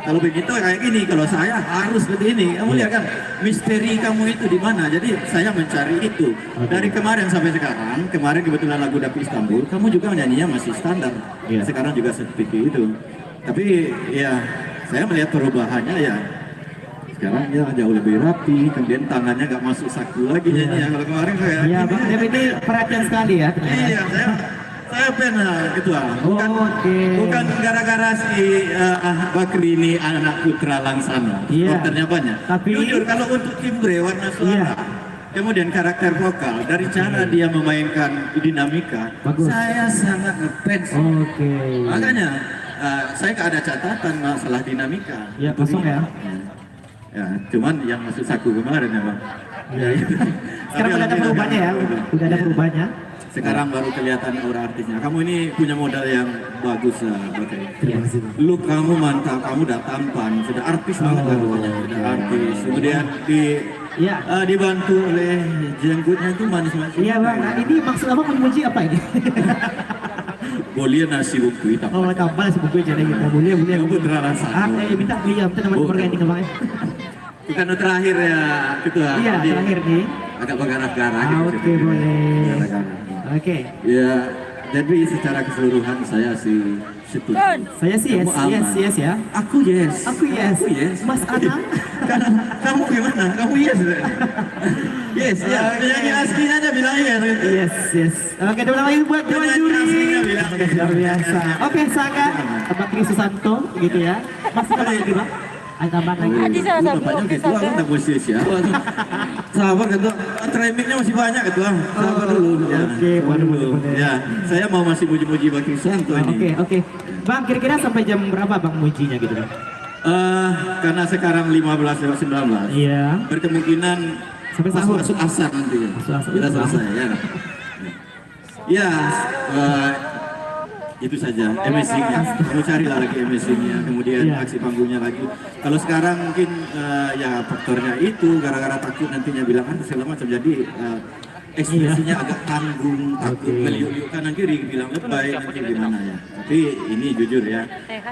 Speaker 3: Kalau Benito kayak gini, kalau saya harus seperti ini. Kamu lihat kan misteri kamu itu di mana. Jadi saya mencari itu dari kemarin sampai sekarang. Kemarin kebetulan lagu Dapi Istanbul, kamu juga nyanyinya masih standar.
Speaker 2: Iya.
Speaker 3: Sekarang juga seperti itu. Tapi ya saya melihat perubahannya ya. Sekarang ya jauh lebih rapi, kemudian tangannya gak masuk saku lagi nyanyinya. Kalau kemarin kayak
Speaker 2: Iya,
Speaker 3: gini.
Speaker 2: Bang Dev ini perhatian sekali ya. ternyata.
Speaker 3: Iya, saya pernah gitu lah. Bukan
Speaker 2: Oke.
Speaker 3: bukan gara-gara si Bakri ini anak putra Langsana.
Speaker 2: Iya.
Speaker 3: Supporternya banyak.
Speaker 2: Tapi
Speaker 3: jujur kalau untuk timbre warna suara,
Speaker 2: Iya.
Speaker 3: kemudian karakter vokal dari cara dia memainkan dinamika,
Speaker 2: Bagus.
Speaker 3: saya sangat ngefans.
Speaker 2: Oke.
Speaker 3: Makanya saya gak ada catatan masalah dinamika.
Speaker 2: Ya,
Speaker 3: Untuk
Speaker 2: kosong
Speaker 3: ini.
Speaker 2: ya.
Speaker 3: Ya, cuman yang masuk saku kemarin ya Bang.
Speaker 2: Iya. Sekarang udah ada perubahannya ya. Udah ada perubahannya.
Speaker 3: Sekarang baru kelihatan aura artisnya. Kamu ini punya modal yang bagus lah, Bakri.
Speaker 2: Terima kasih, Bang.
Speaker 3: Look kamu mantap, kamu udah tampan, sudah artis banget lah rupanya, sudah artis. Kemudian
Speaker 2: Iya.
Speaker 3: dibantu oleh jenggotnya itu manis-manis.
Speaker 2: Iya bang, nah, ini maksud abang memuji apa ini?
Speaker 3: Boleh nasi bumbu hitam.
Speaker 2: Oh tambah sih buku jadi gitu, boleh.
Speaker 3: Kamu putra Langsana.
Speaker 2: Minta nama berganti ke bang.
Speaker 3: Bukan terakhir ya, ketua.
Speaker 2: Iya
Speaker 3: Jadi,
Speaker 2: terakhir nih.
Speaker 3: agak bergarah-garah
Speaker 2: Oke, boleh.
Speaker 3: Garah-garah.
Speaker 2: Oke.
Speaker 3: Ya, jadi secara keseluruhan saya sih setuju.
Speaker 2: Saya sih yes,
Speaker 3: Kamu aman.
Speaker 2: yes ya.
Speaker 3: Aku yes.
Speaker 2: Aku yes.
Speaker 3: Aku yes.
Speaker 2: Mas Anang.
Speaker 3: Kamu gimana? Kamu yes. Yes, ya. Penyanyi aslinya aja bilang yes.
Speaker 2: Yes. Oke, tepuk tangan lagi buat Dewan Juri. Luar biasa. Oke, sangat Bakri Susanto gitu ya. Masih tambah lagi bang? Ada tambahan lagi.
Speaker 3: Bapaknya ketua, aku tak boleh siapa. Sabar ketua, tremingnya masih banyak ketua. Sabar dulu.
Speaker 2: Oke, boleh.
Speaker 3: Ya, saya mau masih muji-muji Bakri Susanto ini.
Speaker 2: Oke. Bang, kira-kira sampai jam berapa bang mujinya gitu bang?
Speaker 3: Karena sekarang 15:19.
Speaker 2: Iya.
Speaker 3: Berkemungkinan
Speaker 2: Sampai sahur.
Speaker 3: masuk asar nanti.
Speaker 2: Masuk asar.
Speaker 3: Kita selesai ya. Ya, itu saja amazingnya. Kamu carilah lagi amazingnya, kemudian
Speaker 2: Iya.
Speaker 3: aksi panggungnya lagi. Kalau sekarang mungkin ya faktornya itu gara-gara takut nantinya bilang segala macam, jadi ekspresinya agak tanggung, takut meliuk-liuk kanan kiri, bilang lebay nanti gimana ya. Tapi ini jujur ya,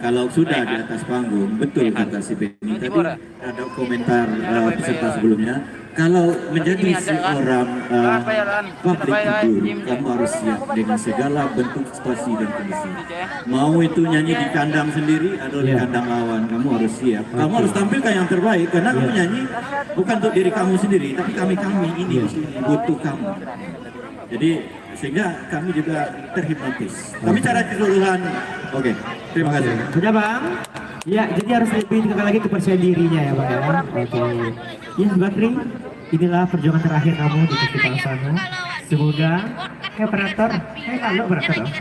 Speaker 3: kalau sudah di atas panggung, betul kata si Benny tadi, ada komentar peserta sebelumnya, kalau menjadi seorang public figure, kamu harus siap dengan segala bentuk situasi dan kondisi. Mau itu nyanyi di kandang sendiri atau di kandang lawan, kamu harus siap. Kamu harus tampilkan yang terbaik, karena kamu nyanyi bukan untuk diri kamu sendiri, tapi kami ini di sini butuh kamu. Jadi sehingga kami juga terhipnotis. Tapi cara keseluruhan, oke. Terima kasih.
Speaker 2: Sudah bang. Ya, jadi harus lebih tinggal lagi kepercayaan dirinya ya Bang ya. Oke. Ya Bakri, inilah perjuangan terakhir kamu di Festival Sano. Semoga operator, lalu operator dong.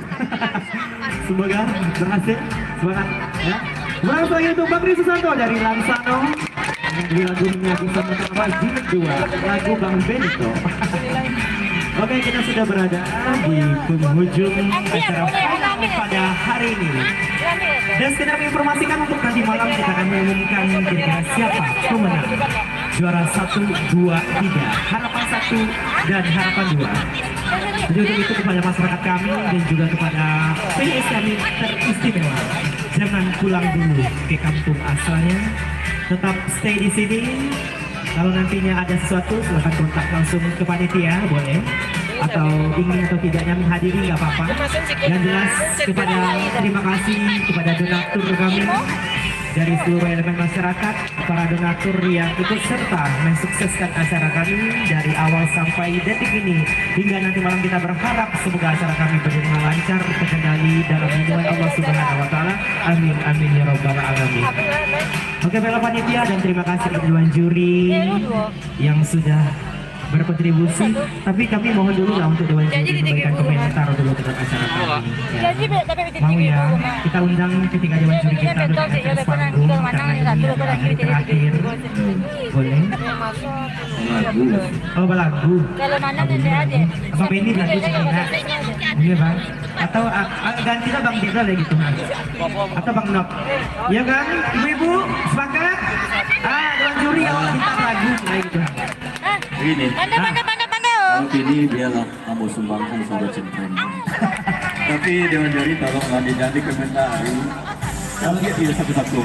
Speaker 2: Semoga berhasil, semangat ya. Langsung lagi untuk Bakri Susanto dari Lansano. Di lagunya bisa mencoba jilid 2, lagu Bang Bento. Oke, kita sudah berada di penghujung acara pada hari ini. Dan sekedar menginformasikan untuk nanti malam kita akan mengumumkan kira-kira siapa pemenang. Juara 1, 2, 3, harapan 1 dan harapan 2. Jadi untuk itu kepada masyarakat kami dan juga kepada PNS kami teristimewa, jangan pulang dulu ke kampung asalnya, tetap stay di sini. Kalau nantinya ada sesuatu silahkan kontak langsung ke panitia, boleh. Atau ingin atau tidaknya menghadiri nggak apa-apa. Yang jelas kepada terima kasih kepada donatur kami dari seluruh elemen masyarakat, para donatur yang ikut serta mensukseskan acara kami dari awal sampai detik ini. Hingga nanti malam kita berharap semoga acara kami berjalan lancar, terkendali dalam lindungan Allah Subhanahu wa Ta'ala. Amin amin ya rabbal alamin. Oke, baiklah panitia, dan terima kasih kepada dewan juri yang sudah berkontribusi, tapi kami mohon dulu lah untuk dewan juri memberikan komentar dulu tentang acara kami. Ya. Mau ya, kita undang ketiga dewan juri kita untuk ke atas panggung karena ini adalah hari terakhir. Boleh?
Speaker 3: Lagu.
Speaker 2: Oh, lagu.
Speaker 9: Kalau mana nanti aja.
Speaker 2: Apa Benny lagu sebenarnya? Iya bang. Atau gantilah Bang Dida lagi gitu Bang. Atau Bang Nok. Iya kan? Ibu-ibu sepakat? Dewan juri kalau minta lagu kayak gitu.
Speaker 3: Begini,
Speaker 9: Pandai.
Speaker 3: kalau ini dialah kamu sumbangkan sudah cempreng. Tapi Dewan Juri tolong ganti-ganti komentari. Kalau dia tidak satu-satu.